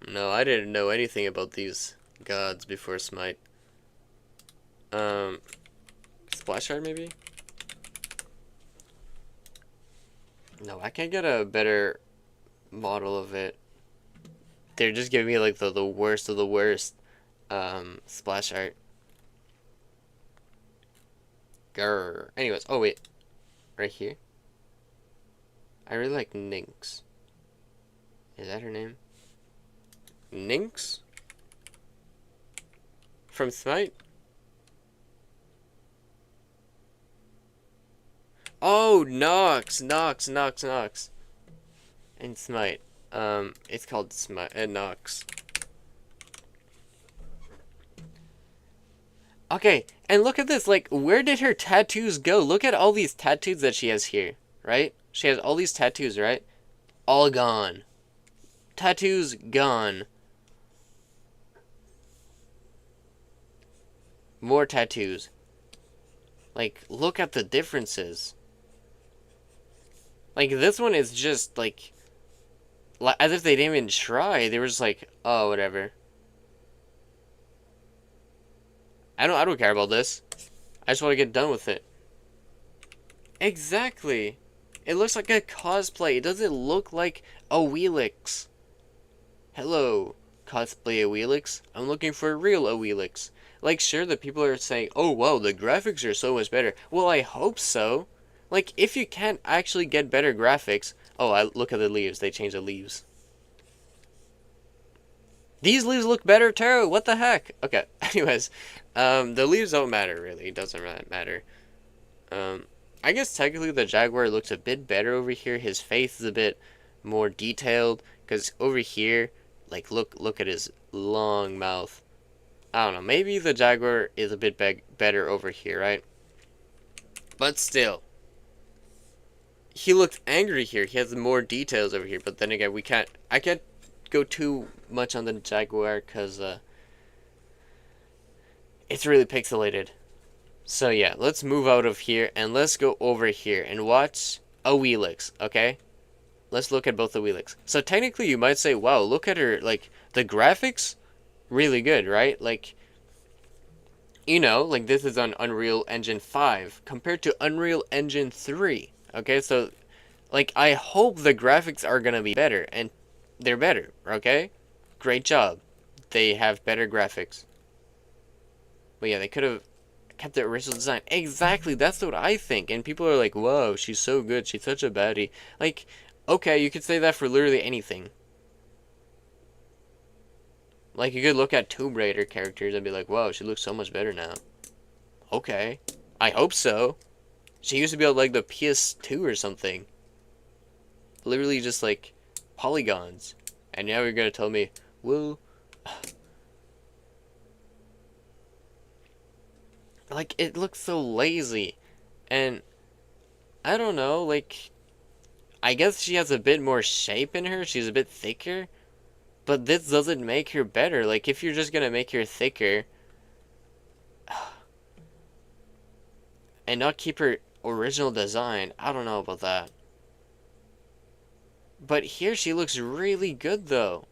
No, I didn't know anything about these gods before Smite. Splash art maybe? No, I can't get a better model of it. They're just giving me like the worst of the worst splash art. Grr. Anyways, oh wait. Right here. I really like Nynx. Is that her name? Nynx? From Smite? Oh, Nox! And Smite. It's called Smite, Nox. Okay, and look at this, like, where did her tattoos go? Look at all these tattoos that she has here, right? She has all these tattoos, right? All gone. Tattoos gone. More tattoos. Like, look at the differences. Like, this one is just, like as if they didn't even try. They were just like, oh, whatever. I don't care about this. I just want to get done with it. Exactly. It looks like a cosplay. It doesn't look like a Wheelix. Hello, cosplay Wheelix. I'm looking for a real Wheelix. Like, sure, the people are saying, oh, wow, the graphics are so much better. Well, I hope so. Like, if you can't actually get better graphics... Oh, look at the leaves. They changed the leaves. These leaves look better too. What the heck? Okay. Anyways, the leaves don't matter really. It doesn't really matter. I guess technically the Jaguar looks a bit better over here. His face is a bit more detailed because over here, like look at his long mouth. I don't know. Maybe the Jaguar is a bit better over here, right? But still, he looks angry here. He has more details over here. But then again, I can't go too much on the Jaguar because it's really pixelated. So yeah, let's move out of here and let's go over here and watch a Wheelix, okay? Let's look at both the Wheelix. So technically you might say, wow, look at her, like, the graphics, really good, right? Like, you know, like this is on Unreal Engine 5 compared to Unreal Engine 3, okay? So, like, I hope the graphics are gonna be better, and they're better, okay? Great job. They have better graphics. But yeah, they could have kept the original design. Exactly, that's what I think. And people are like, whoa, she's so good. She's such a baddie. Like, okay, you could say that for literally anything. Like, you could look at Tomb Raider characters and be like, whoa, she looks so much better now. Okay. I hope so. She used to be on, like, the PS2 or something. Literally just, like, polygons. And now you're gonna tell me, well... Like, it looks so lazy. And, I don't know, like... I guess she has a bit more shape in her. She's a bit thicker. But this doesn't make her better. Like, if you're just gonna make her thicker... and not keep her original design, I don't know about that. But here she looks really good, though.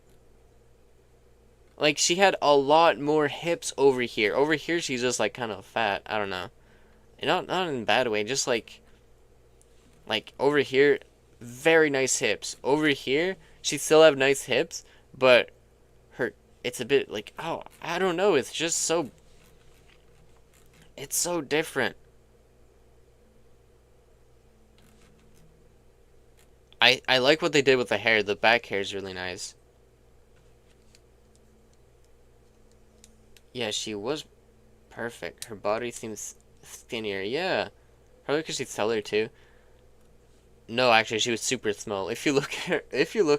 Like, she had a lot more hips over here. Over here, she's just, like, kind of fat. I don't know. Not in a bad way. Just, like, over here, very nice hips. Over here, she still have nice hips, but it's a bit, like, oh, I don't know. It's just so... It's so different. I like what they did with the hair. The back hair is really nice. Yeah, she was perfect. Her body seems skinnier. Yeah. Probably because she's taller too. No, actually, she was super small. If you look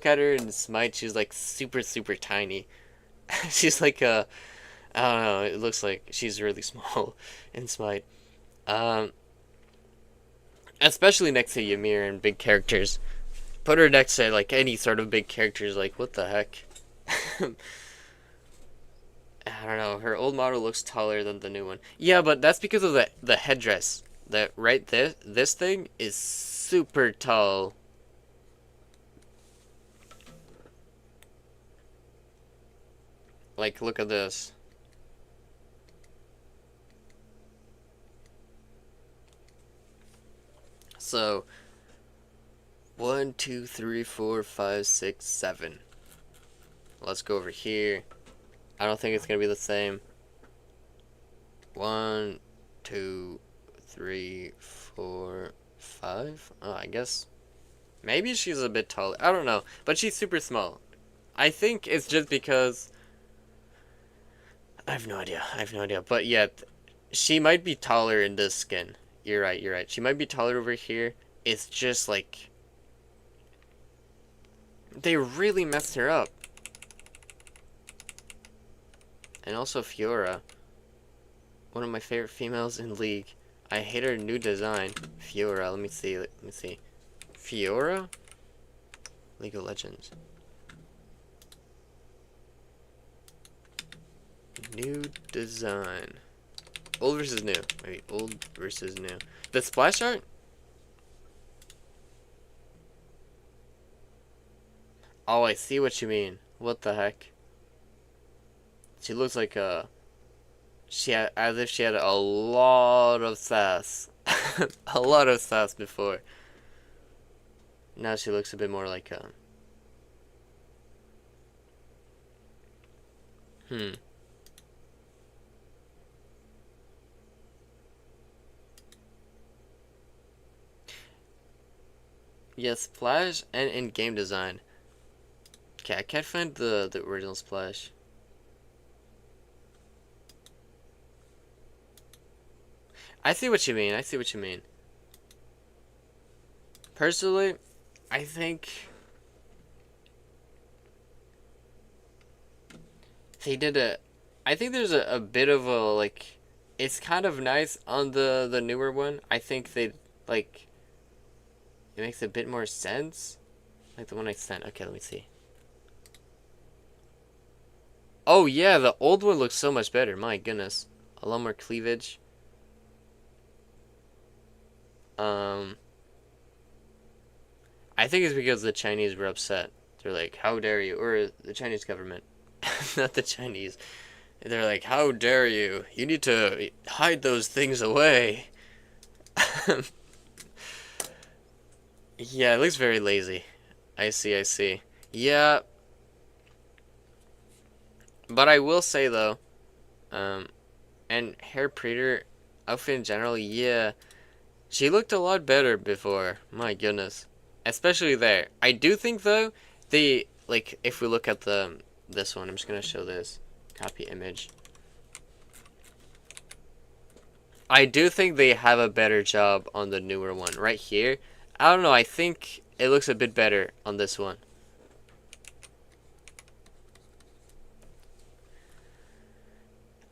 at her in Smite, she's like super super tiny. She's like a, I don't know. It looks like she's really small in Smite. Um, Especially next to Ymir and big characters. Put her next to like any sort of big characters. Like what the heck? I don't know. Her old model looks taller than the new one. Yeah, but that's because of the headdress. That right there, this thing is super tall. Like, look at this. So, 1, 2, 3, 4, 5, 6, 7. Let's go over here. I don't think it's gonna be the same. 1, 2, 3, 4, 5. Oh, I guess maybe she's a bit taller. I don't know, but she's super small. I think it's just because I have no idea. I have no idea. But yeah, she might be taller in this skin. You're right. You're right. She might be taller over here. It's just like they really messed her up. And also Fiora, one of my favorite females in League. I hate her new design. Fiora, let me see. Let me see. Fiora? League of Legends. New design. Old versus new. Maybe old versus new. The splash art? Oh, I see what you mean. What the heck? She looks like as if she had a lot of sass. A lot of sass before. Now she looks a bit more like hmm. Yes, Splash and in-game design. Okay, I can't find the original Splash. I see what you mean. I see what you mean. Personally, I think they did a. I think there's a bit of a like. It's kind of nice on the newer one. I think they like. It makes a bit more sense. Like the one I sent. Okay, let me see. Oh yeah, the old one looks so much better. My goodness, a lot more cleavage. Um, I think it's because the Chinese were upset. They're like, "How dare you?" Or the Chinese government, not the Chinese. They're like, "How dare you? You need to hide those things away." Yeah, it looks very lazy. I see, I see. Yeah, but I will say though, um, and Hair Praetor outfit in general, yeah, she looked a lot better before. My goodness, especially there. I do think though, the like if we look at the this one, I'm just gonna show this copy image. I do think they have a better job on the newer one right here. I don't know. I think it looks a bit better on this one.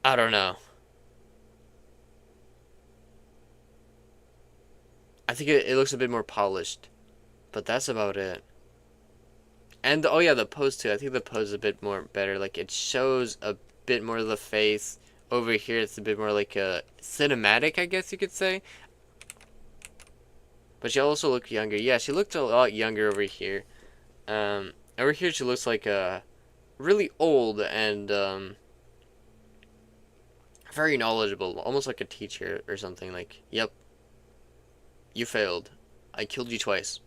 I don't know. I think it looks a bit more polished, but that's about it. And oh yeah, the pose too. I think the pose is a bit more better. Like it shows a bit more of the face. Over here, it's a bit more like a cinematic, I guess you could say. But she also looked younger. Yeah, she looked a lot younger over here. Over here she looks like really old and very knowledgeable, almost like a teacher or something. Like, yep, you failed. I killed you twice.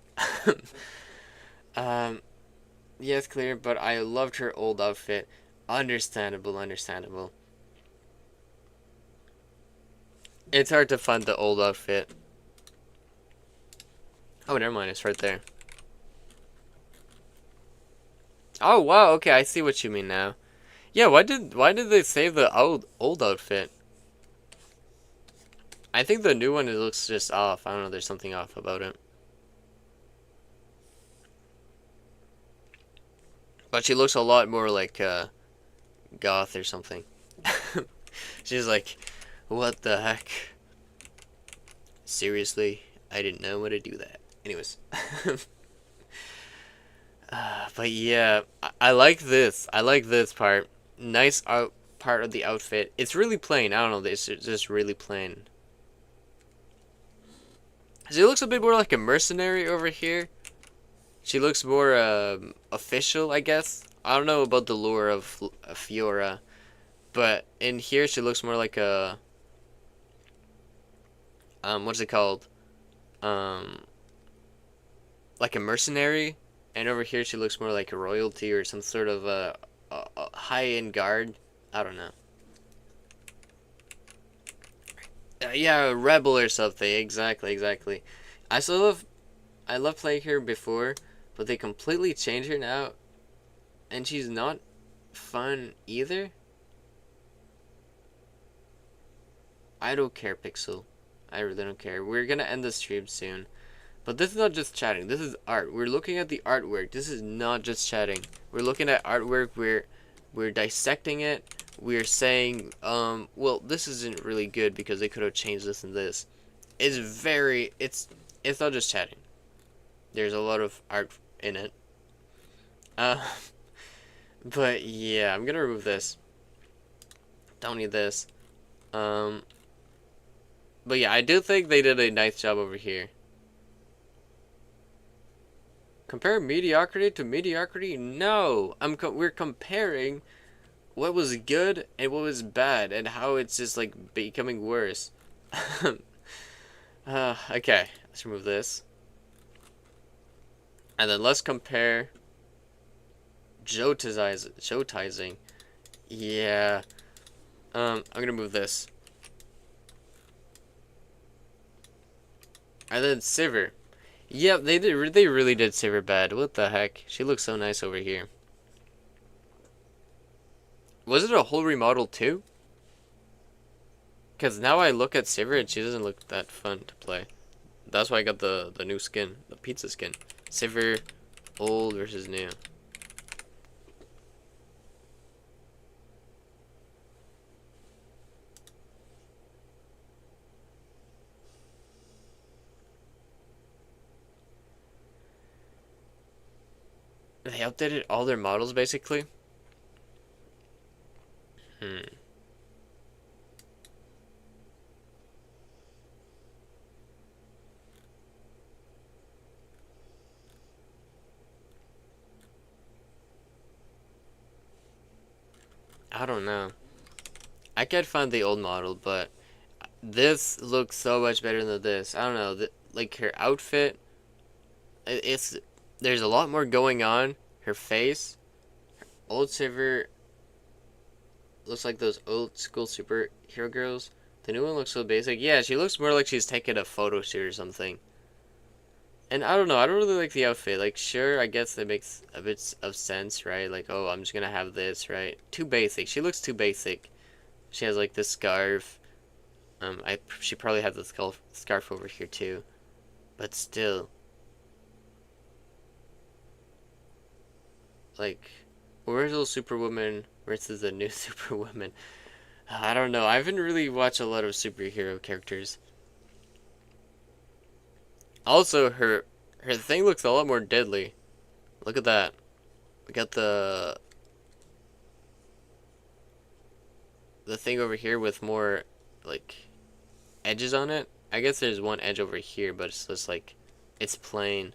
um, yeah, it's clear, but I loved her old outfit. Understandable, understandable. It's hard to find the old outfit. Oh, never mind, it's right there. Oh wow, okay, I see what you mean now. Yeah, why did they save the old outfit? I think the new one, it looks just off. I don't know, there's something off about it. But she looks a lot more like goth or something. She's like, what the heck? Seriously, I didn't know how to do that. Anyways. But yeah, I like this. I like this part. Nice out part of the outfit. It's really plain. I don't know. It's just really plain. She looks a bit more like a mercenary over here. She looks more official, I guess. I don't know about the lore of Fiora, but in here she looks more like a what's it called? Um, like a mercenary, and over here she looks more like a royalty or some sort of a high-end guard. I don't know. Yeah, a rebel or something. Exactly, exactly. I still love, I love playing her before, but they completely changed her now, and she's not fun either. I don't care, Pixel. I really don't care. We're gonna end the stream soon. But this is not just chatting. This is art. We're looking at the artwork. This is not just chatting. We're looking at artwork. We're dissecting it. We're saying, well, this isn't really good because they could have changed this and this. It's very, it's not just chatting. There's a lot of art in it. Uh, but yeah, I'm gonna remove this. Don't need this. Um, but yeah, I do think they did a nice job over here. Compare mediocrity to mediocrity? No, we're comparing what was good and what was bad and how it's just like becoming worse. Okay, let's remove this. And then let's compare Jotizing. Yeah. I'm gonna move this. And then Sivir. Yep, they really did Sivir bad. What the heck? She looks so nice over here. Was it a whole remodel too? Because now I look at Sivir and she doesn't look that fun to play. That's why I got the new skin, the pizza skin. Sivir, old versus new. They updated all their models basically. Hmm. I don't know. I can't find the old model, but this looks so much better than this. I don't know. Like her outfit, it's there's a lot more going on. Her face, old Sivir looks like those old school superhero girls. The new one looks so basic. Yeah, she looks more like she's taking a photo shoot or something. And I don't know, I don't really like the outfit. Like, sure, I guess that makes a bit of sense, right? Like, oh, I'm just gonna have this, right? Too basic. She looks too basic. She has like this scarf. She probably has the scarf over here too, but still, like, original Superwoman versus the new Superwoman. I don't know. I haven't really watched a lot of superhero characters. Also, her thing looks a lot more deadly. Look at that. We got the thing over here with more like edges on it. I guess there's one edge over here, but it's just like it's plain.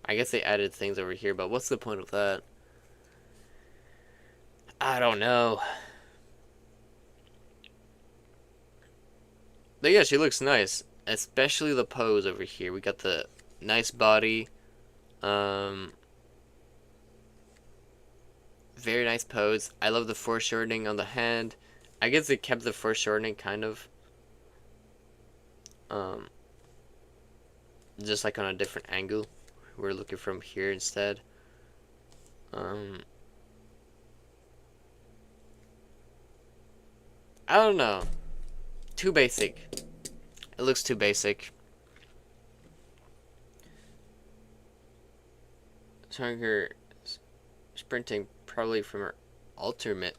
I guess they added things over here, but what's the point of that? I don't know. But yeah, she looks nice, especially the pose over here. We got the nice body. Um, Very nice pose. I love the foreshortening on the hand. I guess they kept the foreshortening kind of. Um, just like on a different angle. We're looking from here instead. Um, I don't know. Too basic. It looks too basic. Showing her sprinting probably from her ultimate.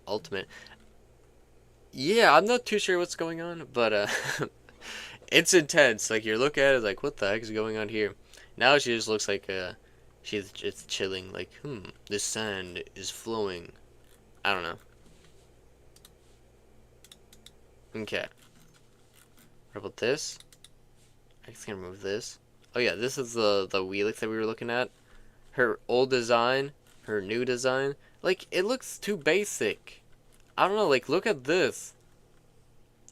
Yeah, I'm not too sure what's going on, but it's intense. Like, you look at it like, what the heck is going on here? Now she just looks like she's just chilling. Like, this sand is flowing. I don't know. Okay. What about this? I just gonna remove this. Oh yeah, this is the Wheelix that we were looking at. Her old design, her new design. Like, it looks too basic. I don't know. Like, look at this.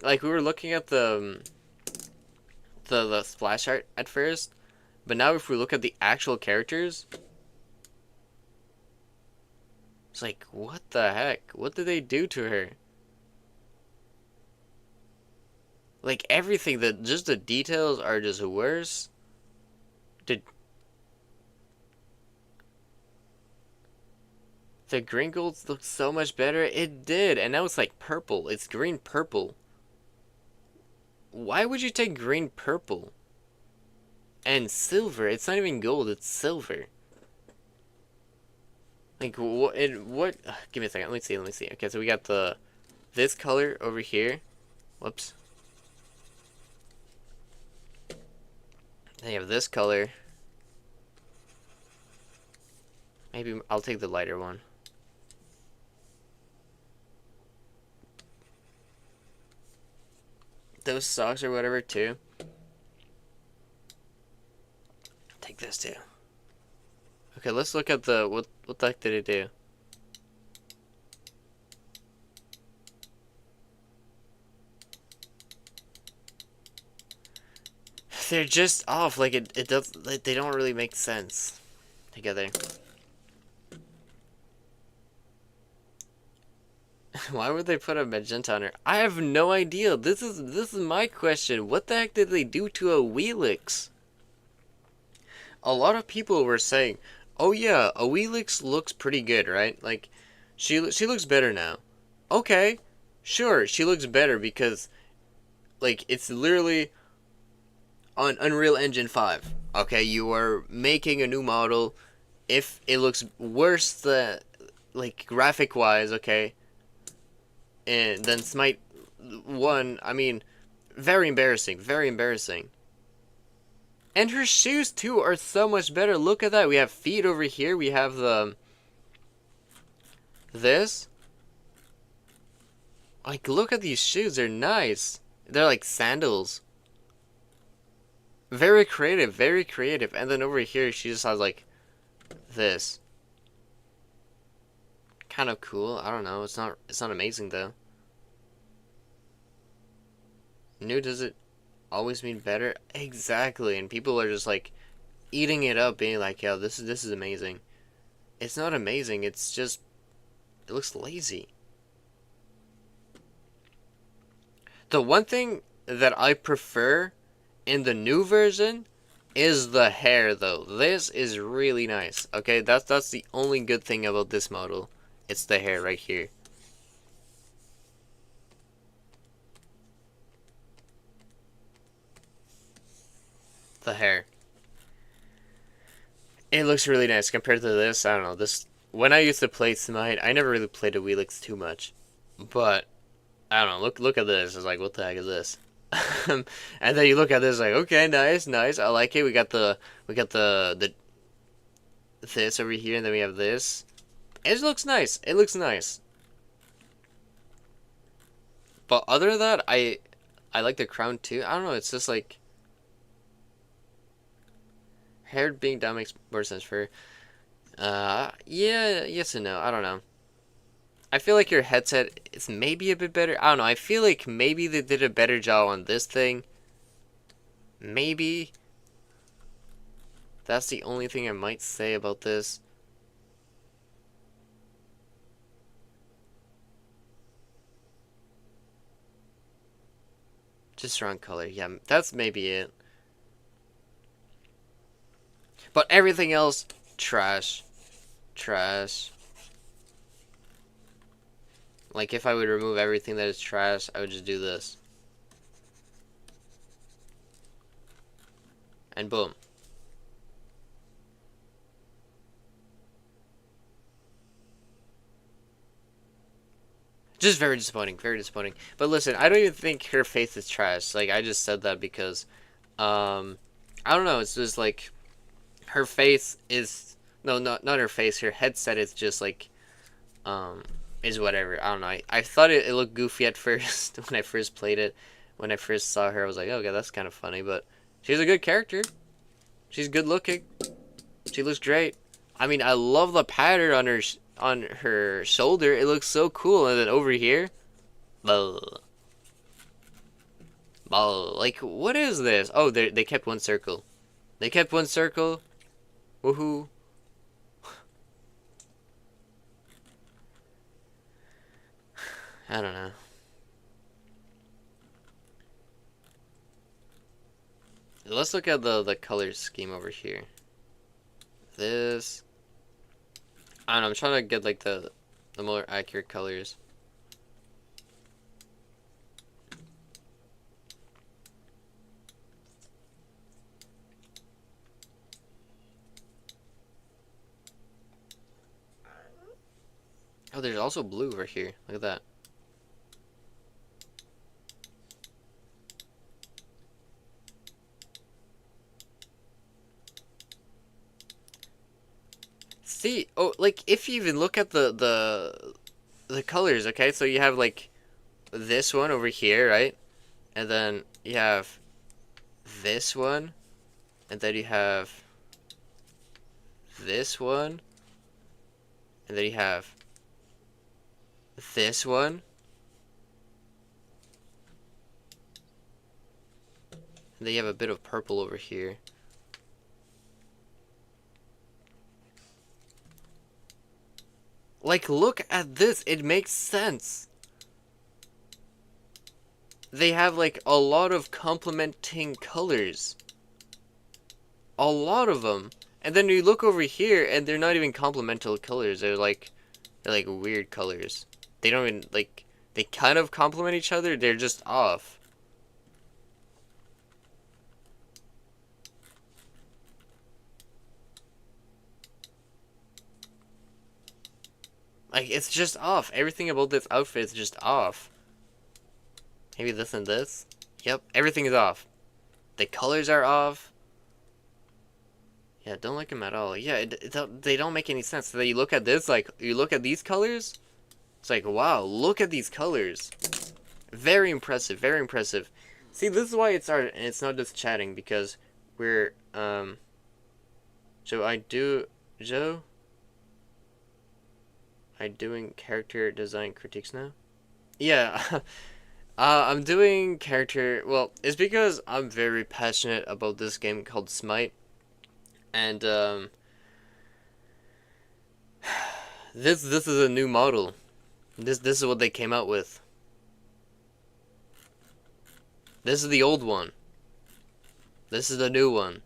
Like, we were looking at the splash art at first, but now if we look at the actual characters, it's like, what the heck? What did they do to her? Like, everything, just the details are just worse. Did the green gold look so much better? It did, and now it's like purple. It's green purple. Why would you take green purple? And silver. It's not even gold, it's silver. Like, what? Give me a second. Let me see. Okay, so we got this color over here. Whoops. Then you have this color. Maybe I'll take the lighter one. Those socks or whatever too. Take this too. Okay, let's look at what the heck did it do? They're just off. Like, it does. Like, they don't really make sense together. Why would they put a magenta on her? I have no idea. This is my question. What the heck did they do to a Wheelix? A lot of people were saying, "Oh yeah, a Wheelix looks pretty good, right? Like, she looks better now." Okay, sure, she looks better because, like, it's literally on Unreal Engine 5. Okay, you are making a new model. If it looks worse, like, graphic wise, okay, and then Smite 1, I mean, very embarrassing, very embarrassing. And her shoes, too, are so much better. Look at that. We have feet over here. We have this. Like, look at these shoes. They're nice. They're like sandals. Very creative, very creative. And then over here, she just has, like, this. Kind of cool. I don't know. It's not amazing, though. New, does it always mean better? Exactly. And people are just, like, eating it up, being like, yo, this is amazing. It's not amazing. It's just, it looks lazy. The one thing that I prefer in the new version is the hair, though. This is really nice. Okay, that's the only good thing about this model. It's the hair right here. The hair. It looks really nice compared to this. I don't know. This, when I used to play Smite, I never really played a Wheelix too much. But I don't know. Look at this. It's like, what the heck is this? And then you look at this like, okay, nice. I like it. We got the this over here, and then we have this. It looks nice. It looks nice. But other than that, I like the crown too. I don't know. It's just like hair being down makes more sense for. Yeah, yes and no. I don't know. I feel like your headset is maybe a bit better. I don't know. I feel like maybe they did a better job on this thing. Maybe. That's the only thing I might say about this. Just wrong color. Yeah, that's maybe it. But everything else, trash. Trash. Like, if I would remove everything that is trash, I would just do this. And boom. Just very disappointing, very disappointing. But listen, I don't even think her face is trash. Like, I just said that because, um, I don't know. It's just like her face is no, not her face. Her headset is just like, is whatever. I don't know. I thought it looked goofy at first when I first played it. When I first saw her, I was like, okay, that's kind of funny. But she's a good character. She's good looking. She looks great. I mean, I love the pattern on her shoulder. It looks so cool. And then over here, blah, blah. Like, what is this? Oh, they kept one circle. They kept one circle. Woohoo! I don't know. Let's look at the color scheme over here. This. I don't know. I'm trying to get like the more accurate colors. Oh, there's also blue over here. Look at that. See, oh, like if you even look at the colors, okay? So you have like this one over here, right? And then you have this one, and then you have this one, and then you have this one, and then you have a bit of purple over here. Like, look at this. It makes sense. They have, like, a lot of complementing colors. A lot of them. And then you look over here, and they're not even complemental colors. They're like weird colors. They don't even, like, they kind of complement each other. They're just off. Like, it's just off. Everything about this outfit is just off. Maybe this and this. Yep, everything is off. The colors are off. Yeah, don't like them at all. Yeah, they don't make any sense. So you look at this, like, you look at these colors. It's like, wow, look at these colors. Very impressive, very impressive. See, this is why it's art, and it's not just chatting, because we're, so I doing character design critiques now? Yeah, I'm doing character, well, it's because I'm very passionate about this game called Smite, and, this is a new model. This is what they came out with. This is the old one. This is the new one.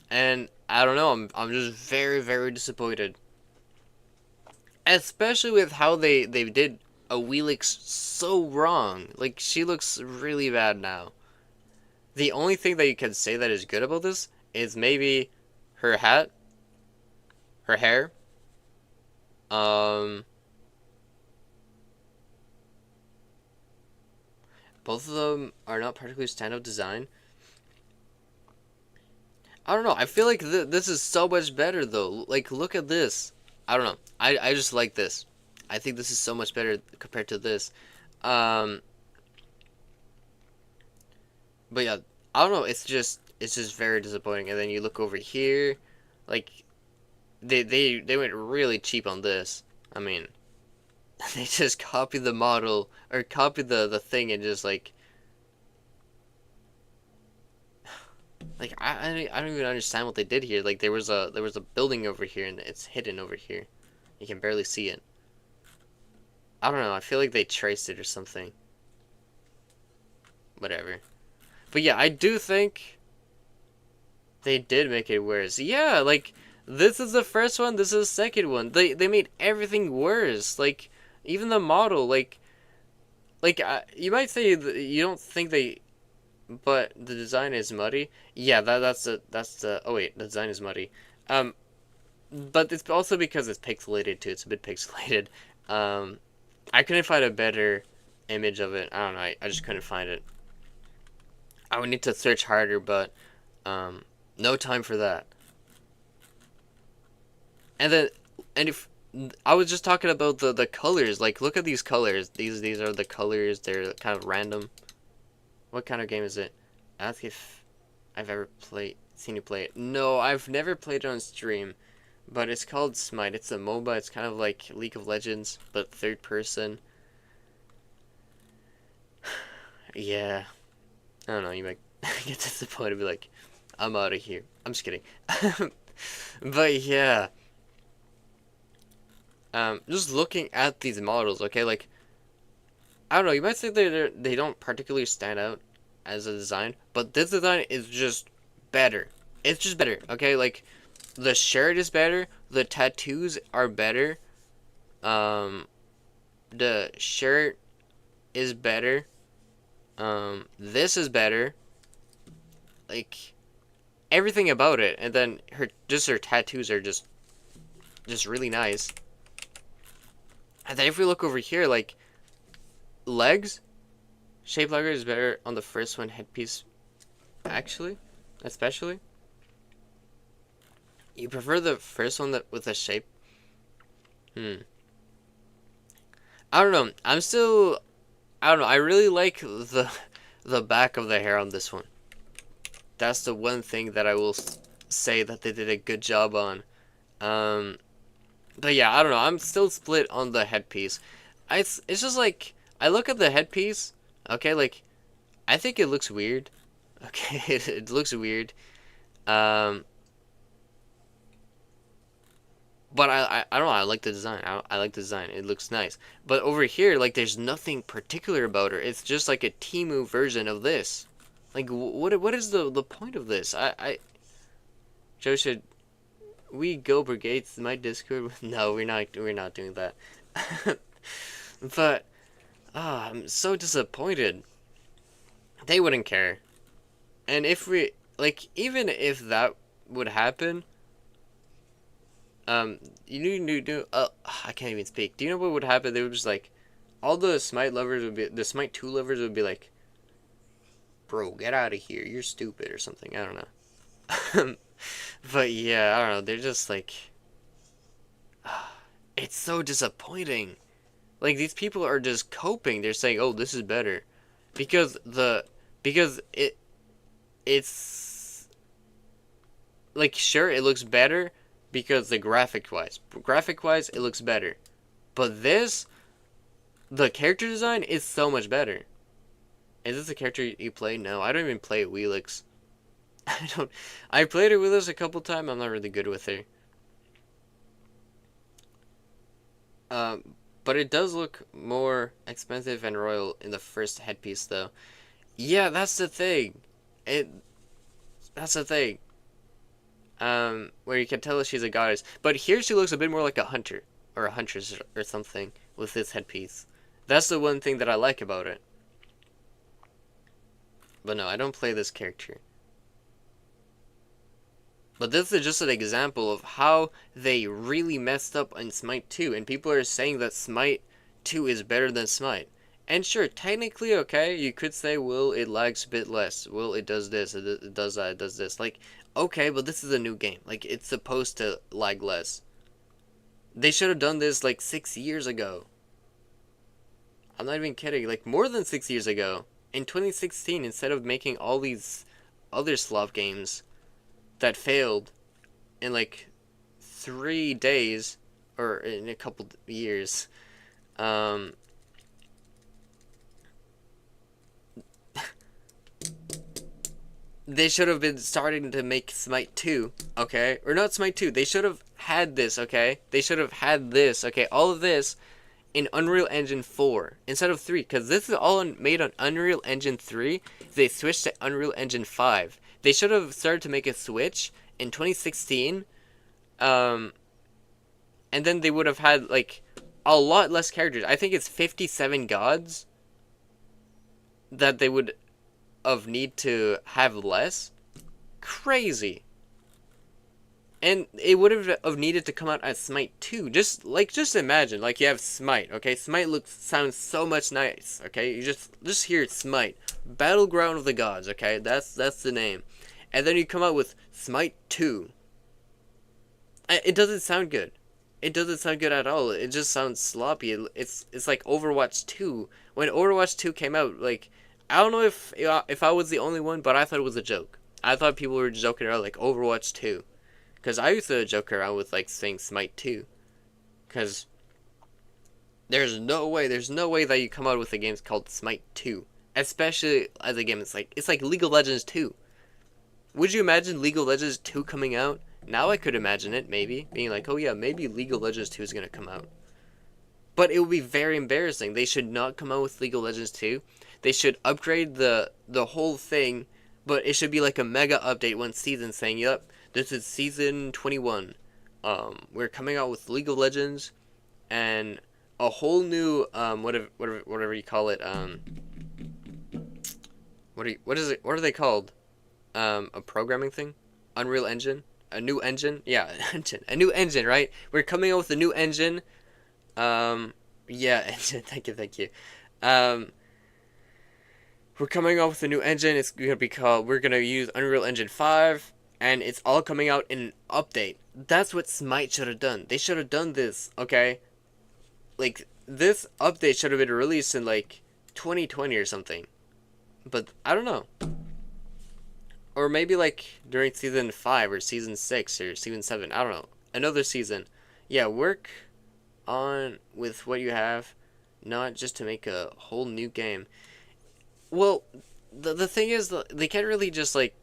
And I don't know, I'm just very, very disappointed. Especially with how they did a Wheelix so wrong. Like, she looks really bad now. The only thing that you can say that is good about this is maybe her hat, her hair, both of them are not particularly standout design. I don't know. I feel like this is so much better though. Like, look at this. I don't know. I just like this. I think this is so much better compared to this. But yeah, I don't know. It's just very disappointing. And then you look over here, like they went really cheap on this. I mean, they just copied the model or copied the thing and just like I don't even understand what they did here. Like there was a building over here and it's hidden over here. You can barely see it. I don't know. I feel like they traced it or something. Whatever. But yeah, I do think they did make it worse. Yeah, like this is the first one. This is the second one. They made everything worse. Like even the model, you might say you don't think they, but the design is muddy. Yeah, that's the. Oh wait, the design is muddy. Um, but it's also because it's pixelated too. It's a bit pixelated. Um, I couldn't find a better image of it. I don't know. I just couldn't find it. I would need to search harder, but um, no time for that. And then, and if I was just talking about the colors, like look at these colors. These are the colors. They're kind of random. What kind of game is it? Ask if I've ever seen you play it. No, I've never played it on stream, but it's called Smite. It's a MOBA. It's kind of like League of Legends, but third person. Yeah, I don't know. You might get disappointed and be like, I'm out of here. I'm just kidding. But yeah, just looking at these models, okay, like I don't know. You might say they don't particularly stand out as a design, but this design is just better. It's just better, okay? Like the shirt is better, the tattoos are better, um, the shirt is better, this is better, like everything about it, and then her tattoos are just really nice. And then if we look over here, like legs, shape logger is better on the first one. Headpiece, actually, especially. You prefer the first one that with the shape? Hmm. I don't know. I'm still. I don't know. I really like the back of the hair on this one. That's the one thing that I will say that they did a good job on. Um, but yeah, I don't know. I'm still split on the headpiece. It's just like I look at the headpiece. Okay, like I think it looks weird. Okay, it looks weird. Um, but I don't know. I like the design. I like the design. It looks nice. But over here, like, there's nothing particular about her. It's just like a Timu version of this. Like, what is the point of this? Joe, should we go brigades? My Discord? No, we're not doing that. But I'm so disappointed. They wouldn't care. And if we like, even if that would happen, you do. I can't even speak. Do you know what would happen? They would just like, all the Smite lovers would be, the Smite 2 lovers would be like, bro, get out of here. You're stupid or something. I don't know. But yeah, I don't know. They're just like, it's so disappointing. Like these people are just coping. They're saying, "Oh, this is better," because it's like sure it looks better because the graphic wise it looks better, but the character design is so much better. Is this a character you play? No, I don't even play Wheelix. I don't. I played her Wheelix a couple times. I'm not really good with her. Um, but it does look more expensive and royal in the first headpiece, though. Yeah, that's the thing. It. That's the thing. Where you can tell she's a goddess, but here she looks a bit more like a hunter or a huntress or something with this headpiece. That's the one thing that I like about it. But no, I don't play this character. But this is just an example of how they really messed up on Smite 2, and people are saying that Smite 2 is better than Smite. And sure, technically, okay, you could say, well, it lags a bit less. Well, it does this, it does that, it does this. Like, okay, but this is a new game. Like, it's supposed to lag less. They should have done this, like, 6 years ago. I'm not even kidding. Like, more than 6 years ago. In 2016, instead of making all these other Slav games that failed in like 3 days or in a couple years. They should have been starting to make Smite 2, okay? Or not Smite 2. They should have had this, okay? They should have had this, okay? All of this in Unreal Engine 4 instead of 3, because this is all made on Unreal Engine 3. They switched to Unreal Engine 5. They should have started to make a switch in 2016, and then they would have had like a lot less characters. I think it's 57 gods that they would of need to have less. Crazy. And it would have needed to come out as Smite 2. Just imagine, like you have Smite, okay? Smite sounds so much nice, okay? You just hear it, Smite. Battleground of the Gods, okay? That's the name. And then you come out with Smite 2. It doesn't sound good. It doesn't sound good at all. It just sounds sloppy. It's like Overwatch 2. When Overwatch 2 came out, like, I don't know if I was the only one, but I thought it was a joke. I thought people were joking around like Overwatch 2. Because I used to joke around with, like, saying Smite 2. Because there's no way that you come out with a game called Smite 2. Especially as a game, it's like League of Legends 2. Would you imagine League of Legends 2 coming out? Now I could imagine it, maybe. Being like, oh yeah, maybe League of Legends 2 is going to come out. But it would be very embarrassing. They should not come out with League of Legends 2. They should upgrade the whole thing, but it should be like a mega update one season saying, yep, this is season 21. We're coming out with League of Legends and a whole new whatever you call it. What are they called? A programming thing? Unreal Engine? A new engine? Yeah, engine. A new engine, right? We're coming out with a new engine. Yeah, engine. Thank you. We're coming out with a new engine. It's gonna be called. We're gonna use Unreal Engine 5. And it's all coming out in an update. That's what Smite should have done. They should have done this, okay? Like, this update should have been released in, like, 2020 or something. But, I don't know. Or maybe, like, during Season 5 or Season 6 or Season 7. I don't know. Another season. Yeah, work on with what you have. Not just to make a whole new game. Well, the thing is, they can't really just, like,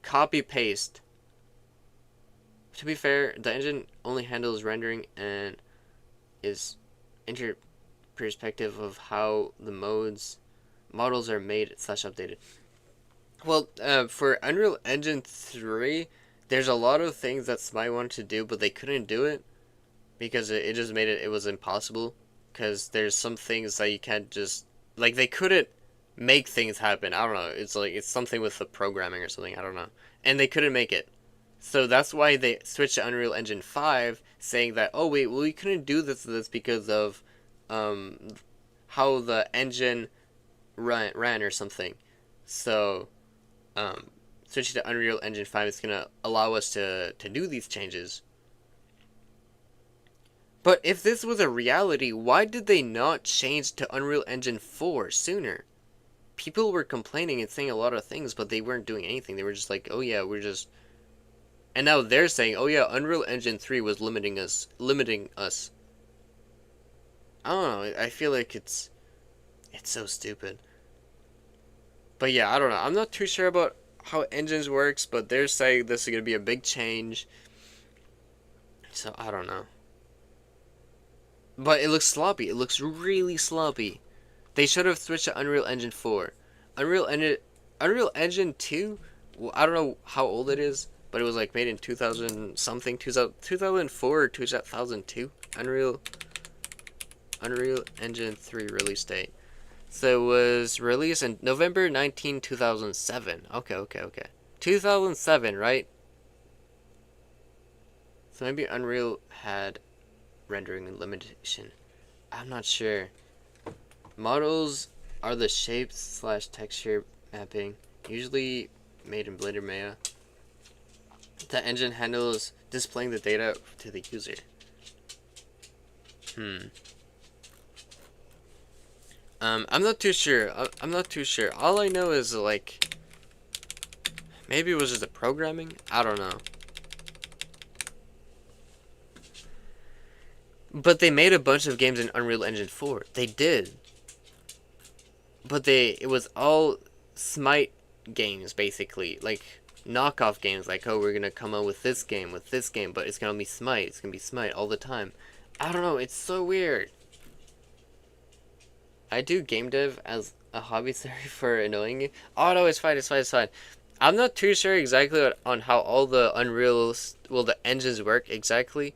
copy paste. To be fair, the engine only handles rendering and is perspective of how the models are made / updated. Well, for Unreal Engine 3, there's a lot of things that Smite wanted to do, but they couldn't do it because it just made it was impossible. Because there's some things that you can't just, like, they couldn't make things happen. I don't know. It's like it's something with the programming or something. I don't know. And they couldn't make it. So that's why they switched to Unreal Engine 5, saying that, oh wait, well we couldn't do this because of how the engine ran or something. So switching to Unreal Engine 5 is gonna allow us to do these changes. But if this was a reality, why did they not change to Unreal Engine 4 sooner? People were complaining and saying a lot of things, but they weren't doing anything. They were just like, oh yeah, we're just... And now they're saying, oh yeah, Unreal Engine 3 was limiting us. I don't know, I feel like it's so stupid. But yeah, I don't know. I'm not too sure about how engines works, but they're saying this is going to be a big change. So, I don't know. But it looks sloppy. It looks really sloppy. They should have switched to Unreal Engine 4. Unreal Engine 2, well, I don't know how old it is, but it was like made in 2000 something, 2004 or 2002. Unreal Engine 3 release date. So it was released in November 19, 2007. Okay. 2007, right? So maybe Unreal had rendering limitation. I'm not sure. Models are the shapes / texture mapping, usually made in Blender Maya. The engine handles displaying the data to the user. I'm not too sure. All I know is, like, maybe it was just the programming? I don't know. But they made a bunch of games in Unreal Engine 4. They did. But it was all Smite games, basically. Like, knockoff games. Like, oh, we're going to come out with this game, but it's going to be Smite. It's going to be Smite all the time. I don't know. It's so weird. I do game dev as a hobby, sorry for annoying you. Oh, no, it's fine. I'm not too sure exactly on how all the the engines work exactly.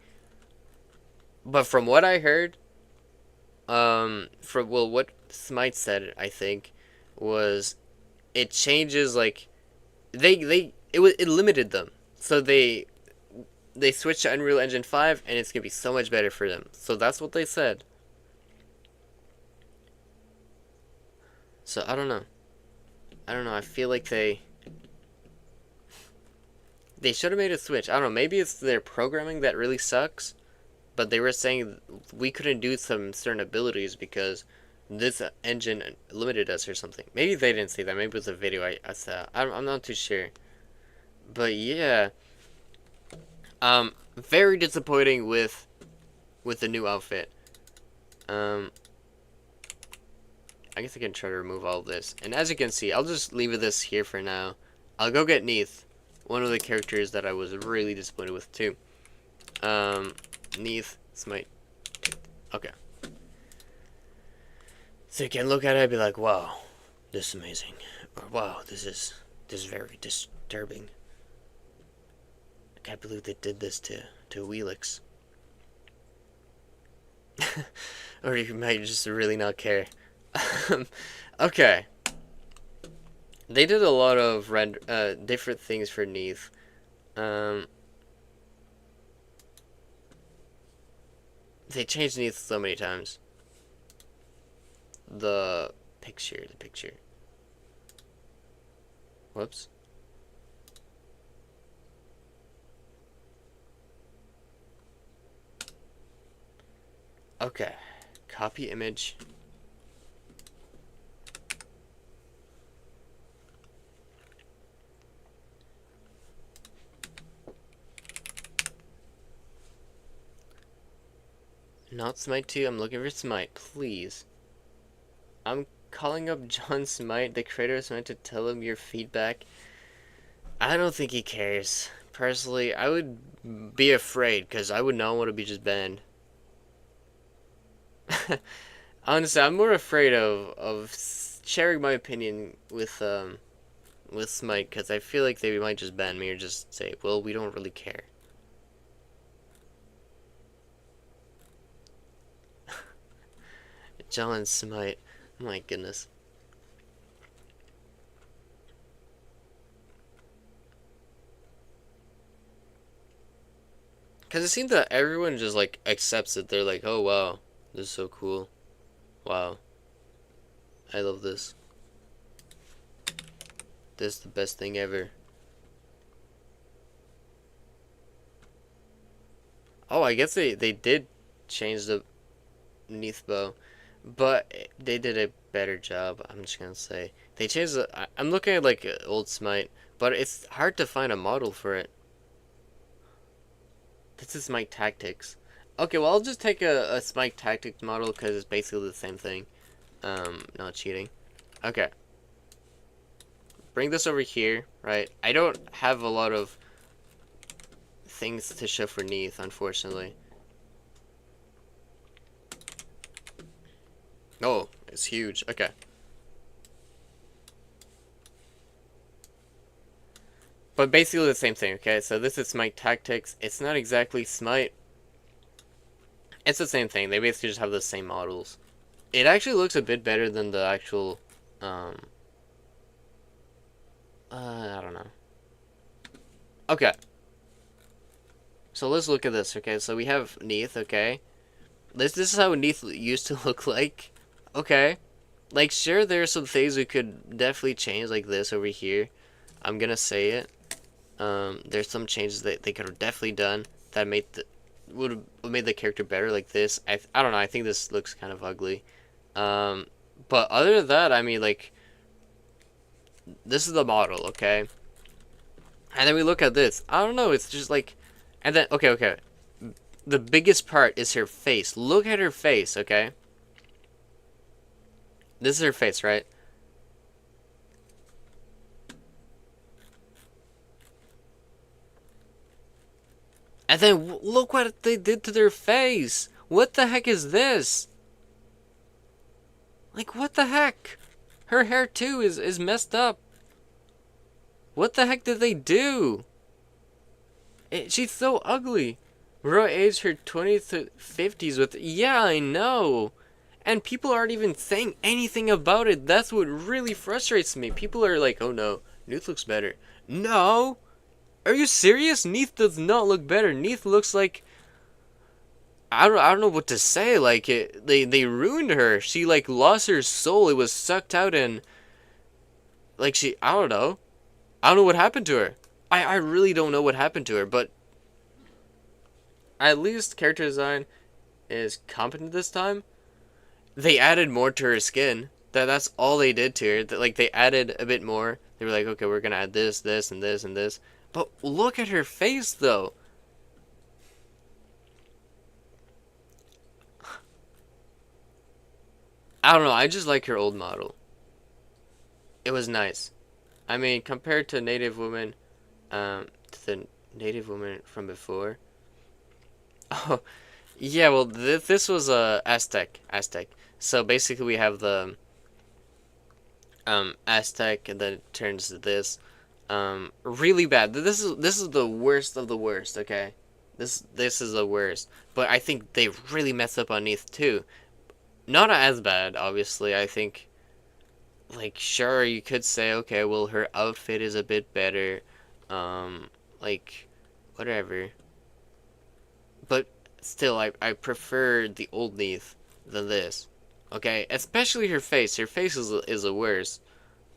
But from what I heard, what Smite said, I think, was it changes like it limited them. So they switched to Unreal Engine 5 and it's gonna be so much better for them. So that's what they said. So I don't know. I don't know. I feel like they should have made a switch. I don't know. Maybe it's their programming that really sucks. But they were saying we couldn't do some certain abilities because this engine limited us or something. Maybe they didn't say that. Maybe it was a video I saw. I'm not too sure. But yeah, very disappointing with the new outfit. I guess I can try to remove all of this. And as you can see, I'll just leave this here for now. I'll go get Neith, one of the characters that I was really disappointed with too. Neith, Smite. Okay. So you can look at it and be like, wow, this is amazing. Or wow, this is very disturbing. I can't believe they did this to Wheelix. Or you might just really not care. Okay. They did a lot of different things for Neith. They changed Neith so many times. The picture. Whoops. Okay. Copy image. Not Smite 2, I'm looking for Smite, please. I'm calling up John Smite, the creator of Smite, to tell him your feedback. I don't think he cares. Personally, I would be afraid, because I would not want to be just banned. Honestly, I'm more afraid of sharing my opinion with Smite, because I feel like they might just ban me or just say, well, we don't really care. John Smite. My goodness. Because it seems that everyone just, like, accepts it. They're like, oh, wow. This is so cool. Wow. I love this. This is the best thing ever. Oh, I guess they did change the Neith bow. But they did a better job, I'm just gonna say. They changed I'm looking at like old Smite, but it's hard to find a model for it. This is Smite Tactics. Okay, well I'll just take a Smite Tactics model because it's basically the same thing. Not cheating. Okay. Bring this over here, right? I don't have a lot of things to show for Neith, unfortunately. Oh, it's huge. Okay. But basically the same thing, okay? So this is Smite Tactics. It's not exactly Smite. It's the same thing. They basically just have the same models. It actually looks a bit better than the actual, I don't know. Okay. So let's look at this, okay? So we have Neith, okay? This is how Neith used to look like. Okay. Like, sure, there are some things we could definitely change, like this over here. I'm gonna say it. There's some changes that they could have definitely done that would have made the character better, like this. I don't know, I think this looks kind of ugly. But other than that, I mean, like, this is the model, okay? And then we look at this. I don't know, it's just like, and then, okay. The biggest part is her face. Look at her face, okay? This is her face, right? And then look what they did to their face. What the heck is this? Like, what the heck? Her hair, too, is messed up. What the heck did they do? She's so ugly. Ro aged her 20s to 50s with... Yeah, I know. and people aren't even saying anything about it. That's what really frustrates me. People are like, oh no, Neith looks better. No! Are you serious? Neith does not look better. Neith looks like, I don't know what to say. Like they ruined her. She like lost her soul. It was sucked out, and like I don't know. I don't know what happened to her. I really don't know what happened to her, but at least character design is competent this time. They added more to her skin. That's all they did to her. Like they added a bit more. They were like, okay, we're gonna add this, this, and this, and this. But look at her face, though. I don't know. I just like her old model. It was nice. I mean, compared to Native Woman, to the Native Woman from before. Oh, yeah. Well, this was Aztec. Aztec. So basically, we have the Aztec, and then it turns to this. Really bad. This is the worst of the worst. Okay, this is the worst. But I think they really messed up on Neith too. Not as bad, obviously. I think, like, sure, you could say, okay, well, her outfit is a bit better, like, whatever. But still, I prefer the old Neith than this. Okay, especially her face. Her face is the worst.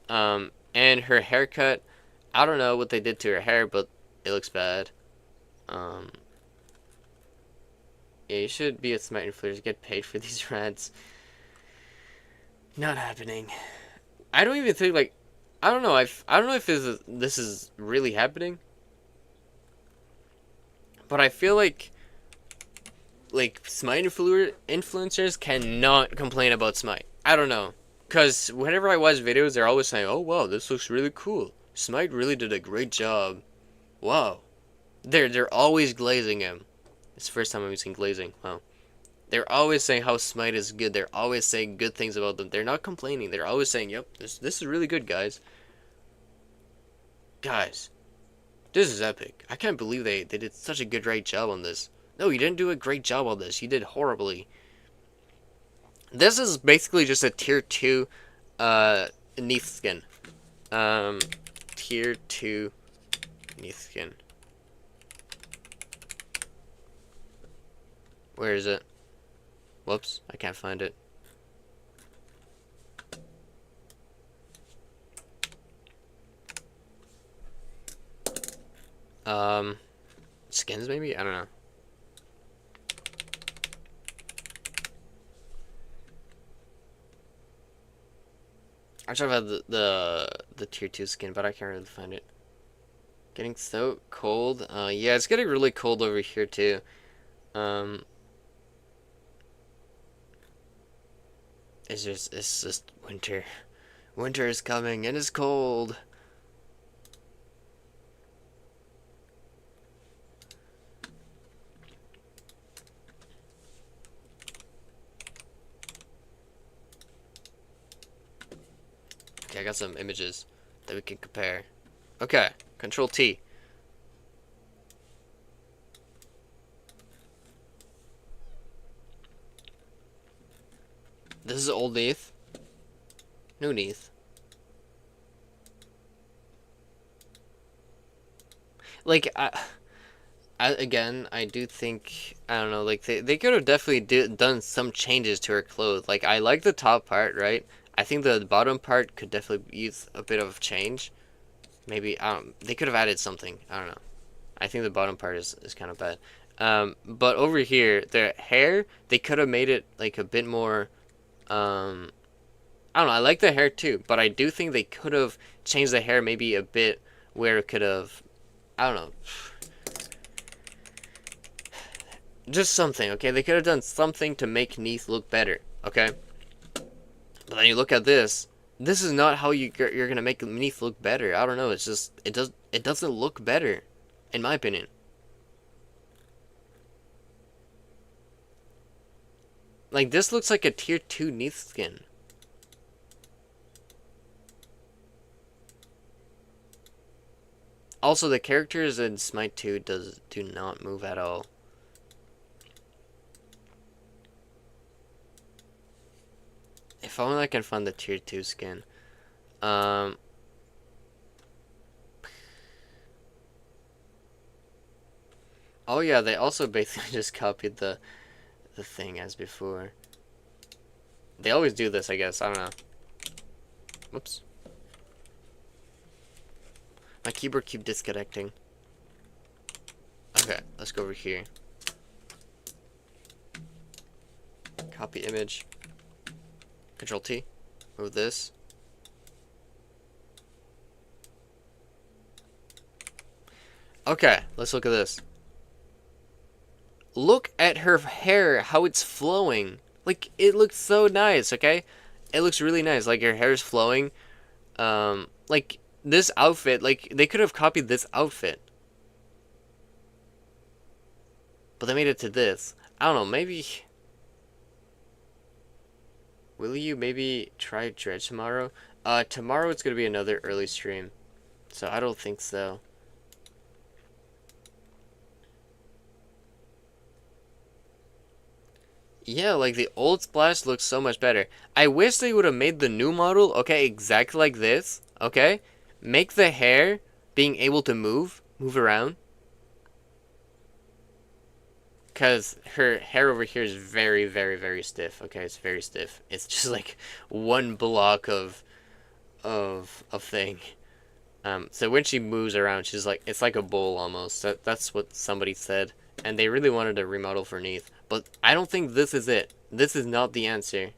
And her haircut. I don't know what they did to her hair, but it looks bad. Um, yeah, you should be a smart influencer, get paid for these rants. Not happening. I don't even think like, I don't know. I don't know if this is really happening, but I feel like Smite influencers cannot complain about Smite. I don't know, cause whenever I watch videos, they're always saying, "Oh wow, this looks really cool. Smite really did a great job. Wow." They're always glazing him. It's the first time I'm using glazing. Wow. They're always saying how Smite is good. They're always saying good things about them. They're not complaining. They're always saying, "Yep, this is really good, guys." Guys, this is epic. I can't believe they did such a great job on this. No, you didn't do a great job on this. You did horribly. This is basically just a tier 2 Neath skin. Um tier 2 Neath skin. Where is it? Whoops, I can't find it. Skins maybe? I don't know. I'm talking about the tier 2 skin, but I can't really find it. Getting so cold. Yeah, it's getting really cold over here too. Um, it's just winter. Winter is coming and it's cold. Okay, I got some images that we can compare. Okay, Control T. This is old Neath. New Neath. Like, again, I do think, I don't know, like, they could have definitely done some changes to her clothes. Like, I like the top part, right? I think the bottom part could definitely use a bit of change. Maybe, I don't, they could have added something. I don't know. I think the bottom part is kind of bad. But over here, their hair, they could have made it, like, a bit more, I don't know, I like the hair too, but I do think they could have changed the hair maybe a bit where it could have, I don't know, just something, okay? They could have done something to make Neath look better, okay? But then you look at this. This is not how you're gonna make Neath look better. I don't know. It's just it doesn't look better, in my opinion. Like this looks like a tier 2 Neath skin. Also, the characters in Smite 2 do not move at all. If only I can find the tier 2 skin. Um, oh yeah, they also basically just copied the thing as before. They always do this, I guess. I don't know. Whoops. My keyboard keep disconnecting. Okay, let's go over here. Copy image. Control T. Move this. Okay, let's look at this. Look at her hair, how it's flowing. Like, it looks so nice, okay? It looks really nice. Like, her hair is flowing. Like, this outfit, like, they could have copied this outfit. But they made it to this. I don't know, maybe... Will you maybe try Dredge tomorrow? Tomorrow it's gonna be another early stream. So I don't think so. Yeah, like the old Splash looks so much better. I wish they would have made the new model, okay, exactly like this, okay? Make the hair being able to move around. Because her hair over here is very, very, very stiff, okay? It's very stiff. It's just like one block of thing. So when she moves around, she's like, it's like a bowl almost. That's what somebody said. And they really wanted to remodel for Neath. But I don't think this is it. This is not the answer.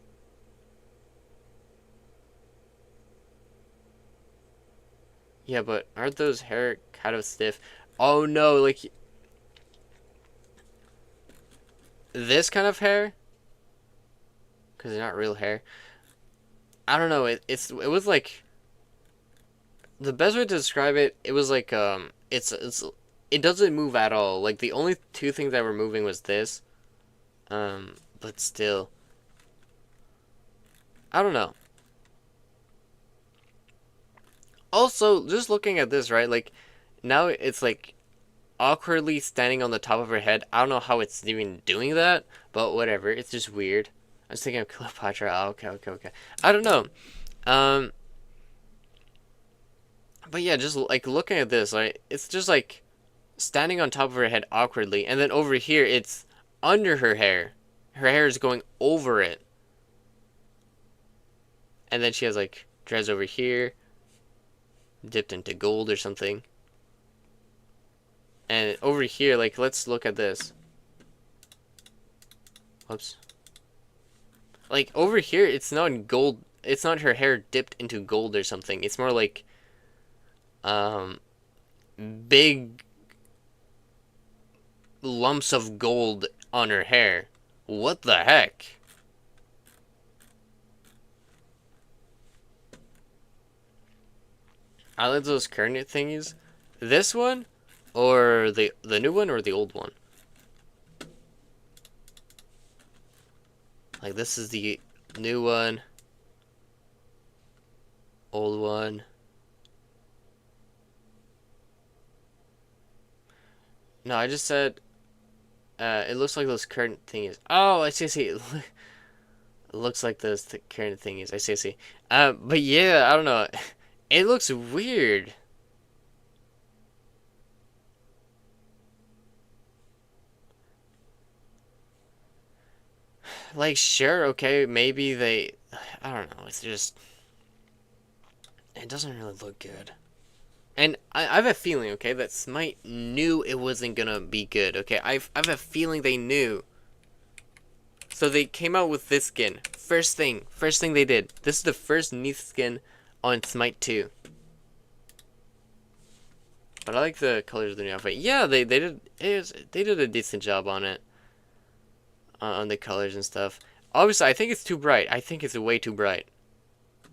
Yeah, but aren't those hair kind of stiff? Oh no, like... This kind of hair? Because they're not real hair. I don't know, it was like... The best way to describe it, it was like, it doesn't move at all. Like, the only two things that were moving was this. But still. I don't know. Also, just looking at this, right? Like, now it's like awkwardly standing on the top of her head. I don't know how it's even doing that, but whatever. It's just weird. I was thinking of Cleopatra. Oh, okay. I don't know. But yeah, just like looking at this, right? It's just like standing on top of her head awkwardly, and then over here, it's under her hair. Her hair is going over it. And then she has like dreads over here, dipped into gold or something. And over here, like, let's look at this. Whoops. Like, over here, it's not gold. It's not her hair dipped into gold or something. It's more like, big lumps of gold on her hair. What the heck? I like those current thingies. This one, or the new one, or the old one. Like, this is the new one, old one. No, I just said, it looks like those current thingies. Oh, I see. It looks like those current thingies. I see. But yeah, I don't know. It looks weird. Like, sure, okay, maybe they... I don't know, it's just... It doesn't really look good. And I have a feeling, okay, that Smite knew it wasn't gonna be good, okay? I have a feeling they knew. So they came out with this skin. First thing they did. This is the first Neath skin on Smite 2. But I like the colors of the new outfit. Yeah, they did a decent job on it. On the colors and stuff. Obviously, I think it's too bright. I think it's way too bright.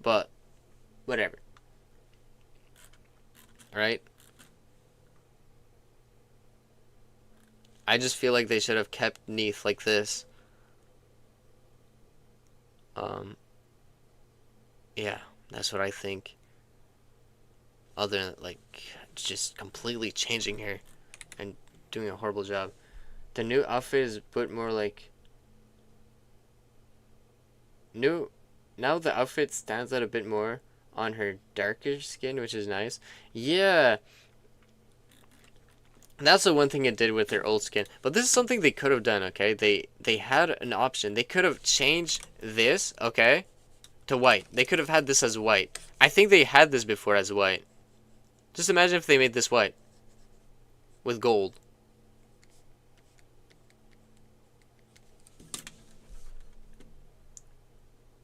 But, whatever. Alright? I just feel like they should have kept Neath like this. Yeah, that's what I think. Other than, like, just completely changing her and doing a horrible job. The new outfit is put more like... New now the outfit stands out a bit more on her darker skin, which is nice. Yeah, that's the one thing it did with their old skin. But this is something they could have done, okay? They had an option. They could have changed this, okay, to white. They could have had this as white. I think they had this before as white. Just imagine if they made this white with gold.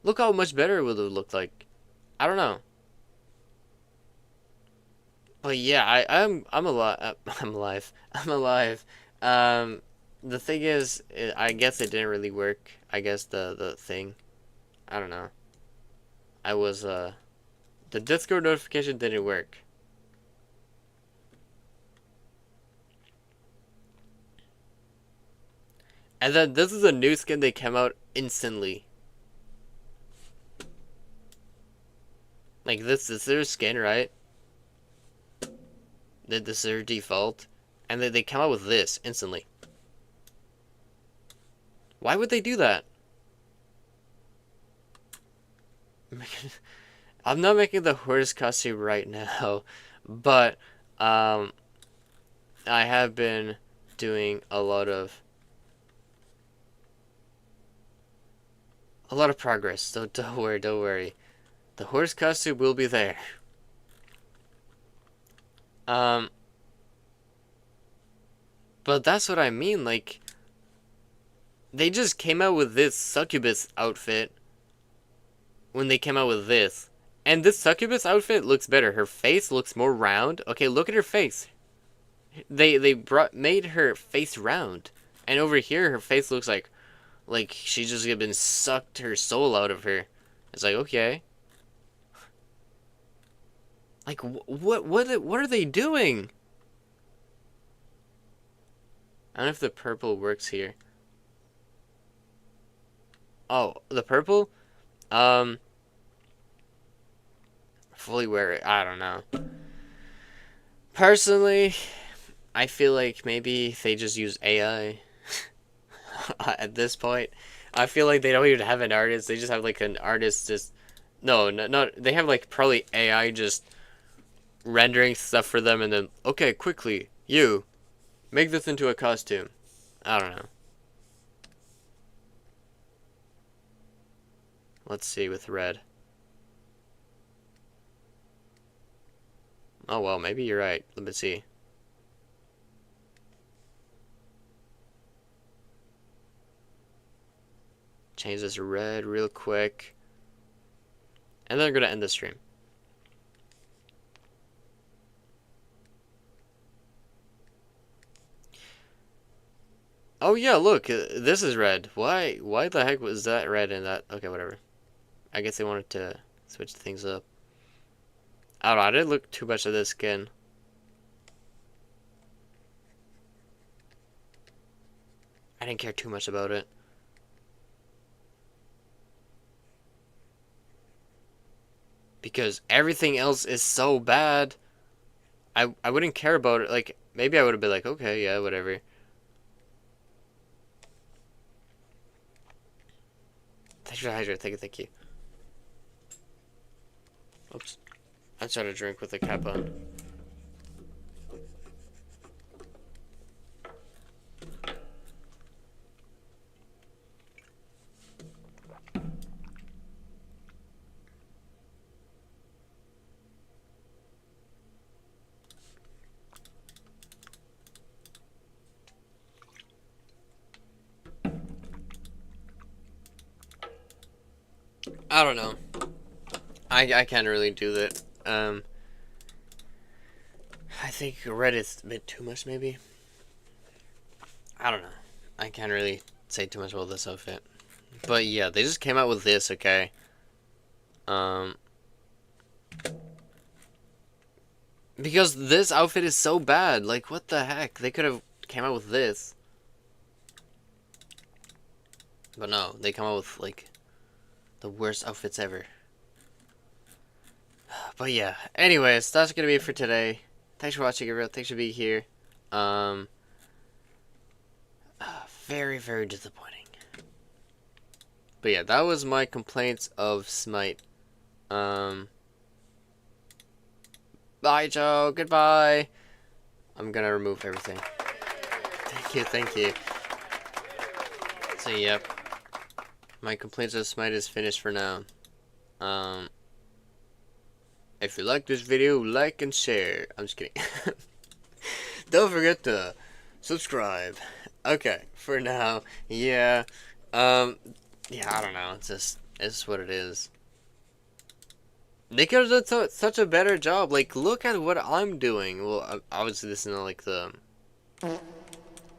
Look how much better it would have looked like. I don't know. But yeah, I'm alive. I'm alive. I'm alive. The thing is, I guess it didn't really work. I guess the thing. I don't know. I was the Discord notification didn't work. And then this is a new skin they came out instantly. Like this is their skin, right? This is their default. And then they come out with this instantly. Why would they do that? I'm not making the horse costume right now, but I have been doing a lot of progress. So don't worry, don't worry. The horse costume will be there. But that's what I mean. Like, they just came out with this succubus outfit when they came out with this. And this succubus outfit looks better. Her face looks more round. Okay, look at her face. They made her face round. And over here, her face looks like she's just been sucked her soul out of her. It's like, okay. Like, what are they doing? I don't know if the purple works here. Oh, the purple? Fully wear it. I don't know. Personally, I feel like maybe they just use AI at this point. I feel like they don't even have an artist. They just have like an artist just... No, they have like probably AI just rendering stuff for them and then, okay, quickly, you, make this into a costume. I don't know. Let's see with red. Oh, well, maybe you're right. Let me see. Change this to red real quick. And then I'm going to end the stream. Oh yeah, look, this is red. Why the heck was that red and that? Okay, whatever. I guess they wanted to switch things up. I don't know, I didn't look too much at this skin. I didn't care too much about it. Because everything else is so bad. I wouldn't care about it. Like, maybe I would have been like, okay, yeah, whatever. Thanks for the hydrate. Thank you. Oops. I tried to drink with the cap on. I don't know. I can't really do that. I think red is a bit too much, maybe. I don't know. I can't really say too much about this outfit. But yeah, they just came out with this, okay? Because this outfit is so bad. Like, what the heck? They could have came out with this. But no, they come out with, like, the worst outfits ever. But yeah, anyways, that's gonna be it for today. Thanks for watching, everyone. Thanks for being here. Very, very disappointing. But yeah, that was my complaints of Smite. Um, Bye, Joe. Goodbye. I'm gonna remove everything. Thank you, thank you. So, yep. My complaints of Smite is finished for now. Um, if you like this video, like and share. I'm just kidding. Don't forget to subscribe. Okay, for now, yeah. Yeah, I don't know. It's what it is. They could have done such a better job. Like, look at what I'm doing. Well, obviously, this is not like the.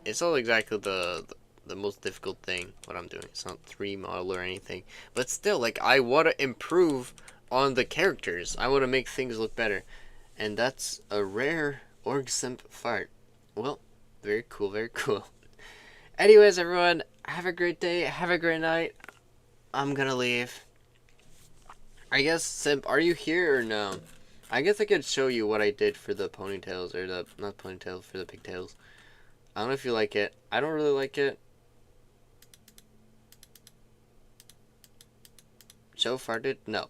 It's not exactly the most difficult thing what I'm doing. It's not 3 model or anything, but still, like, I want to improve on the characters. I want to make things look better, and that's a rare org simp fart. Well, very cool, very cool. Anyways, everyone, have a great day, have a great night. I'm gonna leave. I guess, Simp, are you here or no? I guess I could show you what I did for the ponytails, or the, not ponytails, for the pigtails. I don't know if you like it. I don't really like it. Joe farted? No.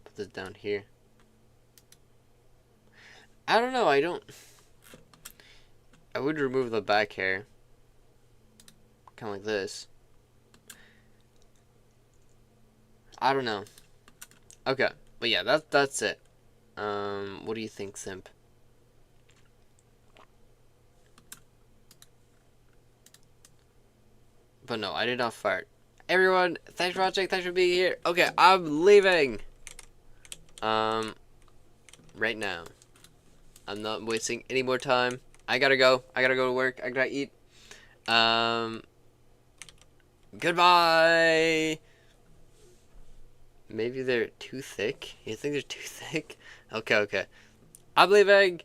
Put this down here. I don't know, I would remove the back hair. Kind of like this. I don't know. Okay, but yeah, that's it. What do you think, Simp? But no, I did not fart. Everyone, thanks for watching, thanks for being here. Okay, I'm leaving. Right now. I'm not wasting any more time. I gotta go. I gotta go to work. I gotta eat. Goodbye. Maybe they're too thick? You think they're too thick? Okay, okay. I'm leaving.